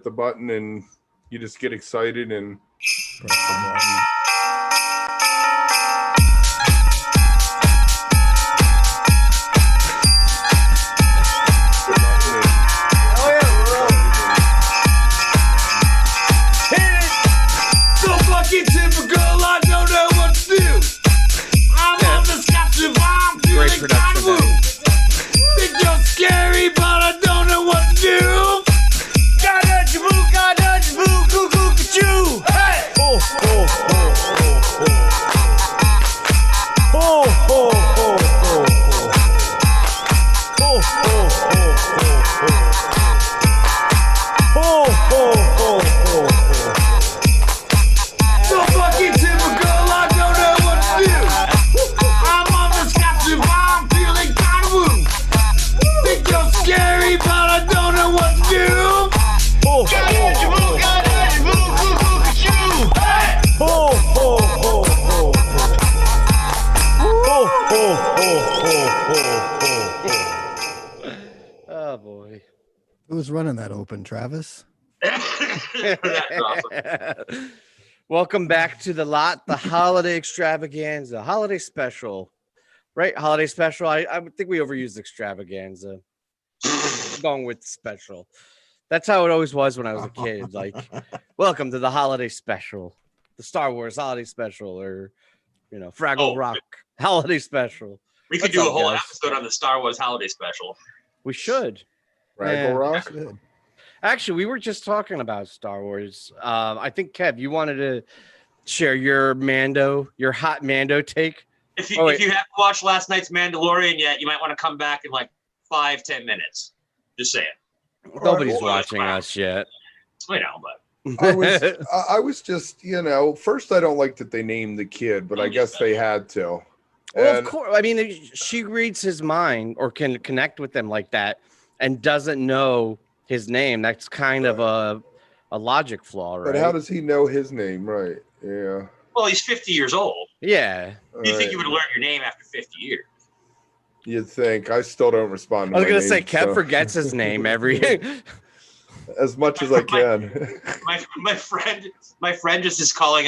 the button and you just get excited and press the button. Great production value. Think you're scary, but I don't know what to do. Gotta boo, cuckoo, hey! Oh, oh, oh, oh, oh. Oh, oh, oh, oh, oh. Oh, oh, oh, oh, oh. Oh, oh, oh, oh, oh. So fucking typical, I don't know what to do. I'm on the scotch, I'm feeling kind of woo. Think you're scary, but I don't know what to do. Oh, oh, Oh boy. Who's running that open, Travis? Welcome back to the lot, the holiday extravaganza, holiday special, right? Holiday special. I think we overused extravaganza. Going with special. That's how it always was when I was a kid. Like, welcome to the holiday special, the Star Wars holiday special, or Fraggle Rock holiday special. We could do a whole episode on the Star Wars holiday special. We should. Fraggle Rock. Good. Actually, we were just talking about Star Wars. I think, Kev, you wanted to share your hot Mando take. If you haven't watched last night's Mandalorian yet, you might want to come back in like 5-10 minutes. Just saying. Nobody's watching us yet. I know, but I was just, first I don't like that they named the kid, but I guess they had to. Well, of course. I mean, she reads his mind or can connect with him like that and doesn't know his name. That's kind of a logic flaw, right? But how does he know his name? Right. Yeah. Well, he's 50 years old. Yeah. You think you would learn your name after 50 years? You'd think. I still don't respond to I was my going to say, name, Kev so. forgets his name every... As much as I can. My friend just is calling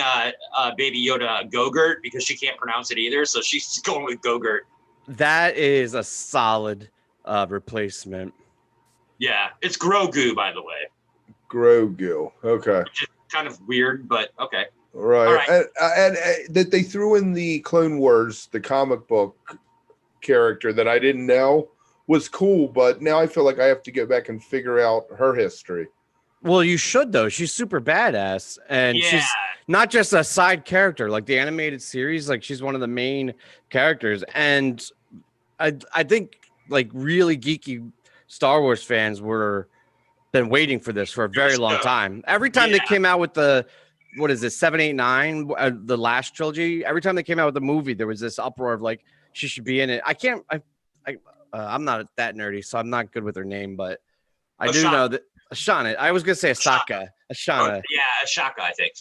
Baby Yoda Gogurt because she can't pronounce it either, so she's going with Gogurt. That is a solid replacement. Yeah, it's Grogu, by the way. Grogu. Okay. Which is kind of weird, but okay. Right. All right. And that they threw in the Clone Wars, the comic book character that I didn't know was cool, but now I feel like I have to go back and figure out her history. Well, you should, though. She's super badass, and she's not just a side character. Like the animated series, like she's one of the main characters. And I think like really geeky Star Wars fans been waiting for this for a very long time. Every time they came out with the 7, 8, 9, the last trilogy, every time they came out with the movie, there was this uproar of like she should be in it. I'm not that nerdy, so I'm not good with her name, but I do know that Ashana. I was gonna say Asaka. Ashana. Yeah, Ashaka, I think.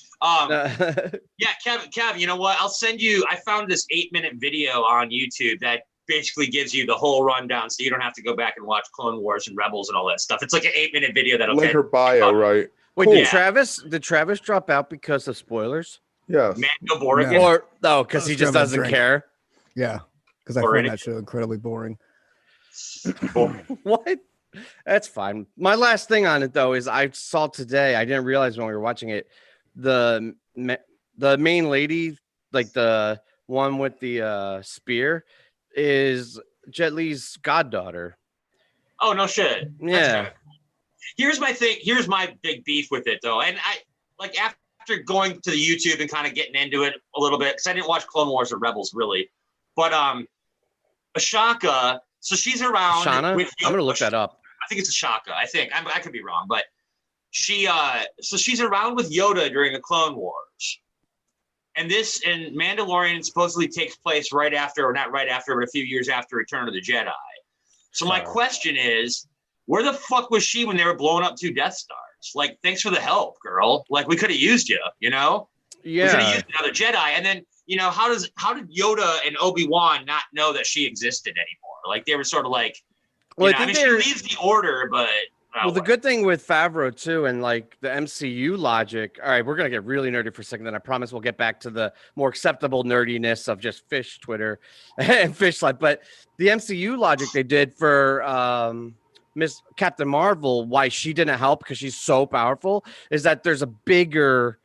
Yeah, Kev, you know what? I'll send you. I found this 8-minute video on YouTube that basically gives you the whole rundown, so you don't have to go back and watch Clone Wars and Rebels and all that stuff. It's like an 8-minute video that'll like her bio, right? Wait, cool. Did Travis drop out because of spoilers? Yeah. Mando Borg. Or no, because he just doesn't care. Yeah, because I find that show incredibly boring. What? That's fine. My last thing on it though is I saw today. I didn't realize when we were watching it. The main lady, like the one with the spear, is Jet Li's goddaughter. Oh no shit. Yeah. Here's my thing. Here's my big beef with it though, and I like after going to the YouTube and kind of getting into it a little bit because I didn't watch Clone Wars or Rebels really, but Ashaka. So she's around. Ashana? I'm gonna look that up. I think it's Ashaka. I could be wrong, but so she's around with Yoda during the Clone Wars, and Mandalorian supposedly takes place right after, or not right after, but a few years after Return of the Jedi. So my question is, where the fuck was she when they were blowing up 2 Death Stars? Like, thanks for the help, girl. Like, we could have used you, Yeah. We could have used another Jedi, and then how did Yoda and Obi-Wan not know that she existed anymore? Like they were sort of like, I think she leaves the order, but Well, the good thing with Favreau too, and like the MCU logic. All right, we're gonna get really nerdy for a second. Then I promise we'll get back to the more acceptable nerdiness of just fish Twitter and fish life. But the MCU logic they did for Miss Captain Marvel, why she didn't help because she's so powerful, is that there's a bigger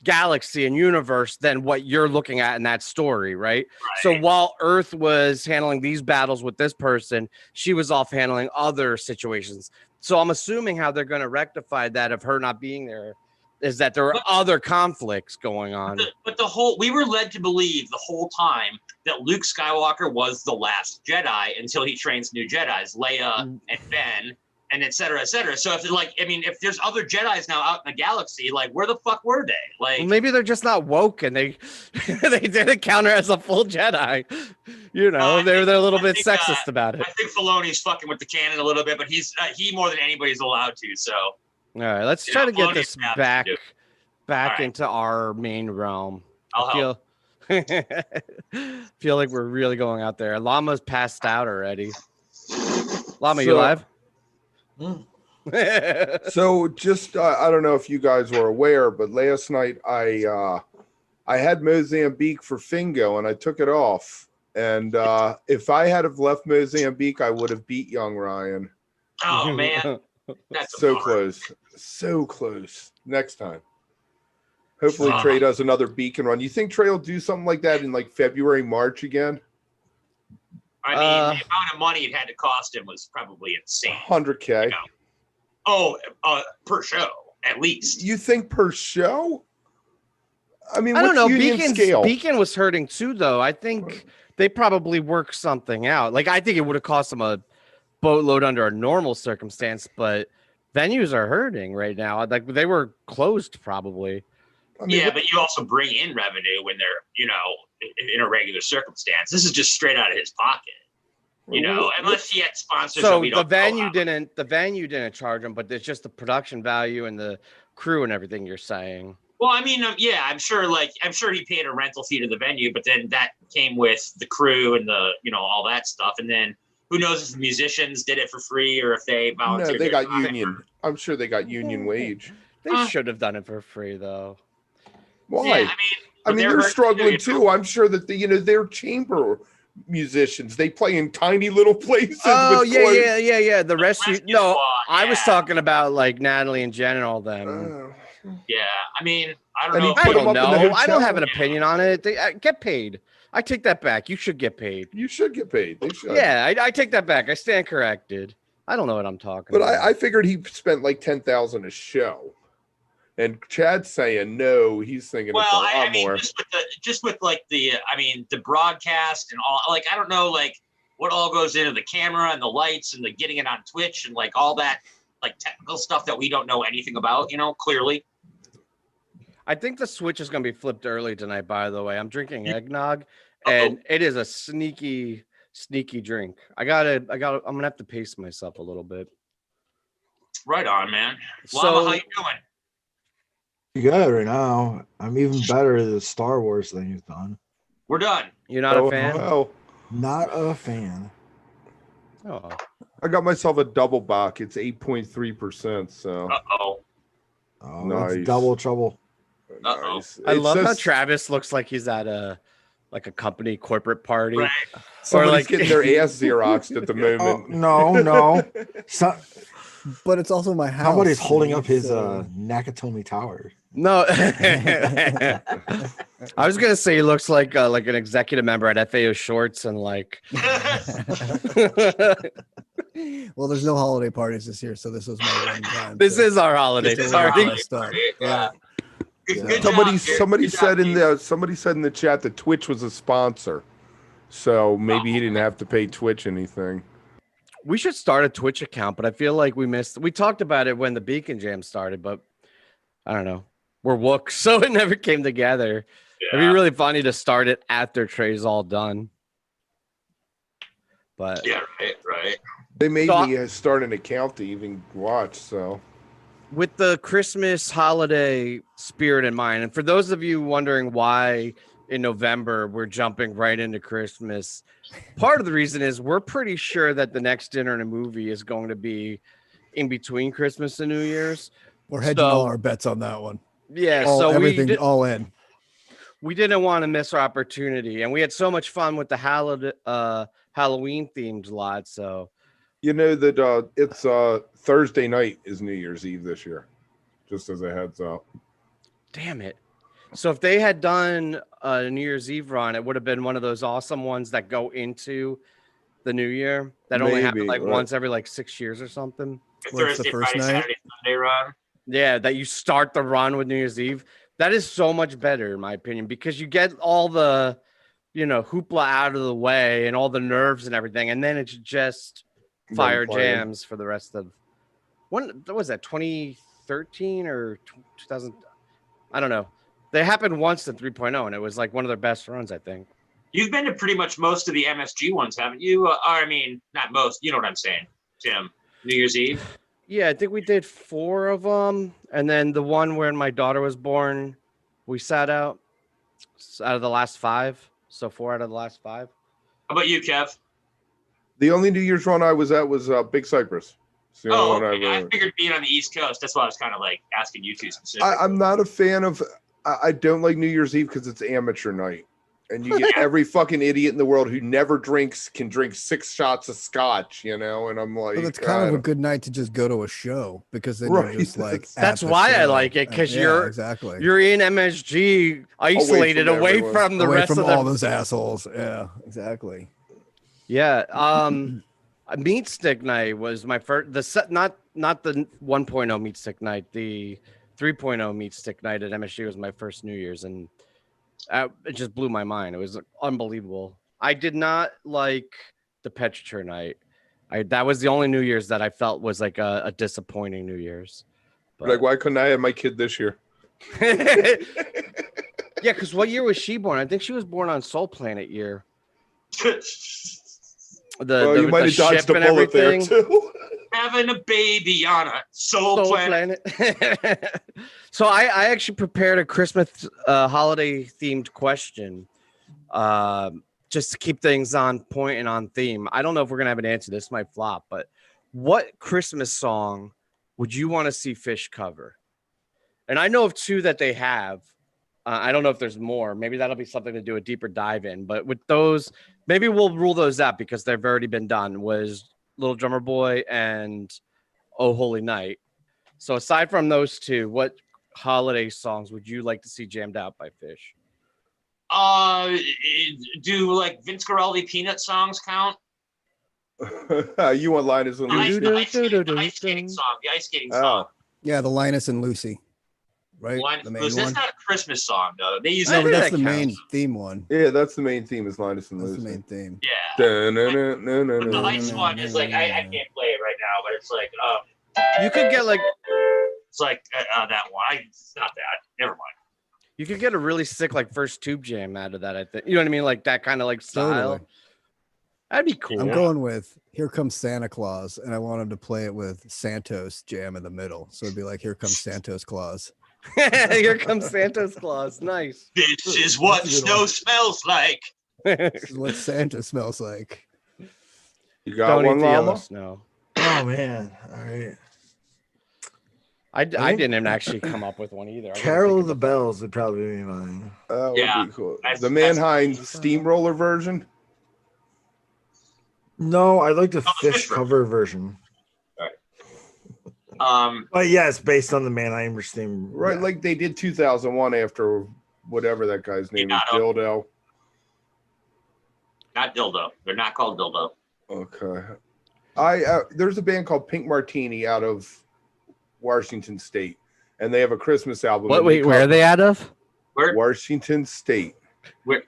galaxy and universe than what you're looking at in that story, right? So while Earth was handling these battles with this person, she was off handling other situations. So I'm assuming how they're going to rectify that of her not being there is that there are other conflicts going on. But we were led to believe the whole time that Luke Skywalker was the last Jedi until he trains new Jedis, Leia and Ben, and et cetera, et cetera. So if there's other Jedis now out in the galaxy, like where the fuck were they? Like well, maybe they're just not woke and they didn't count her as a full Jedi. They're a little bit sexist about it. I think Filoni's fucking with the canon a little bit, but he more than anybody's allowed to. So all right, let's try to get this back into our main realm. I feel like we're really going out there. Llama's passed out already. Llama, you live? So just I don't know if you guys were aware, but last night I had Mozambique for Fingo and I took it off. And if I had have left Mozambique, I would have beat young Ryan. Oh man, that's so close, so close. Next time, hopefully Trey does another beacon run. You think Trey will do something like that in like February, March again? I mean, the amount of money it had to cost him was probably insane. $100K. Per show, at least. You think per show? I mean, I don't know. Scale? Beacon was hurting too, though. I think they probably worked something out. Like, I think it would have cost them a boatload under a normal circumstance, but venues are hurting right now. Like, they were closed probably. I mean, but you also bring in revenue when they're, in a regular circumstance. This is just straight out of his pocket. Unless he had sponsors. So the venue didn't charge him, but it's just the production value and the crew and everything you're saying. Well, I mean, I'm sure he paid a rental fee to the venue, but then that came with the crew and the, all that stuff. And then who knows if the musicians did it for free or if they volunteered. No, they got union. I'm sure they got union wage. They should have done it for free though. Why? Yeah, I mean, they're struggling too. I'm sure that they're chamber musicians. They play in tiny little places. Oh yeah. The rescue. No, I was talking about like Natalie and Jen and all them. Yeah, I mean, I don't know. I don't know. I don't have an opinion on it. They get paid. I take that back. You should get paid. You should get paid. They should. Yeah, I take that back. I stand corrected. I don't know what I'm talking about. But I figured he spent like $10,000 a show. And Chad's saying no. He's thinking it's a lot more. Just with the broadcast and all. Like, I don't know, like what all goes into the camera and the lights and the getting it on Twitch and like all that, like technical stuff that we don't know anything about. Clearly. I think the switch is going to be flipped early tonight. By the way, I'm drinking eggnog, and it is a sneaky drink. I'm gonna have to pace myself a little bit. Right on, man. Llama, how you doing? Good right now. I'm even better at the Star Wars thing you've done. We're done. You're not a fan? Oh. Not a fan. Oh. I got myself a double bock. It's 8.3%. So. Oh, nice. That's double trouble. Nice. I love how Travis looks like he's at a company corporate party. Right. Somebody's getting their ass Xeroxed at the moment. No. But it's also my house. Somebody's holding up his Nakatomi Tower. No, I was gonna say he looks like an executive member at FAO Shorts and like. Well, there's no holiday parties this year, so this was my one time. This is our holiday party. Yeah. Good somebody said in the chat that Twitch was a sponsor, so maybe he didn't have to pay Twitch anything. We should start a Twitch account, but I feel like we talked about it when the Beacon Jam started, but I don't know. We're Wook, so it never came together. Yeah. It'd be really funny to start it after Trey's all done. But yeah, right. They made me start an account to even watch, so. With the Christmas holiday spirit in mind, and for those of you wondering why in November, we're jumping right into Christmas. Part of the reason is we're pretty sure that the next dinner and a movie is going to be in between Christmas and New Year's. We're hedging all our bets on that one. Yeah, Everything all in. We didn't want to miss our opportunity, and we had so much fun with the Halloween themed lot. So, you know that it's Thursday night is New Year's Eve this year, just as a heads up. Damn it! So if they had done a New Year's Eve run, it would have been one of those awesome ones that go into the New Year that only happen like once every like 6 years or something. Thursday, Friday, Saturday, Sunday run. Yeah, that you start the run with New Year's Eve. That is so much better, in my opinion, because you get all the, hoopla out of the way and all the nerves and everything, and then it's just fire jams for the rest of. When was that? 2013 or 2000? I don't know. They happened once in 3.0, and it was like one of their best runs, I think. You've been to pretty much most of the MSG ones, haven't you? I mean, not most. You know what I'm saying, Tim? New Year's Eve. Yeah, I think we did 4 of them, and then the one where my daughter was born, we sat out of the last 5. So 4 out of the last 5. How about you, Kev? The only New Year's run I was at was Big Cypress. I figured being on the East Coast. That's why I was kind of like asking you two specifically. I'm not a fan of. I don't like New Year's Eve because it's amateur night. And you get every fucking idiot in the world who never drinks can drink 6 shots of scotch, and I'm like, but it's kind of a good night to just go to a show because then you're just like, that's why I like it, because you're in MSG isolated away from the rest of all those assholes. Yeah, exactly. Yeah. Meat Stick Night was my first, not the 1.0 Meat Stick Night, the 3.0 Meat Stick Night at MSG was my first New Year's, and it just blew my mind. It was unbelievable. I did not like the Petrichor night. That was the only New Year's that I felt was like a disappointing New Year's. But... Like, why couldn't I have my kid this year? Yeah, because what year was she born? I think she was born on Soul Planet year. You might have dodged a bullet there too. Having a baby on a soul planet. So I actually prepared a Christmas holiday themed question, just to keep things on point and on theme. I don't know if we're gonna have an answer. This might flop, but what Christmas song would you want to see Fish cover? And I know of 2 that they have. I don't know if there's more. Maybe that'll be something to do a deeper dive in. But with those, maybe we'll rule those out because they've already been done. Was Little Drummer Boy and Oh Holy Night. So aside from those 2, what holiday songs would you like to see jammed out by Fish? Do like Vince Guaraldi Peanut songs count? You want Linus and Lucy? The ice skating song. The ice skating song. Yeah, the Linus and Lucy. Right, the main one. That's not a Christmas song, though. They use but that's the main theme one. Yeah, that's the main theme. Is Linus and Lucy. That's the main theme. Yeah. But the ice one is like I can't play it right now, but it's like you could get like it's like that one. It's not that. Never mind. You could get a really sick like first tube jam out of that. I think you know what I mean, like that kind of like style. Totally. That'd be cool. I'm going with Here Comes Santa Claus, and I want him to play it with Santos jam in the middle. So it'd be like Here Comes Santos Claus. Here comes Santa's Claus. Nice. This is what snow smells like. This is what Santa smells like. You got one, Llama? Snow. Oh man! All right. I didn't actually come up with one either. Carol of the Bells would probably be mine. That would be cool. The Mannheim Steamroller version. No, I like the Fish cover version. But yes, based on the Mannheimer theme, right? Yeah. Like they did 2001 after whatever that guy's name is, Dildo. Not Dildo. They're not called Dildo. Okay. There's a band called Pink Martini out of Washington State, and they have a Christmas album. Wait, where are they out of? Where? Washington State. Where?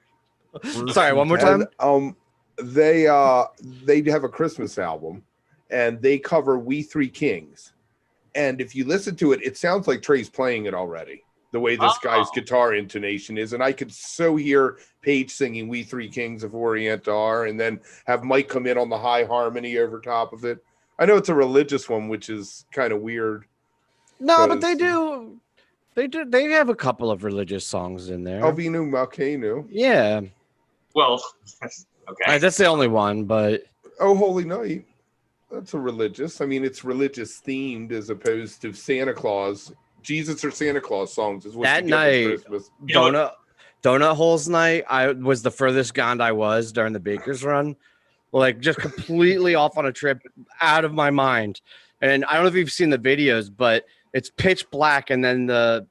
Sorry, one more time. And, they have a Christmas album, and they cover We Three Kings. And if you listen to it, it sounds like Trey's playing it already, the way this guy's guitar intonation is. And I could so hear Paige singing We Three Kings of Orient Are, and then have Mike come in on the high harmony over top of it. I know it's a religious one, which is kind of weird. No, but they do. They do. They have a couple of religious songs in there. Alvinu Malkenu. Yeah. Well, okay. That's the only one, but Oh, Holy Night. That's a religious. I mean, it's religious themed as opposed to Santa Claus. Jesus or Santa Claus songs is what that you get night, with Christmas. Donut Holes night, I was the furthest gone I was during the Baker's run. Like just completely off on a trip, out of my mind. And I don't know if you've seen the videos, but it's pitch black, and then the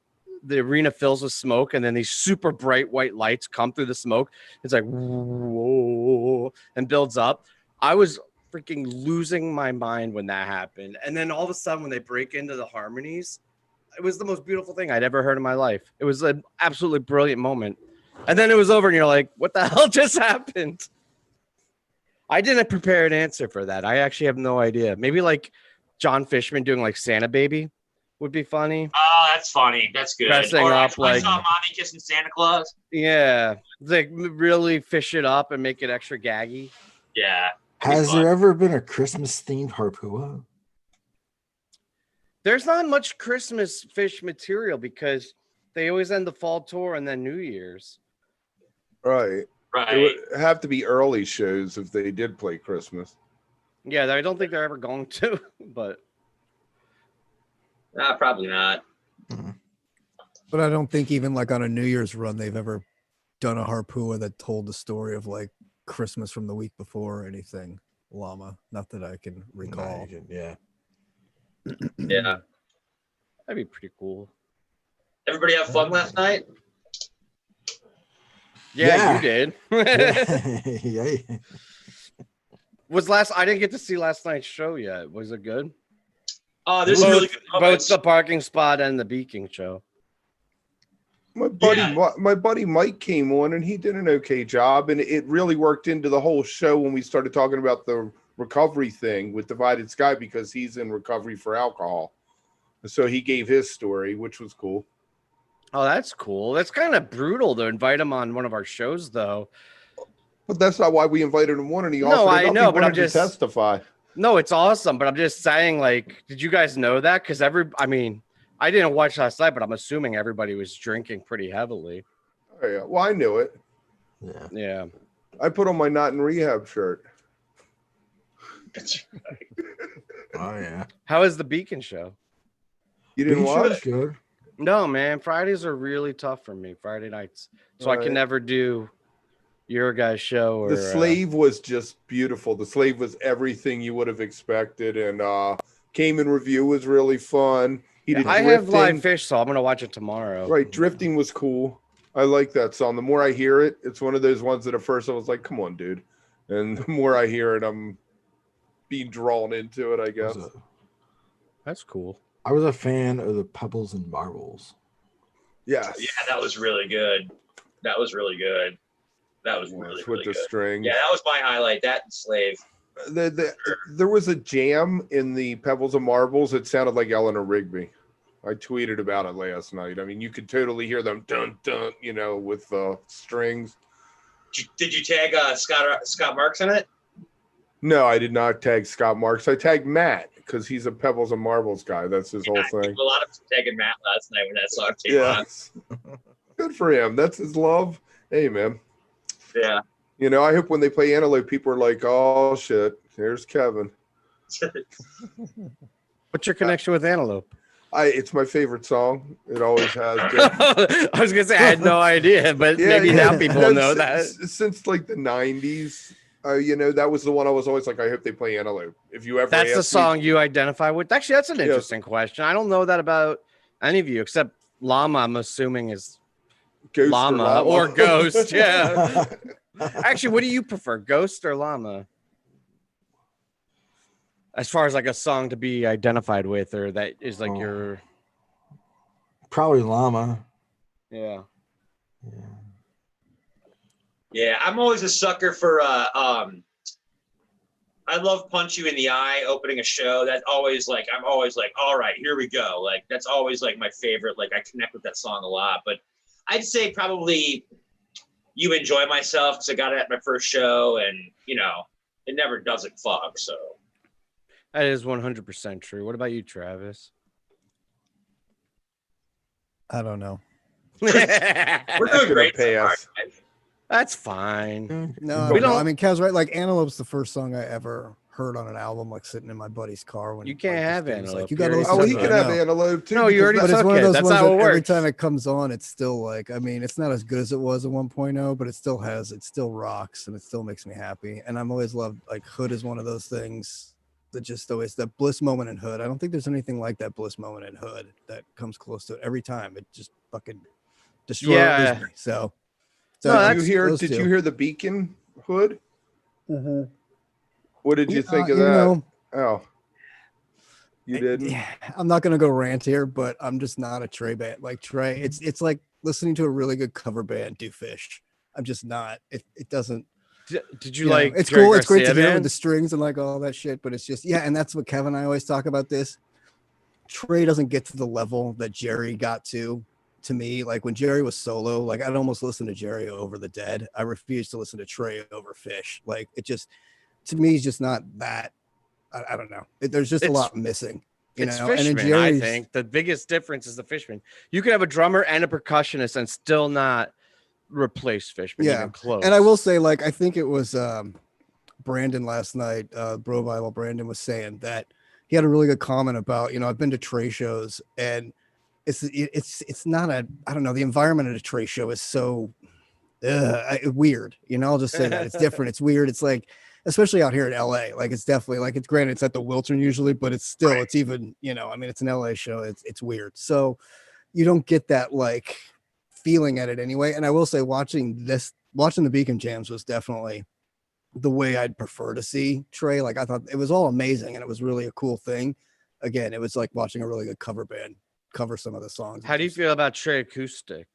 arena fills with smoke, and then these super bright white lights come through the smoke. It's like whoa, and builds up. I was freaking losing my mind when that happened. And then all of a sudden, when they break into the harmonies, it was the most beautiful thing I'd ever heard in my life. It was an absolutely brilliant moment. And then it was over, and you're like, what the hell just happened? I didn't prepare an answer for that. I actually have no idea. Maybe like John Fishman doing like Santa Baby would be funny. Oh, that's funny. That's good. Dressing Or up I like- saw Mommy kissing Santa Claus. Yeah. Like really fish it up and make it extra gaggy. Yeah. Has fun. there ever been a Christmas themed harpua? There's not much Christmas fish material because they always end the fall tour and then New Year's. Right. Right. It would have to be early shows if they did play Christmas. Yeah, I don't think they're ever going to, but Probably not. But I don't think even like on a New Year's run they've ever done a harpua that told the story of like Christmas from the week before or anything. Llama, not that I can recall. Yeah. Yeah. that'd be pretty cool. Everybody have fun last night? Yeah. You did. Yeah. I didn't get to see last night's show yet. Was it good? Oh, there's really good Both moments. the parking spot and the Beaking show. My buddy, Yeah. my buddy Mike came on and he did an okay job, and it really worked into the whole show when we started talking about the recovery thing with Divided Sky because he's in recovery for alcohol. So he gave his story, which was cool. Oh, that's cool. That's kind of brutal to invite him on one of our shows, though. But that's not why we invited him on, and he No, offered I it up. know, He but I'm wanted to just- testify. No, it's awesome, but I'm just saying, like, did you guys know that? Because I didn't watch last night, but I'm assuming everybody was drinking pretty heavily. Oh, yeah. Well, I knew it. Yeah. Yeah. I put on my Not in Rehab shirt. Oh yeah. How is the Beacon show? You didn't Beach watch? was good. No, man. Fridays are really tough for me. Friday nights, so I Right. can never do your guys' show. Or The Slave was just beautiful. The Slave was everything you would have expected, and Came in Review was really fun. He did I have drifting. live fish, so I'm gonna watch it tomorrow. Right, drifting was cool. I like that song. The more I hear it, it's one of those ones that at first I was like, "Come on, dude," and the more I hear it, I'm being drawn into it. I guess. That's cool. I was a fan of the Pebbles and Marbles. Yes. Yeah, that was really good. That was really good. That was really, with really the good. strings. Yeah, that was my highlight. That and Slave. There was a jam in the Pebbles and Marbles. It sounded like Eleanor Rigby. I tweeted about it last night. I mean, you could totally hear them dun dun, with strings. Did you tag Scott Marks in it? No, I did not tag Scott Marks. I tagged Matt because he's a Pebbles and Marbles guy. That's his whole thing. A lot of us were tagging Matt last night when that song came on. Yes. Good for him. That's his love. Hey, man. Yeah. I hope when they play Antelope, people are like, oh, shit, here's Kevin. What's your connection with Antelope? It's my favorite song. It always has been. I was gonna say I had no idea, but maybe now people No, know that. Since like the 90s, that was the one I was always like, I hope they play Antelope. If you ever That's the ask me- song you identify with. Actually, that's an interesting question. I don't know that about any of you except Llama. I'm assuming is Ghost Llama or Ghost. Yeah. Actually, what do you prefer, Ghost or Llama? As far as like a song to be identified with, or that is like your Probably Llama. yeah. Yeah, I'm always a sucker for I love Punch You in the Eye opening a show. That's always like I'm always like, all right, here we go. Like that's always like my favorite. Like I connect with that song a lot. But I'd say probably You Enjoy Myself because I got it at my first show and it never doesn't fuck. So That is 100% true. What about you, Travis? I don't know. We're doing great so far, pass. guys. That's fine. No, We I don't know. don't- I mean, Kev's right. Like Antelope's the first song I ever heard on an album, like sitting in my buddy's car when You can't like, have this dude was Antelope. Like, you got to You listen Oh, to he it. can I have know. Antelope too. No, you because already But that's- it's took one of it. those That's ones how that it every works. time it comes on, it's still like, I mean, it's not as good as it was at 1.0, but it still rocks and it still makes me happy. And I'm always loved, like Hood is one of those things that just always, that bliss moment in Hood. I don't think there's anything like that bliss moment in Hood that comes close to it every time. It just fucking destroys Yeah. me. So No, Did that's- you hear? those Did two. you hear the Beacon Hood? Mhm. What did you think of you that? know, Oh, you didn't. Yeah, I'm not gonna go rant here, but I'm just not a Trey band. Like Trey, it's like listening to a really good cover band do Fish. I'm just not. It doesn't. Did you You know, like? it's Jerry cool. It's great to Garcia hear with band? the strings and like all that shit, but it's just and that's what Kevin and I always talk about this. Trey doesn't get to the level that Jerry got to me. Like when Jerry was solo, like I'd almost listen to Jerry over the Dead. I refuse to listen to Trey over Fish. Like it just, to me, is just not that. I don't know. There's just a It's- lot missing. You It's know, and then Fishman, I Jerry's, think. The biggest difference is the Fishman. You can have a drummer and a percussionist and still not replace Fishman Yeah. even close. and I will say, like, I think it was Brandon last night, Bro Bible Brandon was saying that he had a really good comment about, I've been to Trey shows and it's not I don't know, the environment at a Trey show is so weird. I'll just say that it's different. It's weird. It's like, especially out here in LA, like it's definitely like it's granted it's at the Wiltern usually, but it's still, it's even, I mean, it's an LA show. It's weird. So you don't get that like feeling at it anyway. And I will say watching the Beacon Jams was definitely the way I'd prefer to see Trey. Like I thought it was all amazing and it was really a cool thing. Again, it was like watching a really good cover band cover some of the songs. How do you feel about Trey acoustic?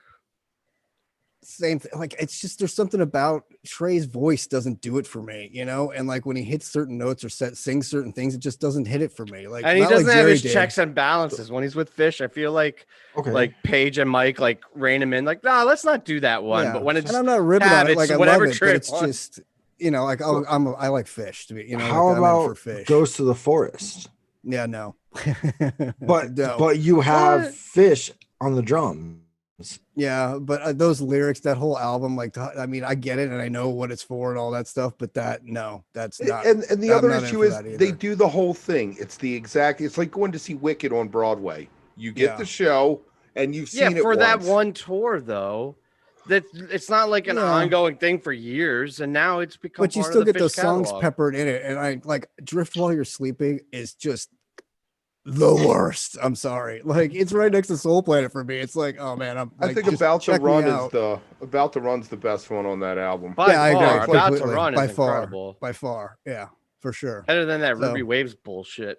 Same thing. Like it's just, there's something about Trey's voice doesn't do it for me, and like when he hits certain notes or sings certain things, it just doesn't hit it for me. Like, And he not like doesn't have Jerry his did. checks and balances when he's with Fish. I feel like Okay. like Paige and Mike like rein him in. Like, nah, let's not do that one. Yeah. But when it's and I'm not ripping on it, it's like I whatever love it, Trey but it's wants. just, like I like Fish to be, how like, I'm in about for Fish. Ghost to the Forest? Yeah, no. But No. but you have What? Fish on the drums. Yeah, but those lyrics, that whole album, like, I mean, I get it and I know what it's for and all that stuff, but that's not. And the I'm other not in issue for is that they either. do the whole thing. It's like going to see Wicked on Broadway. You get Yeah. the show and you've Yeah, seen it for that once. one tour though. That it's not like an Yeah. ongoing thing for years, and now it's become. But you part still of the get those Fish songs catalog. peppered in it, and I like Drift While You're Sleeping is just the worst. I'm sorry, like it's right next to Soul Planet for me. It's like, oh man, I like, think just About to check me Run out. Run's the best one on that album. By Yeah, I agree. far, About to completely. Run by is far, incredible. by far, yeah, for sure. Better than that So- Ruby Waves bullshit.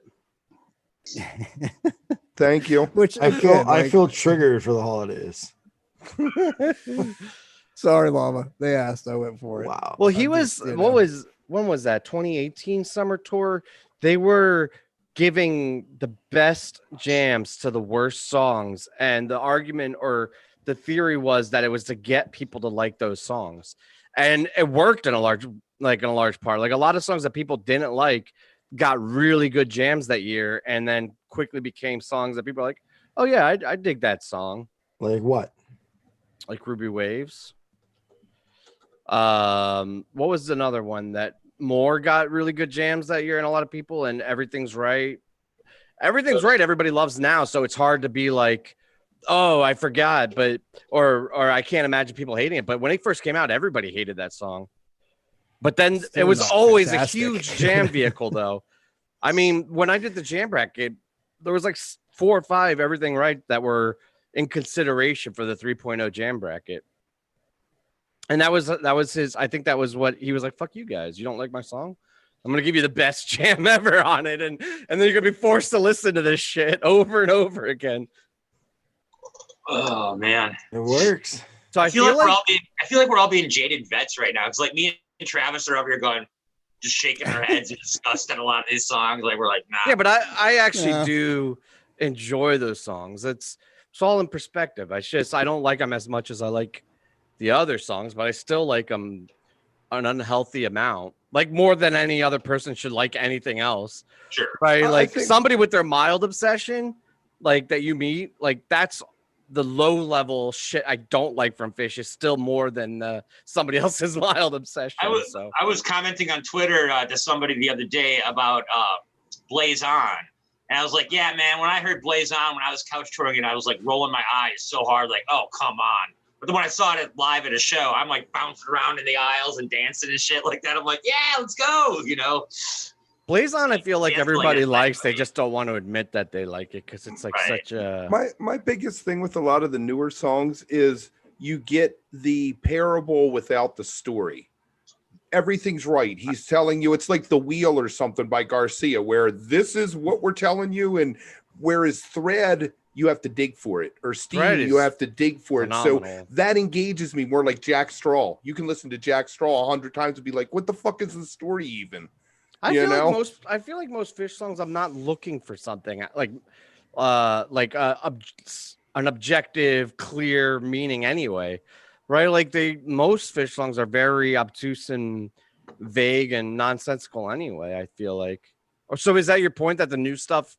Thank you. Which I again, feel triggered for the holidays. sorry, Llama. They asked, I went for it. Wow. Well, he I'm was. just, When was that? 2018 summer tour. They were giving the best jams to the worst songs, and the argument or the theory was that it was to get people to like those songs, and it worked in a large part. Like a lot of songs that people didn't like got really good jams that year, and then quickly became songs that people are like, oh yeah, I dig that song. Like what? Like Ruby Waves. What was another one that more got really good jams that year and a lot of people, and Everything's Right. Everything's Right. Everybody loves now. So it's hard to be like, oh, I forgot, but, or I can't imagine people hating it. But when it first came out, everybody hated that song. But then Still it was not always fantastic. a huge jam vehicle though. I mean, when I did the jam bracket, there was like 4 or 5 Everything Right that were in consideration for the 3.0 jam bracket. And that was his, I think that was what he was like, fuck you guys. You don't like my song? I'm going to give you the best jam ever on it. And then you're going to be forced to listen to this shit over and over again. Oh man. It works. So I feel like we're all being jaded vets right now. It's like me and Travis are over here going, just shaking our heads and disgusted at a lot of his songs. Like we're like, nah. yeah, but I actually Yeah. do enjoy those songs. It's all in perspective. I don't like them as much as I like the other songs, but I still like them an unhealthy amount, like more than any other person should like anything else. Sure. Right? I Like think- somebody with their mild obsession, like that you meet, like that's the low level shit I don't like from Fish is still more than somebody else's wild obsession. I was commenting on Twitter to somebody the other day about Blaze On. And I was like, yeah, man, when I heard Blaze On, when I was couch touring it, I was like rolling my eyes so hard, like, oh, come on. But then when I saw it live at a show, I'm like bouncing around in the aisles and dancing and shit like that. I'm like, yeah, let's go, you know? Blaze On, I feel like everybody likes. They just don't want to admit that they like it because it's like such a. My biggest thing with a lot of the newer songs is you get the parable without the story. Everything's right. He's telling you it's like The Wheel or something by Garcia, where this is what we're telling you, and whereas Thread, you have to dig for it, or Steve, you have to dig for phenomenal. it. So that engages me more like Jack Straw. You can listen to Jack Straw 100 times and be like, what the fuck is the story even? I feel like most Fish songs, I'm not looking for something like an objective, clear meaning anyway, right? Like most Fish songs are very obtuse and vague and nonsensical anyway. I feel like. So is that your point, that the new stuff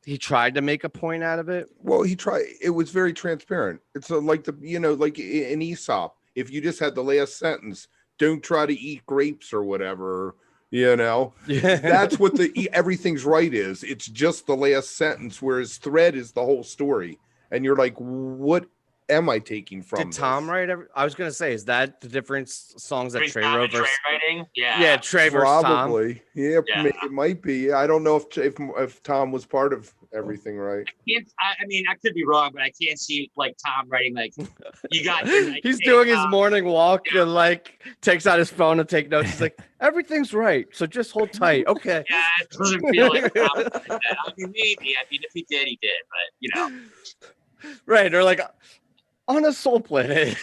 he tried to make a point out of it? Well, he tried. It was very transparent. It's like like in Aesop, if you just had the last sentence, "Don't try to eat grapes" or whatever. That's what everything's right is. It's just the last sentence, whereas Thread is the whole story. And you're like, what am I taking from Did Tom write I was gonna say, is that the difference songs that Trey wrote versus writing? Yeah, Trey versus Tom. Probably. Yeah, it might be. I don't know if Tom was part of everything, right? I mean, I could be wrong, but I can't see like Tom writing like you got. He's doing his morning walk and like takes out his phone to take notes. He's like, everything's right, so just hold tight. Okay. Yeah, it doesn't feel like Tom did that. I mean, maybe. I mean, if he did, he did. But right? Or like on a soul planet.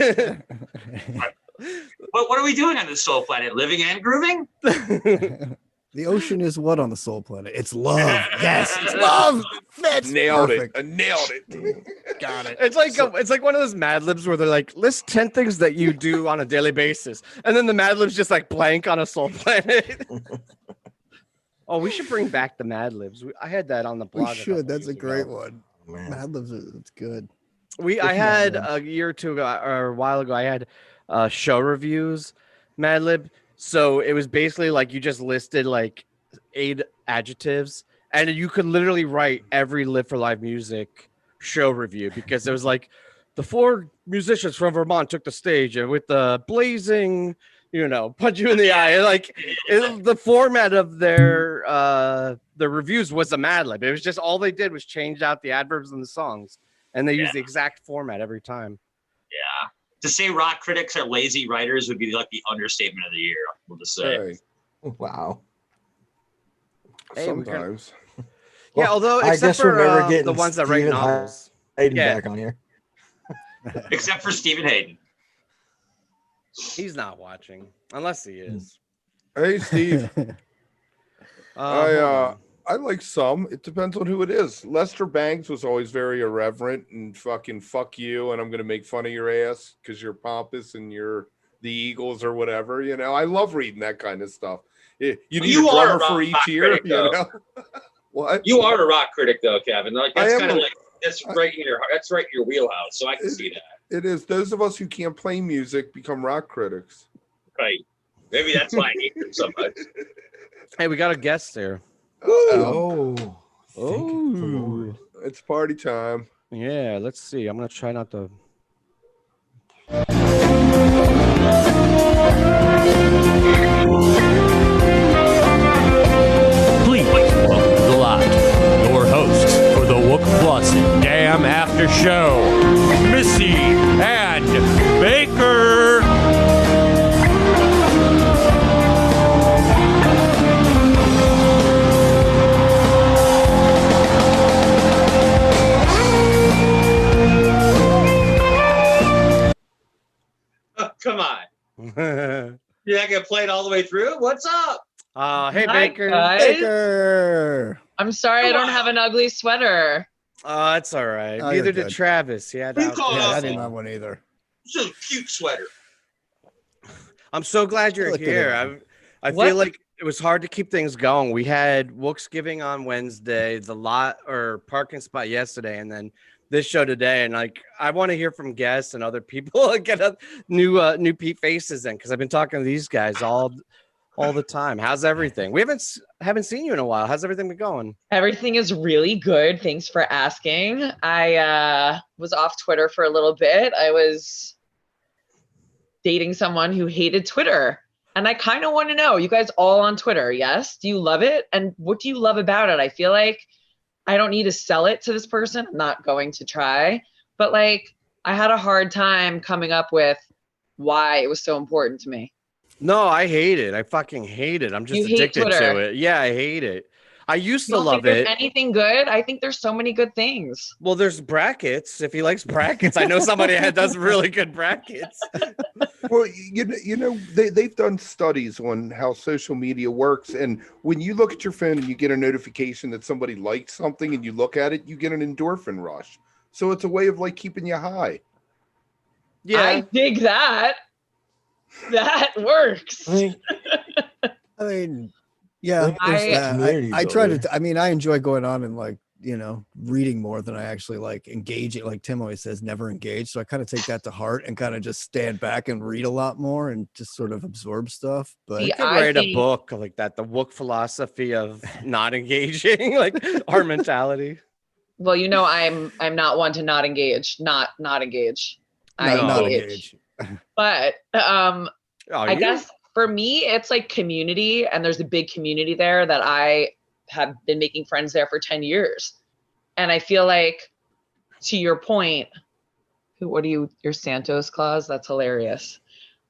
What are we doing on the soul planet? Living and grooving? The ocean is what on the soul planet? It's love. Yes, it's love. That's nailed perfect. it. I nailed it. Got it. It's like one of those Mad Libs where they're like, list 10 things that you do on a daily basis, and then the Mad Libs just like blank on a soul planet. Oh, we should bring back the Mad Libs. I had that on the blog. We should. That's a great one. Mad Libs, it's good. I had a year or two ago, or a while ago, I had show reviews, Mad Lib. So it was basically like you just listed like 8 adjectives, and you could literally write every Live for Live Music show review, because it was like the 4 musicians from Vermont took the stage and with the blazing, punch you in the eye. Like the format of their the reviews was a Mad Lib. It was just all they did was change out the adverbs in the songs, and they used the exact format every time. Yeah. To say rock critics are lazy writers would be like the understatement of the year. We'll just say. Hey. Wow. Sometimes. Yeah, although except for the ones that write novels. Hayden back on here. Except for Stephen Hayden. He's not watching, unless he is. Hey, Steve. I like some. It depends on who it is. Lester Bangs was always very irreverent and fucking fuck you, and I'm gonna make fun of your ass because you're pompous and you're the Eagles or whatever. I love reading that kind of stuff. You need a drummer for each year. What? You are a rock critic, though, Kevin. Like that's kind of like that's right in your wheelhouse. So I can see that. It is. Those of us who can't play music become rock critics. Right. Maybe that's why I hate them so much. Hey, we got a guest there. Oh. It's party time. Yeah, let's see. I'm gonna try not to. Please welcome the lot, your hosts for the Wook Plus Damn After Show, Missy and Baker. Come on. You're not gonna play it all the way through? What's up? Hey, Hi, Baker. guys. Baker. I'm sorry I don't have an ugly sweater. It's all right. Oh, Neither you're did good. Travis. Yeah, I didn't have one either. It's a cute sweater. I'm so glad you're look at here. I What? feel like it was hard to keep things going. We had Wooksgiving on Wednesday, the lot or parking spot yesterday, and then this show today, and like I want to hear from guests and other people and get new faces in, because I've been talking to these guys all the time. How's everything? We haven't seen you in a while. How's everything been going? Everything is really good. Thanks for asking. I was off Twitter for a little bit. I was dating someone who hated Twitter. And I kind of want to know, you guys all on Twitter, yes? Do you love it? And what do you love about it? I feel like I don't need to sell it to this person. I'm not going to try. But like, I had a hard time coming up with why it was so important to me. No, I hate it. I fucking hate it. I'm just addicted to it. Yeah, I hate it. I used to love it. Anything good? I think there's so many good things. Well, there's brackets. If he likes brackets, I know somebody that does really good brackets. Well, you know, they've done studies on how social media works, and when you look at your phone and you get a notification that somebody liked something and you look at it, you get an endorphin rush. So it's a way of like keeping you high. Yeah, I dig that. That works. I mean, yeah. I try to. I mean, I enjoy going on and like, you know, reading more than I actually like engaging. Like Tim always says, never engage. So I kind of take that to heart and kind of just stand back and read a lot more and just sort of absorb stuff. But you could write a book like that, the Wook philosophy of not engaging, like our mentality. Well, you know, I'm not one to not engage. Not engage. not engage. But I guess for me, it's like community, and there's a big community there that I have been making friends there for 10 years. And I feel like, to your point, what are you, your Santos Claus? That's hilarious.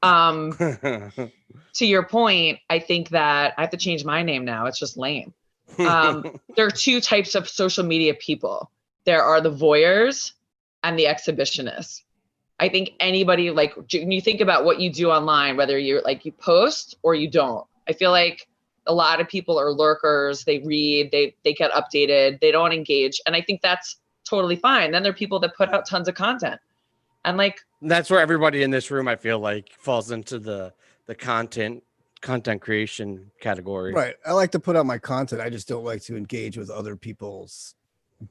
To your point, I think that I have to change my name now. It's just lame. There are two types of social media people. There are the voyeurs and the exhibitionists. I think anybody, like, when you think about what you do online, whether you're like, you post or you don't, I feel like a lot of people are lurkers. They read, they get updated, they don't engage. And I think that's totally fine. Then there are people that put out tons of content. And like, that's where everybody in this room, I feel like, falls into the content creation category. Right. I like to put out my content. I just don't like to engage with other people's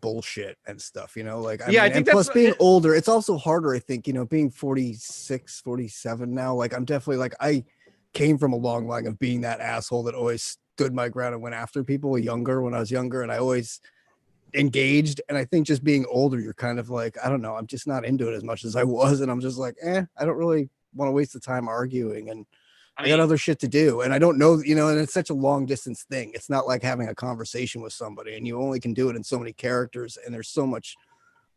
bullshit and stuff, you know, like, I mean, I think and plus being older, it's also harder, I think, you know, being 46, 47 now, like I'm definitely like, I came from a long line of being that asshole that always stood my ground and went after people when I was younger, and I always engaged. And I think just being older, you're kind of like, I don't know, I'm just not into it as much as I was, and I'm just like, I don't really want to waste the time arguing, and I got other shit to do, and I don't know, you know, and it's such a long distance thing. It's not like having a conversation with somebody, and you only can do it in so many characters, and there's so much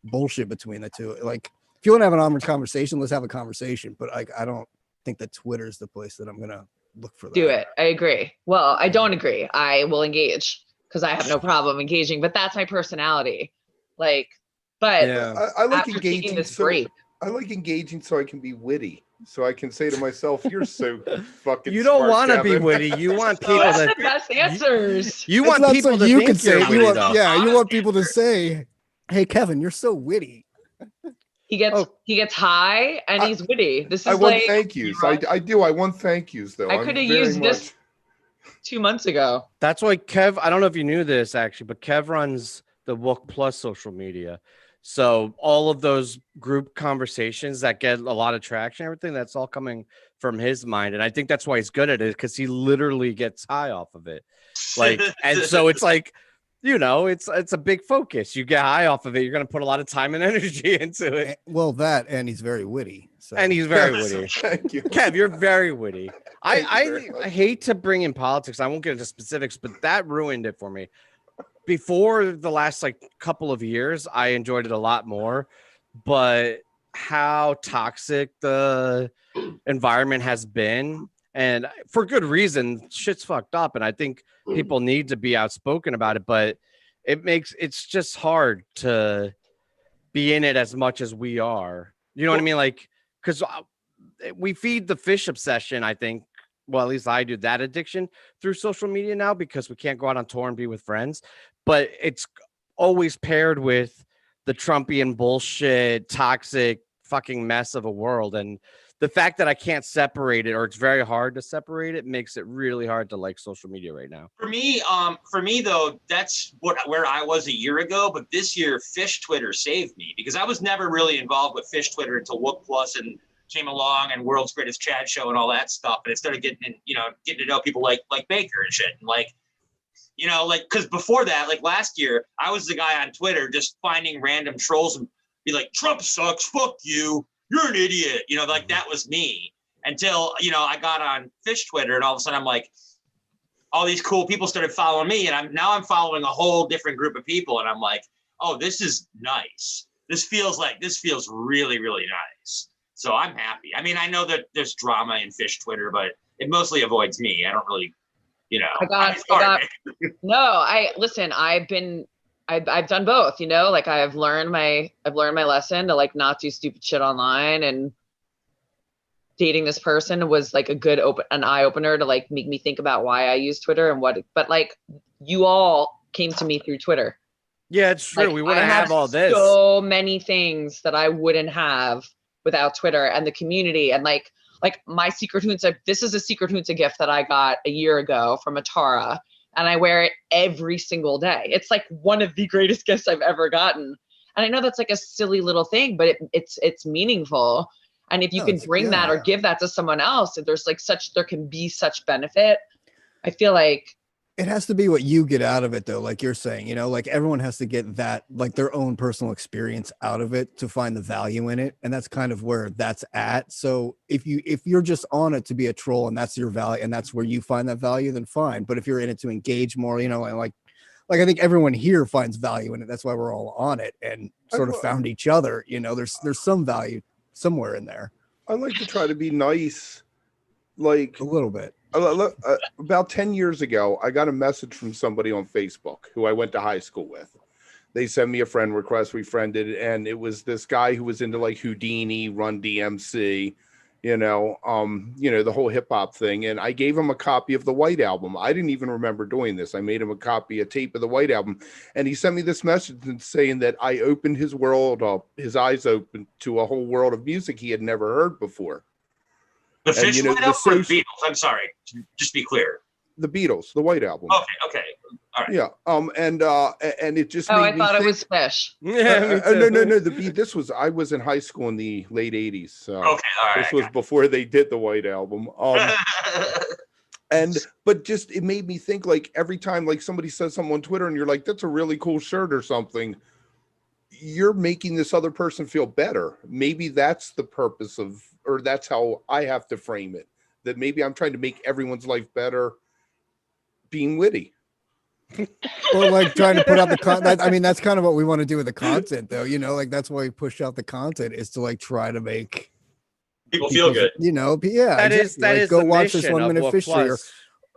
bullshit between the two. Like, if you want to have an honest conversation, let's have a conversation. But I don't think that Twitter's the place that I'm gonna look for that. Do it. I agree. Well, I don't agree. I will engage because I have no problem engaging, but that's my personality. Like, but yeah. I like engaging this so break. I like engaging so I can be witty. So I can say to myself, "You're so fucking." You don't want to be witty. You want people That's that the best answers. you want people to you think can say. you're witty, though. You want people to say, "Hey, Kevin, you're so witty." He gets high and he's witty. This is I want like thank yous. I do. I want thank yous though. I could have used this 2 months ago. That's why Kev, I don't know if you knew this actually, but Kev runs the Wook Plus social media. So all of those group conversations that get a lot of traction, everything, that's all coming from his mind. And I think that's why he's good at it, because he literally gets high off of it. Like, and so it's like, you know, it's a big focus. You get high off of it, you're going to put a lot of time and energy into it. Well, that, and he's very witty. So. And he's very witty. Thank you. Kev, you're very witty. I hate to bring in politics. I won't get into specifics, but that ruined it for me. Before the last like couple of years, I enjoyed it a lot more, but how toxic the environment has been, and for good reason, shit's fucked up. And I think people need to be outspoken about it, but it's just hard to be in it as much as we are. You know what I mean? Like, because we feed the fish obsession, I think. Well, at least I do, that addiction through social media now, because we can't go out on tour and be with friends. But it's always paired with the Trumpian bullshit, toxic fucking mess of a world. And the fact that I can't separate it, or it's very hard to separate it, makes it really hard to like social media right now. For me though, that's where I was a year ago. But this year, Fish Twitter saved me because I was never really involved with Fish Twitter until Wook Plus and came along and World's Greatest Chad Show and all that stuff. And it started getting to know people like Baker and shit. And like, because before that, like last year, I was the guy on Twitter just finding random trolls and be like, Trump sucks, fuck you, you're an idiot. Like that was me until, I got on Fish Twitter and all of a sudden I'm like, all these cool people started following me and I'm following a whole different group of people. And I'm like, oh, this is nice. This feels really, really nice. So I'm happy. I mean, I know that there's drama in Fish Twitter, but it mostly avoids me. I don't really, I've done both, like I've learned my lesson to like not do stupid shit online, and dating this person was like an eye opener to like make me think about why I use Twitter and but like you all came to me through Twitter. Yeah, it's true. Like, we wouldn't have all this. So many things that I wouldn't have without Twitter and the community. And like my Secret Hunza, this is a Secret Hunza gift that I got a year ago from Atara, and I wear it every single day. It's like one of the greatest gifts I've ever gotten. And I know that's like a silly little thing, but it's meaningful. And if you can bring that or give that to someone else, if there's like there can be such benefit. I feel like it has to be what you get out of it, though. Like you're saying, like everyone has to get that, like their own personal experience out of it to find the value in it. And that's kind of where that's at. So if you're just on it to be a troll and that's your value and that's where you find that value, then fine. But if you're in it to engage more, and like I think everyone here finds value in it. That's why we're all on it and sort of found each other. There's some value somewhere in there. I like to try to be nice, like a little bit. About 10 years ago, I got a message from somebody on Facebook who I went to high school with. They sent me a friend request, we friended, and it was this guy who was into like Houdini, Run DMC, the whole hip hop thing. And I gave him a copy of the White Album. I didn't even remember doing this. I made him a tape of the White Album, and he sent me this message saying that I opened his world up, his eyes open to a whole world of music he had never heard before. The Fish White Album or the Beatles? I'm sorry, just be clear. The Beatles, the White Album. Okay, all right. Yeah, and it just. I thought it was Fish. Yeah, no. I was in high school in the late '80s. So okay, all right. This was before they did the White Album. But just it made me think, like every time like somebody says something on Twitter and you're like, that's a really cool shirt or something, you're making this other person feel better. Maybe that's the purpose or that's how I have to frame it. That maybe I'm trying to make everyone's life better being witty. Or like trying to put out the content. I mean, that's kind of what we want to do with the content, though. Like that's why we push out the content, is to like try to make people feel good. That is go watch this 1 minute fish or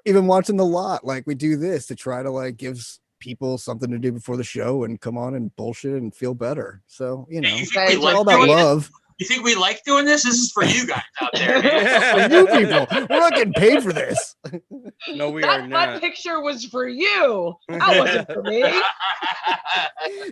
even watching The Lot. Like we do this to try to like give people something to do before the show and come on and bullshit and feel better. So it's all about love. You think we like doing this? This is for you guys out there. For you people. We're not getting paid for this. No, we are not. That picture was for you. That wasn't for me.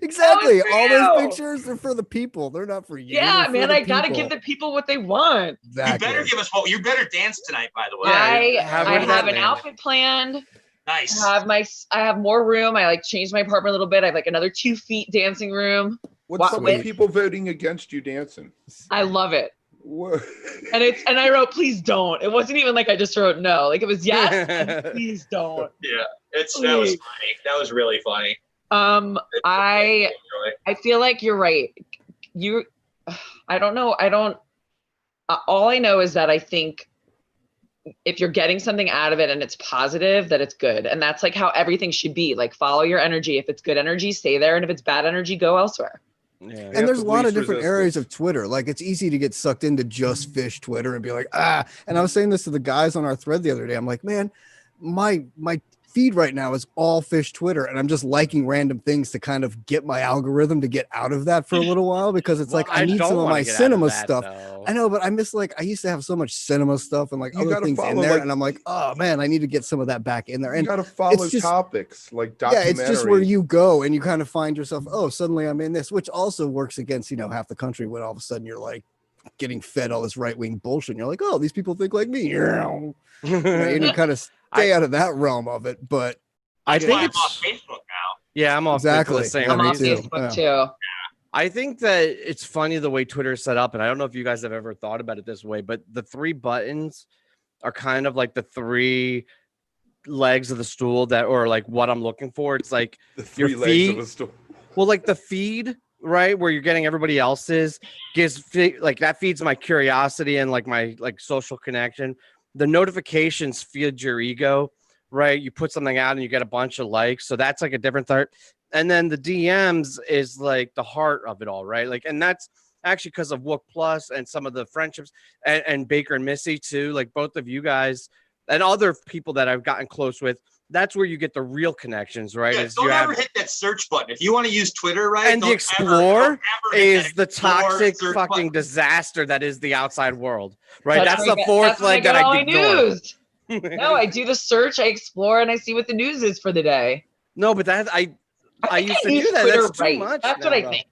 Exactly. All those pictures are for the people. They're not for you. Yeah, man. I gotta give the people what they want. Exactly. You better give us you better dance tonight, by the way. I have an outfit planned. Nice. I have more room. I like changed my apartment a little bit. I have like another 2 feet dancing room. What's up with people voting against you dancing? I love it. What? And I wrote, please don't. It wasn't even like I just wrote no. Like it was yes, and please don't. Yeah, that was funny. That was really funny. I feel like you're right. I don't know. All I know is that I think if you're getting something out of it and it's positive, that it's good. And that's like how everything should be. Like follow your energy. If it's good energy, stay there. And if it's bad energy, go elsewhere. Yeah. And there's a lot of different areas of Twitter. Like it's easy to get sucked into just fish Twitter and be like, and I was saying this to the guys on our thread the other day. I'm like, man, my feed right now is all fish Twitter, and I'm just liking random things to kind of get my algorithm to get out of that for a little while, because it's like I need some of my cinema stuff. Though. I know, but I miss I used to have so much cinema stuff and like other things in there, and I'm like, oh man, I need to get some of that back in there. And you got to follow topics like documentaries. Yeah, it's just where you go and you kind of find yourself, oh, suddenly I'm in this, which also works against half the country when all of a sudden you're like getting fed all this right-wing bullshit. And you're like, oh, these people think like me. You kind of stay out of that realm of it. But I think I'm it's off Facebook now. Yeah, I'm off exactly. for the same I'm off reason. Facebook too. I think that it's funny the way Twitter is set up, and I don't know if you guys have ever thought about it this way, but the 3 buttons are kind of like the 3 legs of the stool that, or like what I'm looking for. It's like The 3 legs feed, of a stool. well, like the feed, right, where you're getting everybody else's, like that feeds my curiosity and like my like social connection. The notifications feed your ego, right? You put something out and you get a bunch of likes, so that's like a different thing. And then the DMs is like the heart of it all, right? Like, and that's actually because of Wook Plus and some of the friendships and Baker and Missy too. Like both of you guys and other people that I've gotten close with. That's where you get the real connections, right? Yeah, don't ever hit that search button if you want to use Twitter, right? And the Explore is the toxic fucking button. disaster that is the outside world, right? That's where the 4th leg that I ignore. No, I do the search, I explore, and I see what the news is for the day. No, but that I used to do that. Twitter That's too right. much. That's what I think.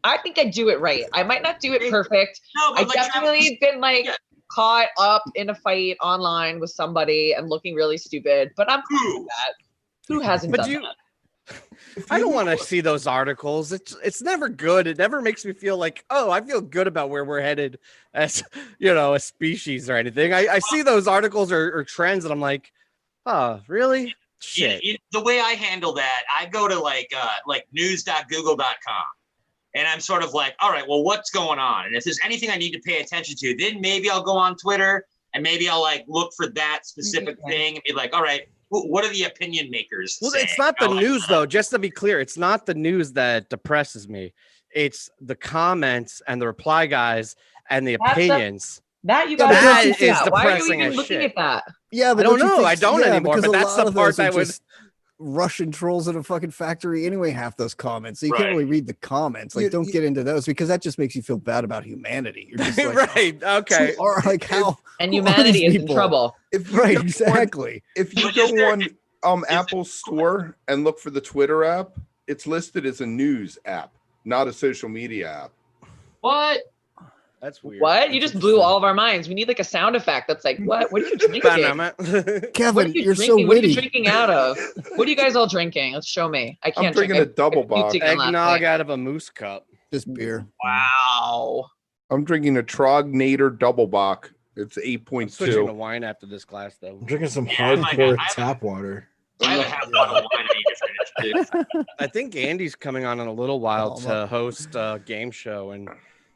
I think I do it right. I might not do it perfect. No, but I definitely been like caught up in a fight online with somebody and looking really stupid, but I'm cool with that. Who hasn't done that? I don't want to see those articles. It's never good. It never makes me feel like, oh, I feel good about where we're headed as, a species or anything. I see those articles or trends and I'm like, oh, really? Shit. The way I handle that, I go to like news.google.com and I'm sort of like, all right, well, what's going on? And if there's anything I need to pay attention to, then maybe I'll go on Twitter and maybe I'll like look for that specific thing and be like, all right, what are the opinion makers saying? It's not the news though. Just to be clear, it's not the news that depresses me. It's the comments and the reply guys and the opinions. That you guys that is depressing. Why are you even as looking shit. at that? Yeah, but I don't know. I don't anymore. But a that's lot the of part those are that would. just Russian trolls in a fucking factory anyway. Half those comments, so you Right. can't really read the comments. Like, don't get into those because that just makes you feel bad about humanity. You're just like, right? Okay. Or like how And who are humanity these is in people? trouble. Right, exactly. If you go on Apple Store and look for the Twitter app, it's listed as a news app, not a social media app. What? That's weird. What? You just blew all of our minds. We need like a sound effect that's like, what? What are you drinking? Kevin, What are you you're drinking? so What are witty. you drinking out of? What are you guys all drinking? Let's show me. I can't I'm drinking drink. a double I puked box. again last Eggnog night. out of a moose cup. Just beer. Wow. I'm drinking a Trognator double bock. It's I'm switching to 8.2. wine after this class, though. I'm drinking some Yeah, hardcore tap water. I haven't had a bottle of wine I need to finish, dude. I think Andy's coming on in a little while to host a game show, and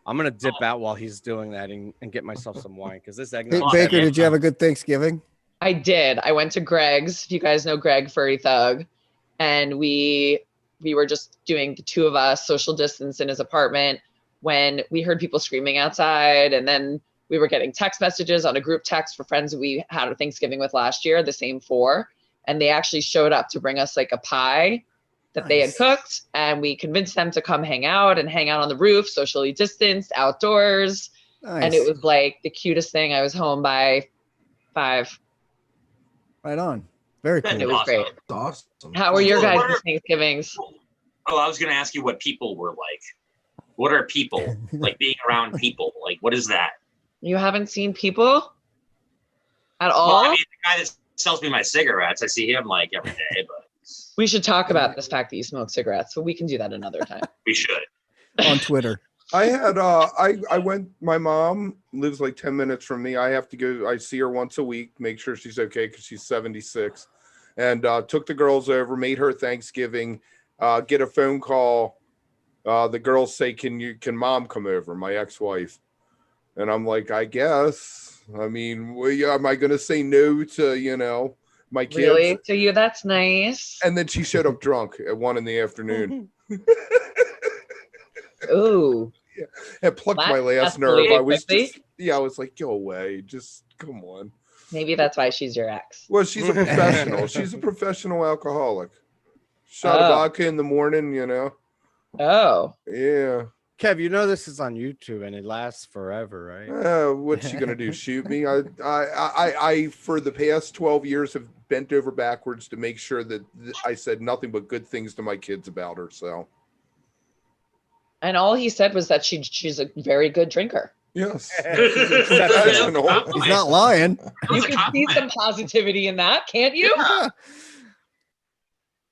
I'm gonna dip out while he's doing that and get myself some wine because this Hey, eggnog. Baker, did you have a good Thanksgiving? I did. I went to Greg's. If you guys know Greg, Furry Thug, and we were just doing the two of us, social distance in his apartment, when we heard people screaming outside, and then we were getting text messages on a group text for friends that we had a Thanksgiving with last year, the same 4, and they actually showed up to bring us like a pie that they had cooked, and we convinced them to come hang out on the roof, socially distanced, outdoors. Nice. And it was like the cutest thing. I was home by 5. Right on. Very cool. It was great. That's awesome. How were your What guys' are- Thanksgivings? Oh, I was going to ask you what people were like. What are people like? Being around people, like what is that? You haven't seen people at all? Well, I mean, the guy that sells me my cigarettes, I see him like every day, but We should talk about this fact that you smoke cigarettes, but we can do that another time. we should. On Twitter. I had I went, my mom lives like 10 minutes from me. I have to go, I see her once a week, make sure she's okay because she's 76. And took the girls over, made her Thanksgiving, get a phone call. The girls say, can mom come over, my ex-wife? And I'm like, I guess. I mean, am I gonna say no to, my kids? Really? To you, that's nice. And then she showed up drunk at 1 PM. Ooh. Yeah, it plucked my last nerve. I was I was like, go away. Just come on. Maybe that's why she's your ex. Well, she's a professional. She's a professional alcoholic. Shot of vodka in the morning, Oh. Yeah. Kev, this is on YouTube and it lasts forever, right? What's she gonna do? Shoot me? I for the past 12 years have bent over backwards to make sure that I said nothing but good things to my kids about her. So. And all he said was that she's a very good drinker. Yes. Exceptional. He's not lying. You can see some positivity in that, can't you? Yeah.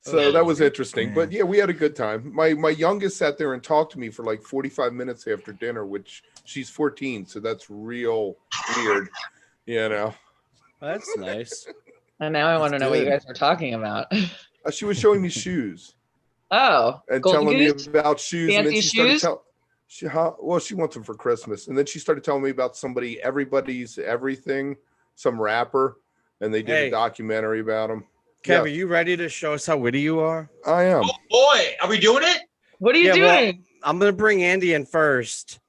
So that was interesting. But yeah, we had a good time. My youngest sat there and talked to me for like 45 minutes after dinner, which she's 14, so that's real weird, you know. That's nice. And now I want to know what you guys were talking about. She was showing me shoes Oh, and Golden telling Goose? me about shoes. And then Fancy she started shoes? she wants them for Christmas. And then she started telling me about Everybody's Everything, some rapper, and they did a documentary about him. Kev, are you ready to show us how witty you are? I am. Oh boy, are we doing it? What are you doing? Well, I'm gonna bring Andy in first,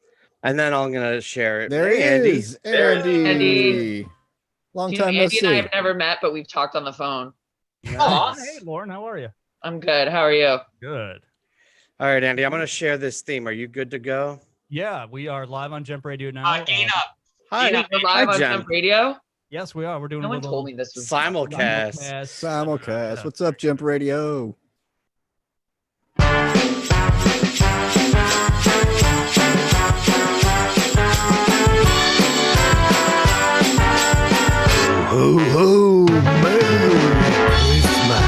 and then I'm gonna share it. There Hey, he Andy. is. Andy. Andy. Long You know, time no Andy and I see. have never met, but we've talked on the phone. Aw. Hey, Lauren, how are you? I'm good. How are you? Good. All right, Andy, I'm gonna share this theme. Are you good to go? Yeah, we are live on Jump Radio now. Gain up. Hi, We're live on Jen. Jump Radio. Yes, we are. We're doing No a one little told me this was Simulcast. Simulcast. What's up, Jump Radio? Ho, ho, Merry Christmas.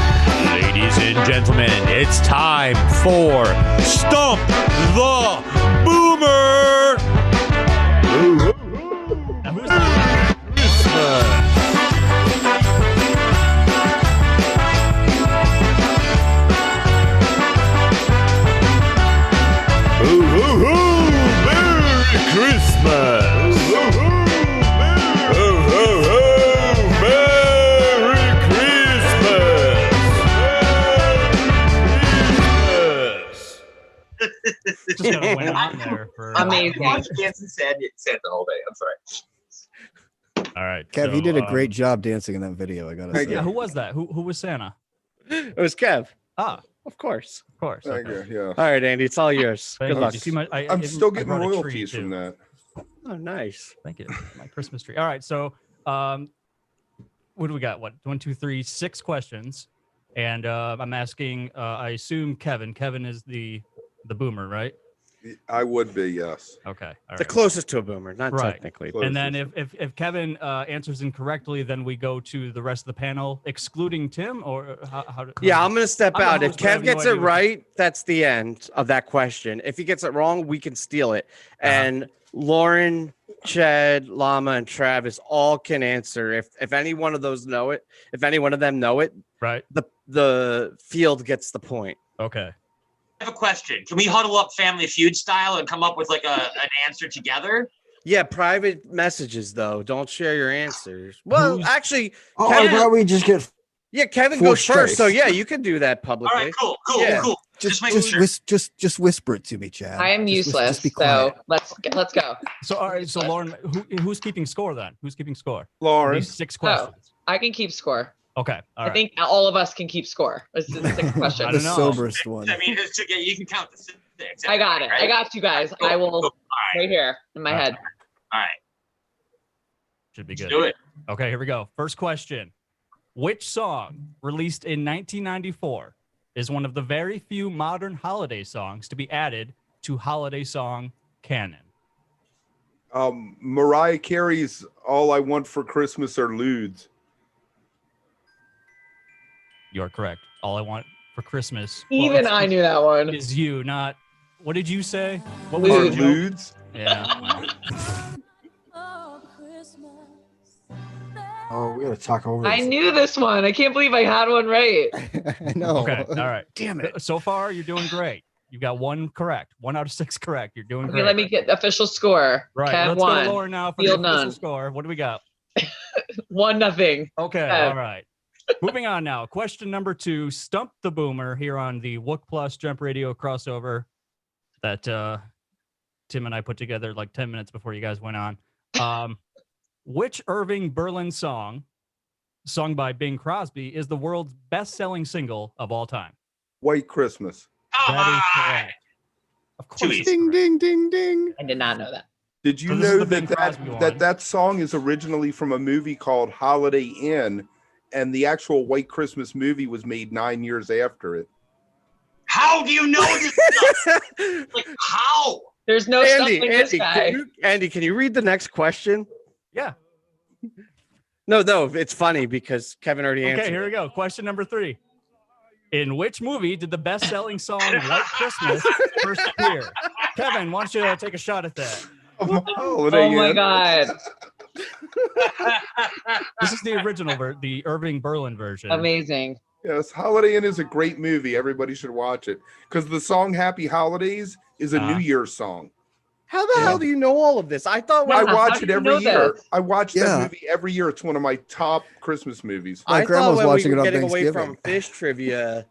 Ladies and gentlemen, it's time for Stump the Boomer. Now, who's the Ho, ho, ho! Merry Christmas! Ho, ho, ho, Merry Christmas! just kind of went on there for amazing. I dancing sad the whole day. I'm sorry. All right. Kev, you did a great job dancing in that video. I gotta say. Yeah, who was that? Who was Santa? It was Kev. Ah, Of course. of course. Thank okay. you. Yeah. All right, Andy, it's all yours. Thank Good you. luck. You see my, I'm still I getting brought a tree, royalties too. from that. Oh, nice. Thank you. My Christmas tree. All right. So, what do we got? What? 1, 2, 3, 6 questions. And I'm asking, I assume Kevin. Kevin is the boomer, right? I would be, yes. Okay. All The right. closest to a boomer, not Right. technically. Close. And then if Kevin answers incorrectly, then we go to the rest of the panel, excluding Tim, or how Yeah, I'm gonna step I'm the out. If host, but I have Kev no gets idea it what right, that's the end of that question. If he gets it wrong, we can steal it. And Lauren, Chad, Llama, and Travis all can answer. If any one of those know it, if any one of them know it, right? The field gets the point. Okay. I have a question. Can we huddle up Family Feud style and come up with like an answer together? Yeah, private messages though. Don't share your answers. Well, actually, Oh, Kevin, I thought we just get. yeah, Kevin Four goes first. So strikes. yeah, you can do that All publicly. right, cool. Yeah. Just, making sure. just whisper it to me, Chad. I am Just useless. be So quiet. let's go. So all right. So Lauren, who's keeping score then? Who's keeping score? Lauren. These 6 questions. I can keep score. Okay. All I right. think all of us can keep score. This is the 6 question. I the don't know. soberest one. I mean, you can count the 6. I got it. I got you guys. I will All right. right here in my head. All right. Should be good. Do it. Okay, here we go. First question. Which song, released in 1994, is one of the very few modern holiday songs to be added to holiday song canon? Mariah Carey's "All I Want for Christmas Are Lewds." You're correct. All I want for Christmas Even I knew that one. is you, not. What did you say? What Are was your Lewds. joke? Lewds? Yeah. Oh, we gotta talk over I this. knew this one. I can't believe I had one right. I know. Okay. All right. Damn it. So far, you're doing great. You got 1 correct. 1 out of 6 correct. You're doing Okay, great. let me get the official score. Right. Kev Let's go won. to Lauren now for Field the official none. score. What do we got? 1-0. Okay. Kev. All right. Moving on now. Question number 2. Stump the Boomer here on the Wook Plus Jump Radio crossover that Tim and I put together like 10 minutes before you guys went on. Which Irving Berlin song, sung by Bing Crosby, is the world's best-selling single of all time? White Christmas. Come That is on. correct. Of Too course. easy. it's Ding, correct. ding, ding, ding. I did not know that. Did you So this is know the Bing that Crosby one. that song is originally from a movie called Holiday Inn, and the actual White Christmas movie was made 9 years after it? How do you know this stuff? Like, how? There's no stumping this guy. Andy, can you read the next question? Yeah. No, it's funny because Kevin already answered. Okay, here we go. Question number 3. In which movie did the best-selling song White Christmas first appear? Kevin, why don't you take a shot at that? Oh my God. This is the original, the Irving Berlin version. Amazing. Yes, Holiday Inn is a great movie. Everybody should watch it because the song "Happy Holidays" is a New Year's song. How the hell do you know all of this? I thought I watch it every year. That? I watch that movie every year. It's one of my top Christmas movies. My grandma's watching it on getting Thanksgiving. away from fish trivia,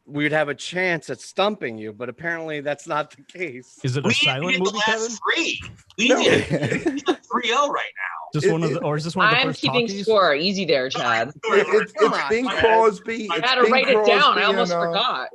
we'd have a chance at stumping you, but apparently that's not the case. Is it a silent movie, Kevin? 3. We did 3-0 right now. Just one of the, or is this one of the I'm first keeping talkies? score. Easy there, Chad. It's Bing Crosby. I had to write it down. I almost forgot.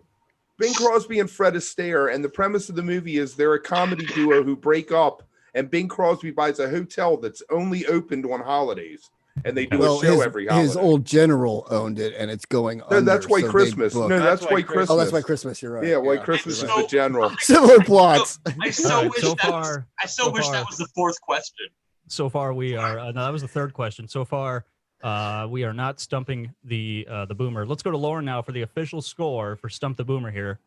Bing Crosby and Fred Astaire, and the premise of the movie is they're a comedy duo who break up, and Bing Crosby buys a hotel that's only opened on holidays, and they do a show every holiday. His old general owned it, and it's going under. No, that's White Christmas. No, that's White Christmas. Oh, that's White Christmas. You're right. Yeah, White Christmas is the general. Similar plots. I so wish that was the 4th question. So far, we are. No, that was the 3rd question. So far, we are not stumping the boomer. Let's go to Lauren now for the official score for Stump the Boomer here.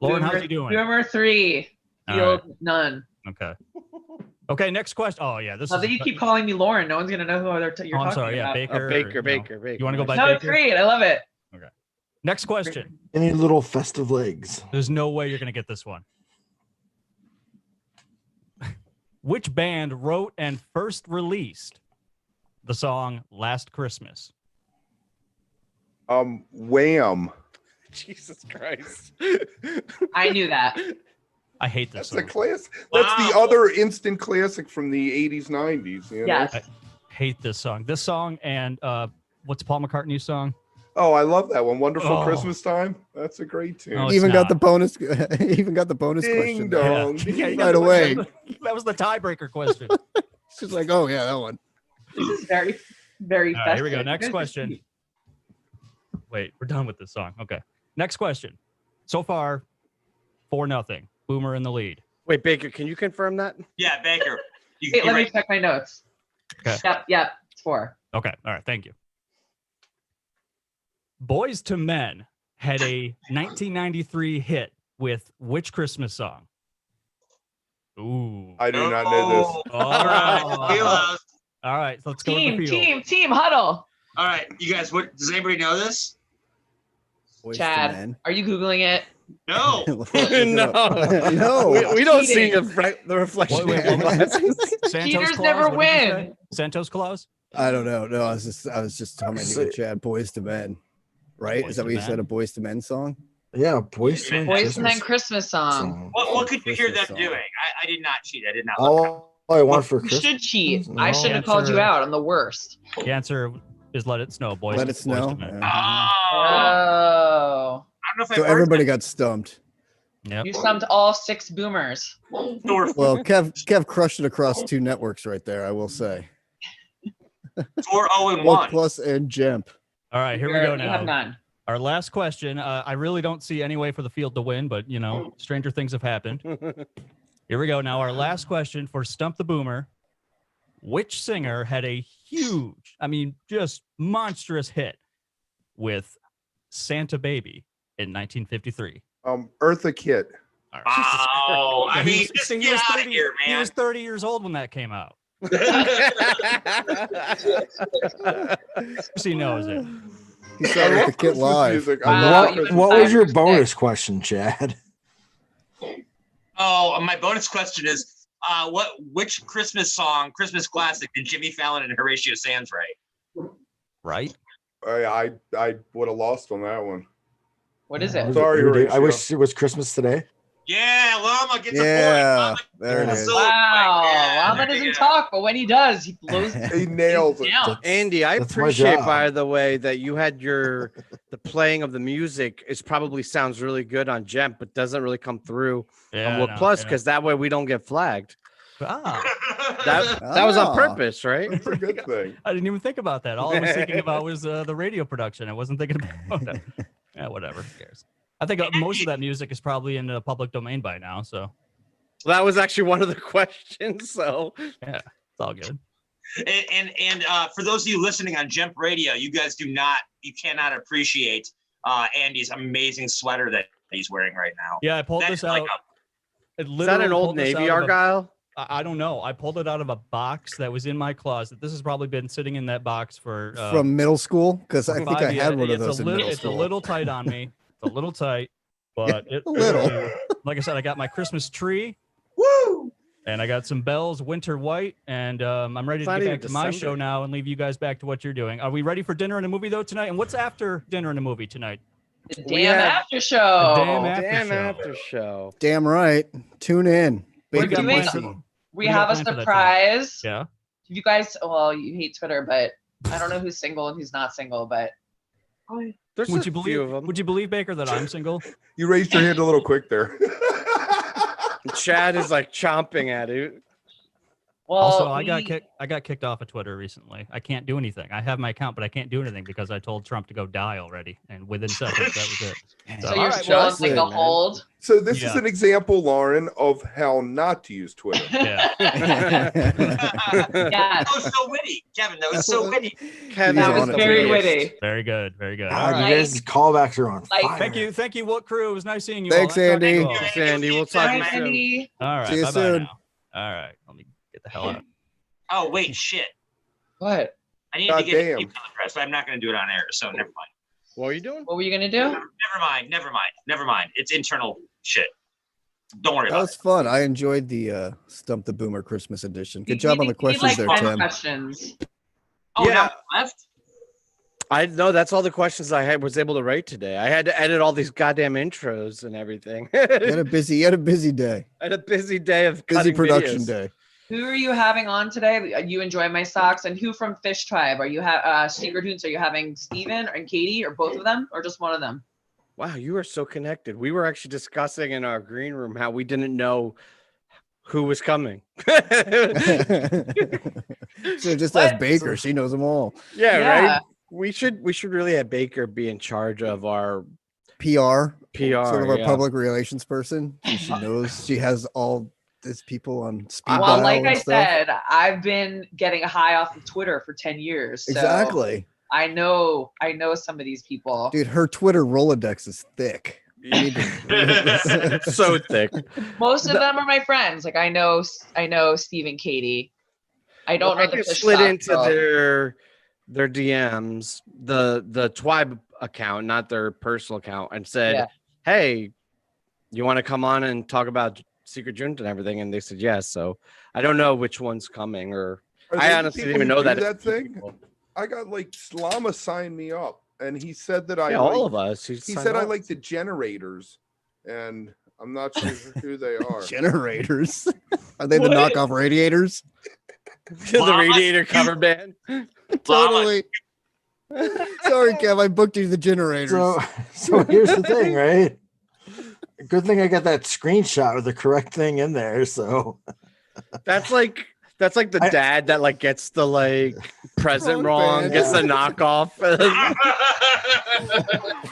Lauren, how's he doing? Boomer 3. Field none. Okay. Okay, next question. Oh yeah, this. I think you keep calling me Lauren. No one's gonna know who you're talking I'm sorry. about. Yeah, Baker. Baker. You want to go by No, Baker? it's great. I love it. Okay. Next question. Any little festive legs? There's no way you're gonna get this one. Which band wrote and first released the song "Last Christmas"? Wham. Jesus Christ. I knew that. I hate this. That's a class. That's the other instant classic from the 80s, 90s. You know? Yes. I hate this song. This song and what's Paul McCartney's song? Oh, I love that one. Wonderful Christmas Time. That's a great tune. No, Even got the bonus. Even got the bonus Ding question. dong. Yeah, you got Right the- away. That was the tiebreaker question. She's like, oh yeah, that one. Very, very All right, here we go. festive. Next question. Wait, we're done with this song. Okay. Next question. So far, 4-0. Boomer in the lead. Wait, Baker, can you confirm that? Yeah, Baker. Wait, let me check my notes. Okay. Yep, it's 4. Okay. All right. Thank you. Boys to Men had a 1993 hit with which Christmas song? Ooh. I do not know this. All right. All right. Let's go to the field. Team, huddle. All right, you guys. What does anybody know this? Boys to Chad, Men. are you Googling it? No. No. We don't see the reflection. Wait, in what was glasses. Santos Cheaters Claus? never What did you win. say? Santos Claus? I don't know. No, I was just commenting to Chad. Boys to Men, right? Boys Is that to what you Men? said? A Boys to Men song? Yeah, Boys to Men. Boys and Men Christmas song. What could you hear them Christmas song. doing? I did not cheat. I did not. Look. All I want for You Christmas. should cheat. No. I should have called you out. I'm the worst. The answer is Let It Snow, boys. Let Boys it to snow. Men. Yeah. Oh. I don't know if So I've heard everybody got stumped. Yep. You stumped all 6 boomers. that. Well, Kev crushed it across 2 networks right there. I will say. 4-0-1. Wook Plus and Jemp. All right, here we go You have now. none. Our last question. I really don't see any way for the field to win, but you know, stranger things have happened. Here we go. Now, our last question for Stump the Boomer. Which singer had a huge, I mean, just monstrous hit with Santa Baby in 1953? Eartha Kitt. All right. Wow. I mean, He's- just see, get out of here, He man. was 30 years old when that came out. He knows it. He saw it with the Kit live. Music. Wow, I love you Christmas were What was your 5 or bonus 6. question, Chad? Oh, my bonus question is, which Christmas song, Christmas classic, did Jimmy Fallon and Horatio Sands write? Right? I would have lost on that one. What is it? Sorry, Horatio. I wish it was Christmas today. Yeah, Llama gets Yeah, a point. there it Yeah. is. So- Wow. Yeah, Llama there you doesn't go. talk, but when he does, he blows He nails it. down. Andy, I That's my appreciate, job. by the way, that you had the playing of the music is probably sounds really good on Gem, but doesn't really come through Yeah. on Wook Plus because that way we don't get flagged. Ah, That was on Ah. purpose, right? It's a good thing. I didn't even think about that. All I was thinking about was the radio production. I wasn't thinking about that. Yeah, whatever. Who cares? I think most of that music is probably in the public domain by now. So Well, that was actually one of the questions. So Yeah, it's all good. And for those of you listening on Jump Radio, you cannot appreciate Andy's amazing sweater that he's wearing right now. Yeah, I pulled this out. Is that an Old Navy Argyle? I don't know. I pulled it out of a box that was in my closet. This has probably been sitting in that box for from middle school, because I think I had one of it's those in middle It's a school. little tight on me. It's a little tight, but a little. Like I said, I got my Christmas tree. Woo! And I got some bells, winter white, and I'm ready to get back to my show now and leave you guys back to what you're doing. Are we ready for dinner and a movie though tonight? And what's after dinner and a movie tonight? The damn after show. Damn after show. Damn right. Tune in. We're Bacon doing- pussy. We have a surprise. Yeah. You guys, well, you hate Twitter, but I don't know who's single and who's not single, but There's Would a you few believe? of them. Would you believe, Baker, that I'm single? You raised your hand a little quick there. Chad is like chomping at it. well, Also, I got kicked off of Twitter recently. I can't do anything. I have my account, but I can't do anything because I told Trump to go die already, and within seconds that was it. so all you're right, still well, on that's like it, a man. hold. So this is Yeah. an example, Lauren, of how not to use Twitter. Yeah. Yeah, That was so witty, Kevin. That was so witty. Kevin, He's that was on it very today. witty. Very good. Very good. God, All right. you guys' callbacks are on Like- fire. Thank you, Wook crew. It was nice seeing you. Thanks, all. Nice talking to Andy. you all. Thanks, Andy. We'll talk to you Bye, soon. Andy. All right. See you Bye-bye soon. now. All right. Let me get the hell out. Oh wait, shit. What? I need God to get damn. an email address, but I'm not going to do it on air. So never mind. What are you doing? What were you gonna do? Never mind. It's internal shit. Don't worry That about was fun. I enjoyed the Stump the Boomer Christmas edition. Good We job on need- the we need, questions like, there, 10 Tim. questions. it. Oh, Yeah. now left. I know that's all the questions I was able to write today. I had to edit all these goddamn intros and everything. You had a busy day. I had a busy day of Busy cutting production videos. day. Who are you having on today? You enjoy my socks, and who from Fish Tribe? Are you Secret Hoons? Are you having Steven and Katie, or both of them, or just one of them? Wow, you are so connected. We were actually discussing in our green room how we didn't know who was coming. So just What? ask Baker. She knows them all. Yeah, Yeah. right. We should really have Baker be in charge of our PR, PR. sort of our yeah. public relations person. She knows. She has all these people on speed Well, dial like and I stuff. said, I've been getting a high off of Twitter for 10 years. So Exactly, I know some of these people. dude. Her Twitter Rolodex is thick. You need to- So thick. Most of them are my friends. Like I know Steve and Katie. I don't know I the just Fish slid Stock into girl. their DMs, the Twibe account, not their personal account, and said, Yeah. "Hey, you want to come on and talk about Secret Junta and everything?" And they said yes. So I don't know which one's coming, or Are I they the honestly didn't people even who know do that. that thing. I got like Slama signed me up, and he said that I Yeah, all like- of us. He said I like the generators, and I'm not sure who they are. generators. Are they the What? knockoff radiators? the radiator cover band. Totally. Sorry, Kev. I booked you the generators. So here's the thing, right? Good thing I got that screenshot with the correct thing in there. So That's like the dad that like gets the like present Wrong wrong, band. gets the knockoff.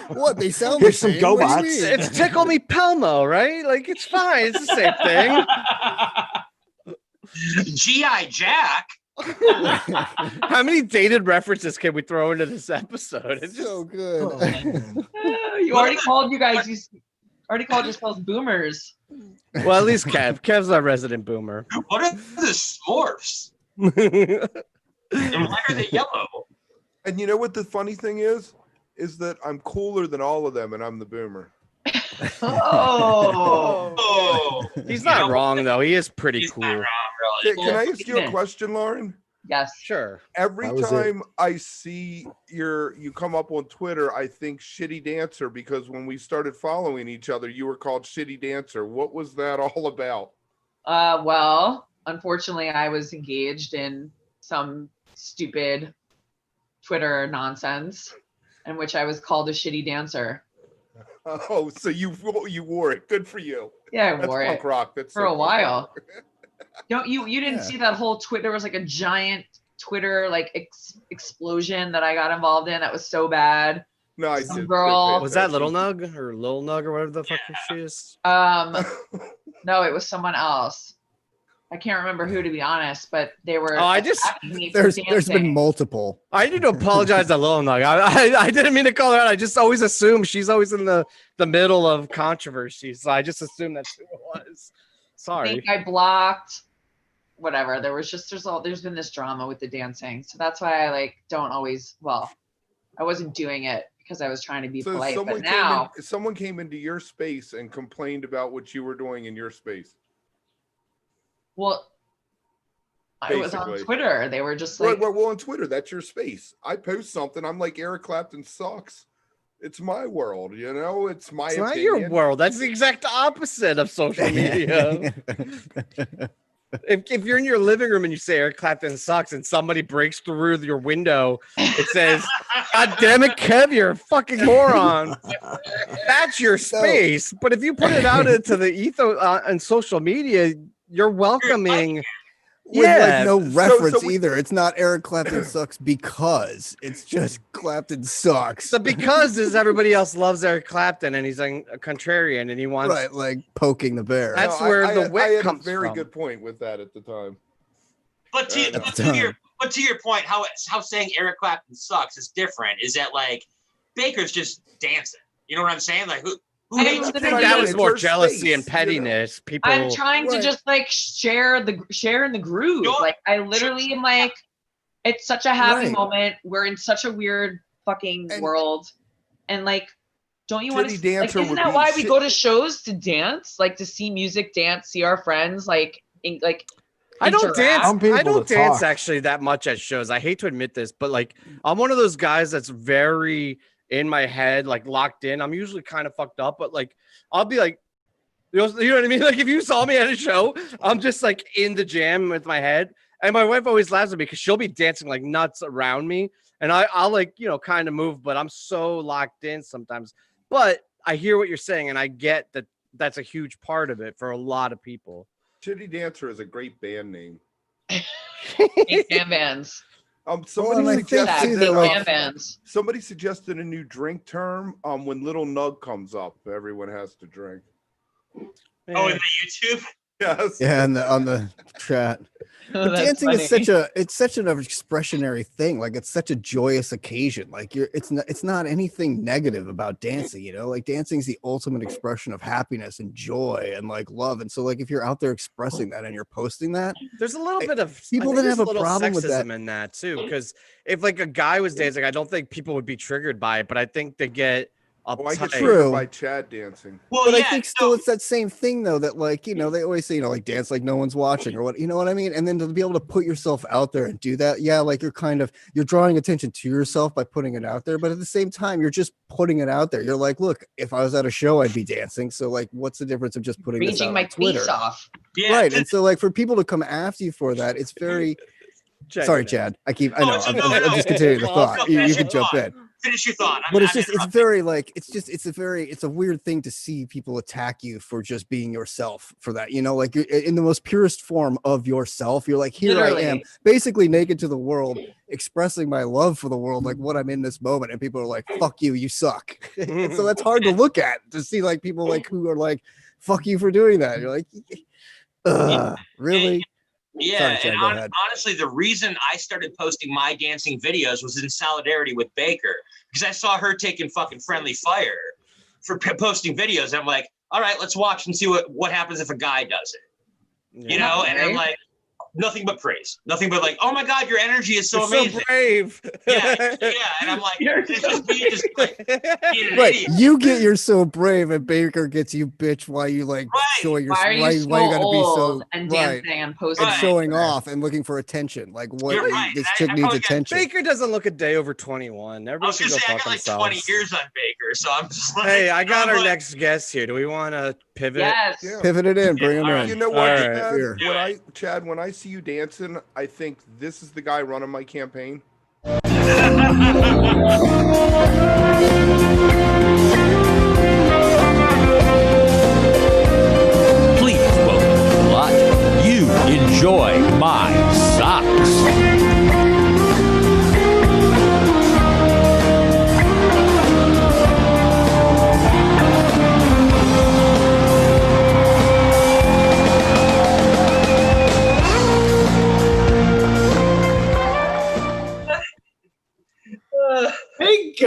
What? They sound Here's the some same. What do you GoBots. mean? It's Tickle Me Pelmo, right? Like it's fine. It's the same thing. GI Jack. How many dated references can we throw into this episode? It's just so good. You already called you guys. You already called yourselves boomers. well, at least Kev. Kev's our resident boomer. What are the Smurfs? And why are they yellow? And you know what the funny thing is that I'm cooler than all of them, and I'm the boomer. Oh. Oh, He's not wrong though. He is pretty he's cool. not wrong, really. Can I ask you a question, Lauren? Yes. Sure. Every That was it. time I see you come up on Twitter, I think Shitty Dancer, because when we started following each other, you were called Shitty Dancer. What was that all about? Well, unfortunately, I was engaged in some stupid Twitter nonsense in which I was called a shitty dancer. Oh, so you wore it. Good for you. Yeah, I That's wore punk it rock. That's for so a punk while. rock. Don't you didn't Yeah. see that whole Twitter? There was like a giant Twitter like explosion that I got involved in. That was so bad. No, I Some did. girl. Was that Little Nug or Lil Nug or whatever the fuck she is? No, it was someone else. I can't remember who, to be honest, but they were. Oh, there's been multiple. I need to apologize to Lil Nug. I didn't mean to call her out. I just always assume she's always in the middle of controversy, so I just assumed that's who it was. Sorry. I think I blocked. Whatever. There's been this drama with the dancing, so that's why I like don't always. Well, I wasn't doing it because I was trying to be polite, but now someone came into your space and complained about what you were doing in your space. Well, it was on Twitter. They were just like, well, on Twitter, that's your space. I post something. I'm like, Eric Clapton sucks. It's my world, you know. It's my. It's not your world. That's the exact opposite of social media. If you're in your living room and you say Eric Clapton sucks, and somebody breaks through your window, it says, "God damn it, Kev, you're a fucking moron." That's your space. But if you put it out into the ether on social media, you're welcoming. With like no reference either. It's not Eric Clapton sucks because it's just Clapton sucks. The because is everybody else loves Eric Clapton and he's like a contrarian and he wants like poking the bear. That's where the wit comes from. I had a very good point with that at the time. But to your point, how saying Eric Clapton sucks is different. Is that like Baker's just dancing? You know what I'm saying? Like who hates that was more jealousy and pettiness. People. I'm trying to just like share in the groove. Like I literally am like, it's such a happy moment. We're in such a weird fucking world, and like, don't you want to? Like, isn't that why we go to shows to dance? Like to see music, dance, see our friends, like. I don't dance actually that much at shows. I hate to admit this, but like I'm one of those guys that's very in my head, like locked in. I'm usually kind of fucked up, but like I'll be like, you know what I mean? Like if you saw me at a show, I'm just like in the jam with my head. And my wife always laughs at me because she'll be dancing like nuts around me. And I'll like, kind of move, but I'm so locked in sometimes. But I hear what you're saying, and I get that that's a huge part of it for a lot of people. Shitty Dancer is a great band name. Jam bands. Somebody suggested a new drink term. When Little Nug comes up, everyone has to drink. Oh, in the YouTube? Yes. Yeah, on the chat. But dancing is such an expressionary thing. Like it's such a joyous occasion. Like it's not anything negative about dancing, Like dancing is the ultimate expression of happiness and joy and like love. And so like if you're out there expressing that and you're posting that, there's a little bit of people that have a problem with that in that too. Because if like a guy was dancing, I don't think people would be triggered by it, but I think they get I get triggered by Chad dancing. Well, but I think still it's that same thing though, that like, they always say, like dance like no one's watching or what, you know what I mean? And then to be able to put yourself out there and do that. Yeah. Like you're drawing attention to yourself by putting it out there. But at the same time, you're just putting it out there. You're like, look, if I was at a show, I'd be dancing. So like, what's the difference of just putting this out my on Twitter? face off. Yeah. Right. And so like for people to come after you for that, it's very, sorry, Chad. I'm just continuing the thought. You can jump in. Finish your thought. But it's a weird thing to see people attack you for just being yourself for that, like you're in the most purest form of yourself. You're like, here literally. I am basically naked to the world, expressing my love for the world, like what I'm in this moment. And people are like, fuck you, you suck. And so that's hard to look at, to see like people like who are like, fuck you for doing that. You're like, really? Yeah, sorry, Chad, and honestly, the reason I started posting my dancing videos was in solidarity with Baker, because I saw her taking fucking friendly fire for posting videos. And I'm like, all right, let's watch and see what happens if a guy does it. Yeah, and I'm like, nothing but praise, nothing but like, oh my god, your energy is so You're amazing. So brave. Yeah, and I'm like, it's just me, just like being an right. idiot. You get you're so brave, and Baker gets you bitch. Why you like showing your why you gotta be so and dancing and posting and showing off and looking for attention? Like what this chick needs attention. Baker doesn't look a day over 21. Everybody should go fuck I got like 20 years on Baker, so I'm just like, hey, I got our next guest here. Do we want to pivot? Yes. Yeah. Pivot it in. Bring him in. You know what, Right. Chad? When I see you dancing, I think this is the guy running my campaign. Please welcome to the lot. You enjoy my socks.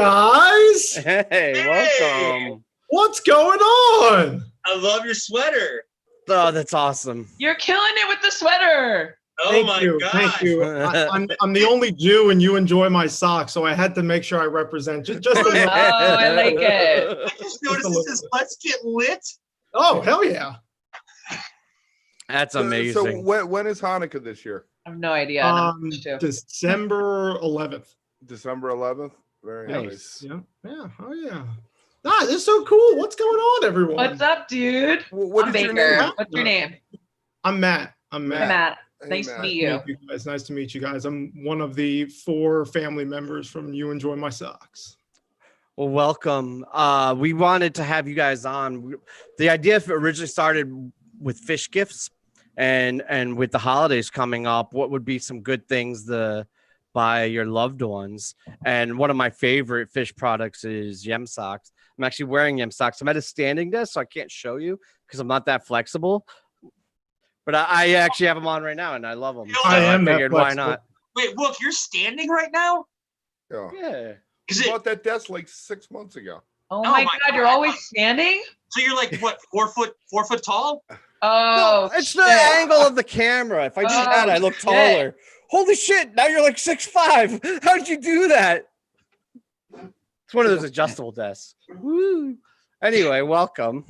guys. Hey, welcome. What's going on? I love your sweater. Oh, that's awesome. You're killing it with the sweater. Oh Thank my you. gosh. Thank you. I'm the only Jew, and you enjoy my socks, so I had to make sure I represent just a little. Oh, I like it. I just noticed it says "Let's get lit." Oh, hell yeah. That's So amazing. when is Hanukkah this year? I have no idea. December 11th. December 11th. Very nice. Yeah. Oh yeah. Ah, this is so cool. What's going on, everyone? What's up, dude? What I'm is your Baker. name? What's your name? I'm Matt. Hi, Matt. Hey, Nice Matt. to meet you. Thank you guys. Nice to meet you guys. I'm one of the 4 family members from You Enjoy My Socks. Well, welcome. We wanted to have you guys on. The idea originally started with fish gifts, and with the holidays coming up, what would be some good things to buy your loved ones? And one of my favorite fish products is Yem socks. I'm actually wearing Yem socks. I'm at a standing desk, so I can't show you because I'm not that flexible. But I actually have them on right now, and I love them. I am that figured, why flexible. not? Wait, look, you're standing right now? Yeah. Yeah. Is I it? bought that desk like 6 months ago. Oh Oh my my God, you're God. always standing? So you're like what? 4 foot tall? Oh, No, it's the shit. angle of the camera. If I do that, I look shit. taller. Holy shit! Now you're like 6'5". How did you do that? It's one of those adjustable desks. Woo. Anyway, welcome.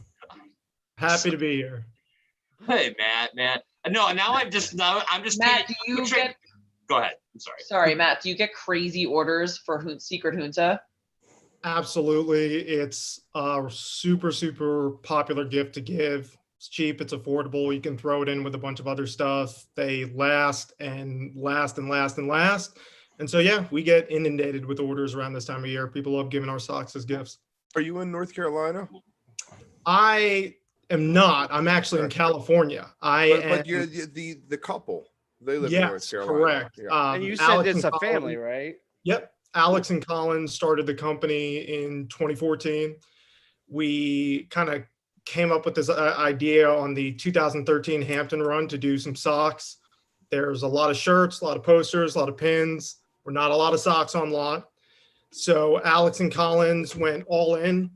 Happy to be here. Hey, Matt. No, now I'm just Matt, do you picturing- get? Go ahead. I'm sorry. Sorry, Matt. Do you get crazy orders for Secret Junta? Absolutely. It's a super, super popular gift to give. It's cheap, it's affordable. You can throw it in with a bunch of other stuff. They last and last and last and last. And so, yeah, we get inundated with orders around this time of year. People love giving our socks as gifts. Are you in North Carolina? I am not. I'm actually in California. But you're the couple. They live in North Yes, Carolina. correct. Yeah. And you said Alex it's and a Colin- family, right? Yep. Alex and Colin started the company in 2014. We kind of came up with this idea on the 2013 Hampton run to do some socks. There's a lot of shirts, a lot of posters, a lot of pins. We're not a lot of socks on lot. So Alex and Collins went all in.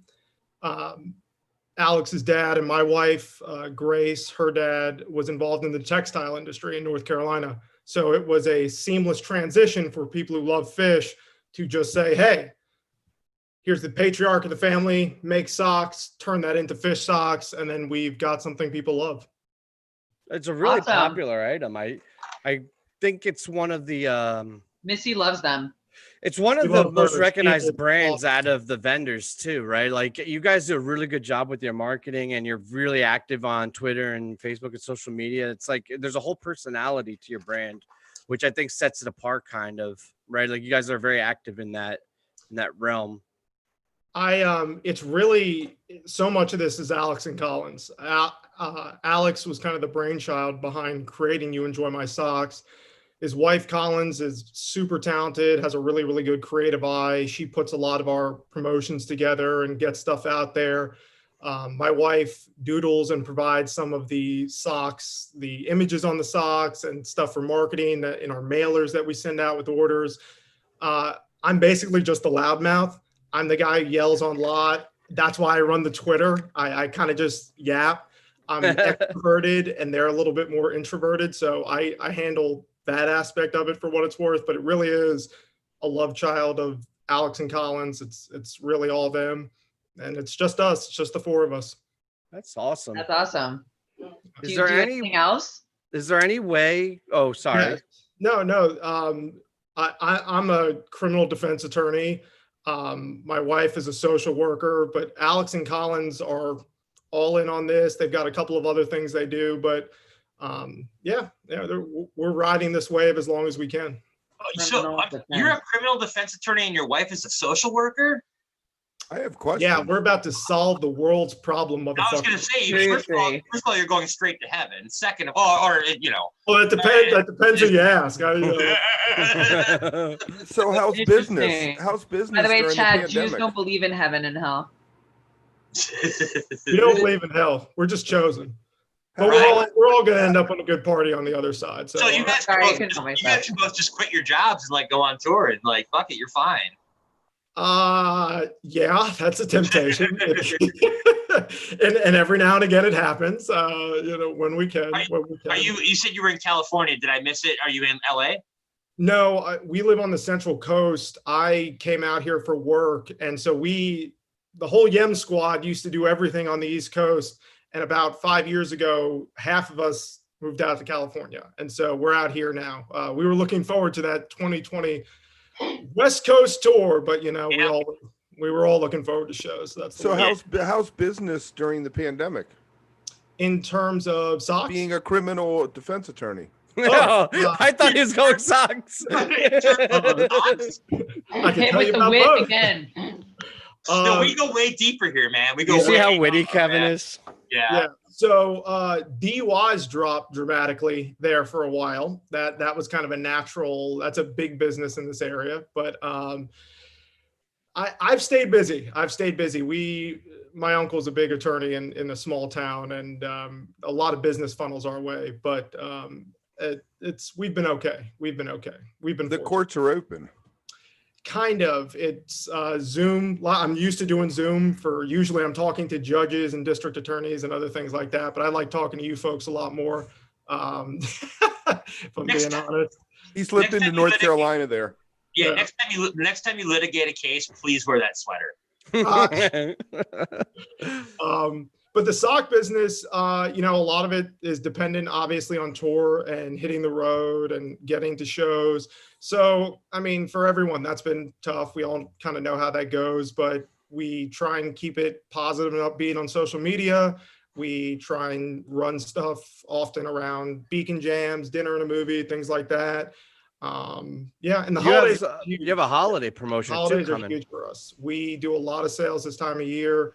Alex's dad and my wife, Grace, her dad, was involved in the textile industry in North Carolina. So it was a seamless transition for people who love fish to just say, hey, here's the patriarch of the family, make socks, turn that into fish socks, and then we've got something people love. It's a really Awesome. popular item. I think it's one of the Missy loves them. it's one of We the love most birds. recognized People brands love- out of the vendors too, right? Like you guys do a really good job with your marketing, and you're really active on Twitter and Facebook and social media. It's like there's a whole personality to your brand, which I think sets it apart, kind of, right? Like you guys are very active in that realm. It's really, so much of this is Alex and Collins. Alex was kind of the brainchild behind creating You Enjoy My Socks. His wife Collins is super talented, has a really, really good creative eye. She puts a lot of our promotions together and gets stuff out there. My wife doodles and provides some of the socks, the images on the socks and stuff for marketing in our mailers that we send out with orders. I'm basically just the loudmouth. I'm the guy who yells on lot. That's why I run the Twitter. I kind of just yap. I'm extroverted and they're a little bit more introverted. So I handle that aspect of it for what it's worth, but it really is a love child of Alex and Collins. It's really all them. And it's just us. It's just the 4 of us. That's awesome. That's awesome. Do Is you there do any anything else? Is there any way? Oh, sorry. Yeah. No. I'm a criminal defense attorney. My wife is a social worker, but Alex and Collins are all in on this. They've got a couple of other things they do, but we're riding this wave as long as we can. So you're a criminal defense attorney and your wife is a social worker? I have questions. Yeah, we're about to solve the world's problem, motherfucker. I was going to say, first of all, you're going straight to heaven. Second of all, or you know. Well, it depends. That depends who you ask. So how's business? How's business? By the way, during Chad, the Jews pandemic? don't believe in heaven and hell. We don't believe in hell. We're just chosen. But Right. we're all going to end up on a good party on the other side. So, So you guys, Sorry, I both, couldn't help you myself. guys should both just quit your jobs and like go on tour and like fuck it, you're fine. Yeah, that's a temptation. and every now and again it happens. When we can. Are you said you were in California. Did I miss it? Are you in LA? No, we live on the Central Coast. I came out here for work. And so the whole Yem squad used to do everything on the East Coast. And about 5 years ago, half of us moved out to California. And so we're out here now. We were looking forward to that 2020 West Coast tour, but we were all looking forward to shows. So how's business during the pandemic? In terms of socks? Being a criminal defense attorny. I thought he was going socks. I can tell you about both. Again. No, we go way deeper here, man. We go. You see how way witty deeper, Kevin man. is? Yeah. So DUIs dropped dramatically there for a while. That was kind of a natural. That's a big business in this area. But I've stayed busy. My uncle's a big attorney in a small town, and a lot of business funnels our way. But we've been okay. We've been The courts are open. Kind of. It's Zoom. I'm used to doing Zoom usually I'm talking to judges and district attorneys and other things like that, but I like talking to you folks a lot more. If I'm being honest. He slipped into North Carolina there. Yeah, next time you litigate a case, please wear that sweater. But the sock business, a lot of it is dependent obviously on tour and hitting the road and getting to shows. So, I mean, for everyone, that's been tough. We all kind of know how that goes, but we try and keep it positive and upbeat on social media. We try and run stuff often around beacon jams, dinner and a movie, things like that. And the holidays. You have a holiday promotion holidays too are coming. huge for us. We do a lot of sales this time of year.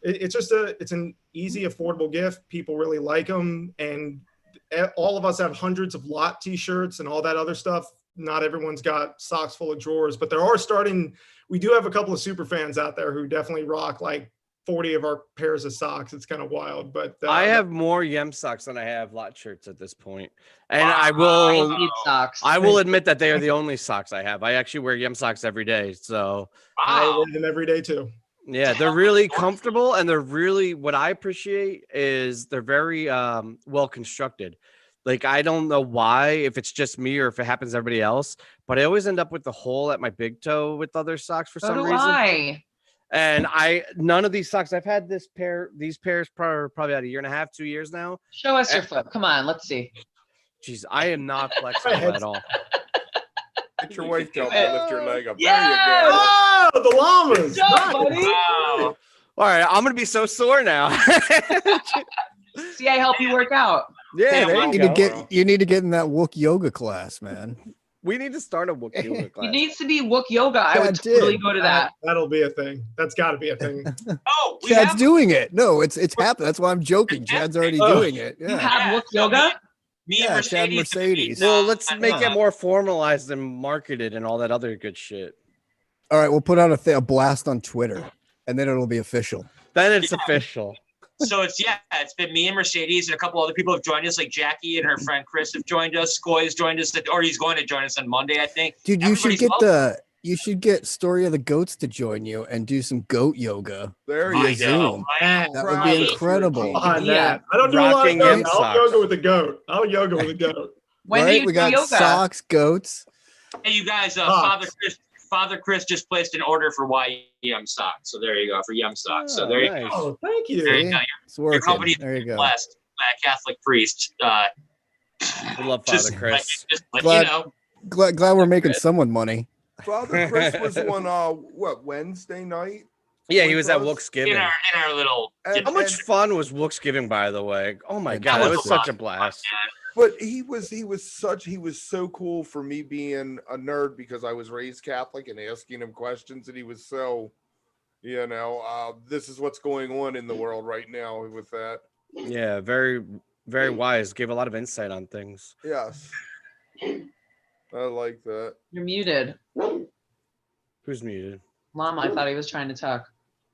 It's an easy, affordable gift. People really like them. And all of us have hundreds of lot t-shirts and all that other stuff. Not everyone's got socks full of drawers, but we do have a couple of super fans out there who definitely rock like 40 of our pairs of socks. It's kind of wild, but I have more Yem socks than I have lot shirts at this point. And I need socks. I will admit that they are the only socks I have. I actually wear Yem socks every day. So I wear them every day too. Yeah, they're really comfortable, and they're really, what I appreciate is they're very well constructed. Like, I don't know why, if it's just me or if it happens to everybody else, but I always end up with the hole at my big toe with other socks for some reason. And none of these socks, I've had these pairs probably about a year and a half, 2 years now. Show us your foot. Come on, let's see. Jeez, I am not flexible at all. Get your wife to help you lift your leg up. Yes! There you go. Oh, the llamas. Good job, buddy. Wow. All right, I'm gonna be so sore now. See, I help you work out. Yeah, there you go. You need to get in that Wook yoga class, man. We need to start a Wook yoga class. It needs to be Wook yoga. I would totally go to that. That'll be a thing. That's got to be a thing. Oh, Chad's doing it. No, it's happening. That's why I'm joking. Chad's already doing it. You Yeah. have Wook yoga? Yeah, Chad Mercedes. Well, let's make it more formalized and marketed and all that other good shit. All right, we'll put out a blast on Twitter, and then it'll be official. Then it's official. So it's been me and Mercedes and a couple other people have joined us, like Jackie and her friend Chris have joined us. Skoy has joined us, or he's going to join us on Monday, I think. Dude, you should get Story of the Goats to join you and do some goat yoga. There via you Zoom. go. That would be incredible. Yeah. I don't do a lot of yoga. I'll yoga with a goat. I'll yoga with a goat. When do you we do got yoga? socks, goats. Hey, you guys, Father Chris just placed an order for YM socks. So there you go, for Yem socks. So there you go. Oh, thank you. There you go. It's working. Your company's There you go. blessed by a Catholic priest. We love Father Chris. Glad we're making someone money. Father Chris was on Wednesday night? Yeah, he was at Wook's Giving. In our little. How much fun was Wook's Giving, by the way? Oh my god, that was such a blast. But he was so cool for me being a nerd because I was raised Catholic and asking him questions, and he was so, this is what's going on in the world right now with that. Yeah, very, very wise. Gave a lot of insight on things. Yes. I like that. You're muted. Who's muted? Llama, I thought he was trying to talk.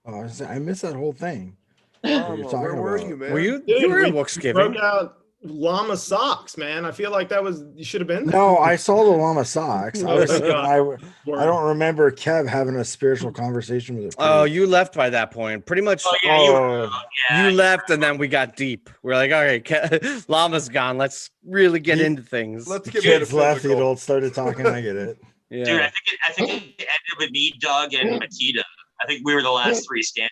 Oh, I missed that whole thing. Where were you, man? Were you? You were at Wook's Giving. llama socks, man. I feel like you should have been there. No, I saw the llama socks. I Word. don't remember Kev having a spiritual conversation with it. Oh, you left by that point. Pretty much. Oh, yeah, you left, and then we got deep. We're like, all right, Llama's gone. Let's really get into things. Let's get Kids left. The adults started talking. I get it. Yeah. Dude, I think it ended with me, Doug, and Makita. I think we were the last three standing.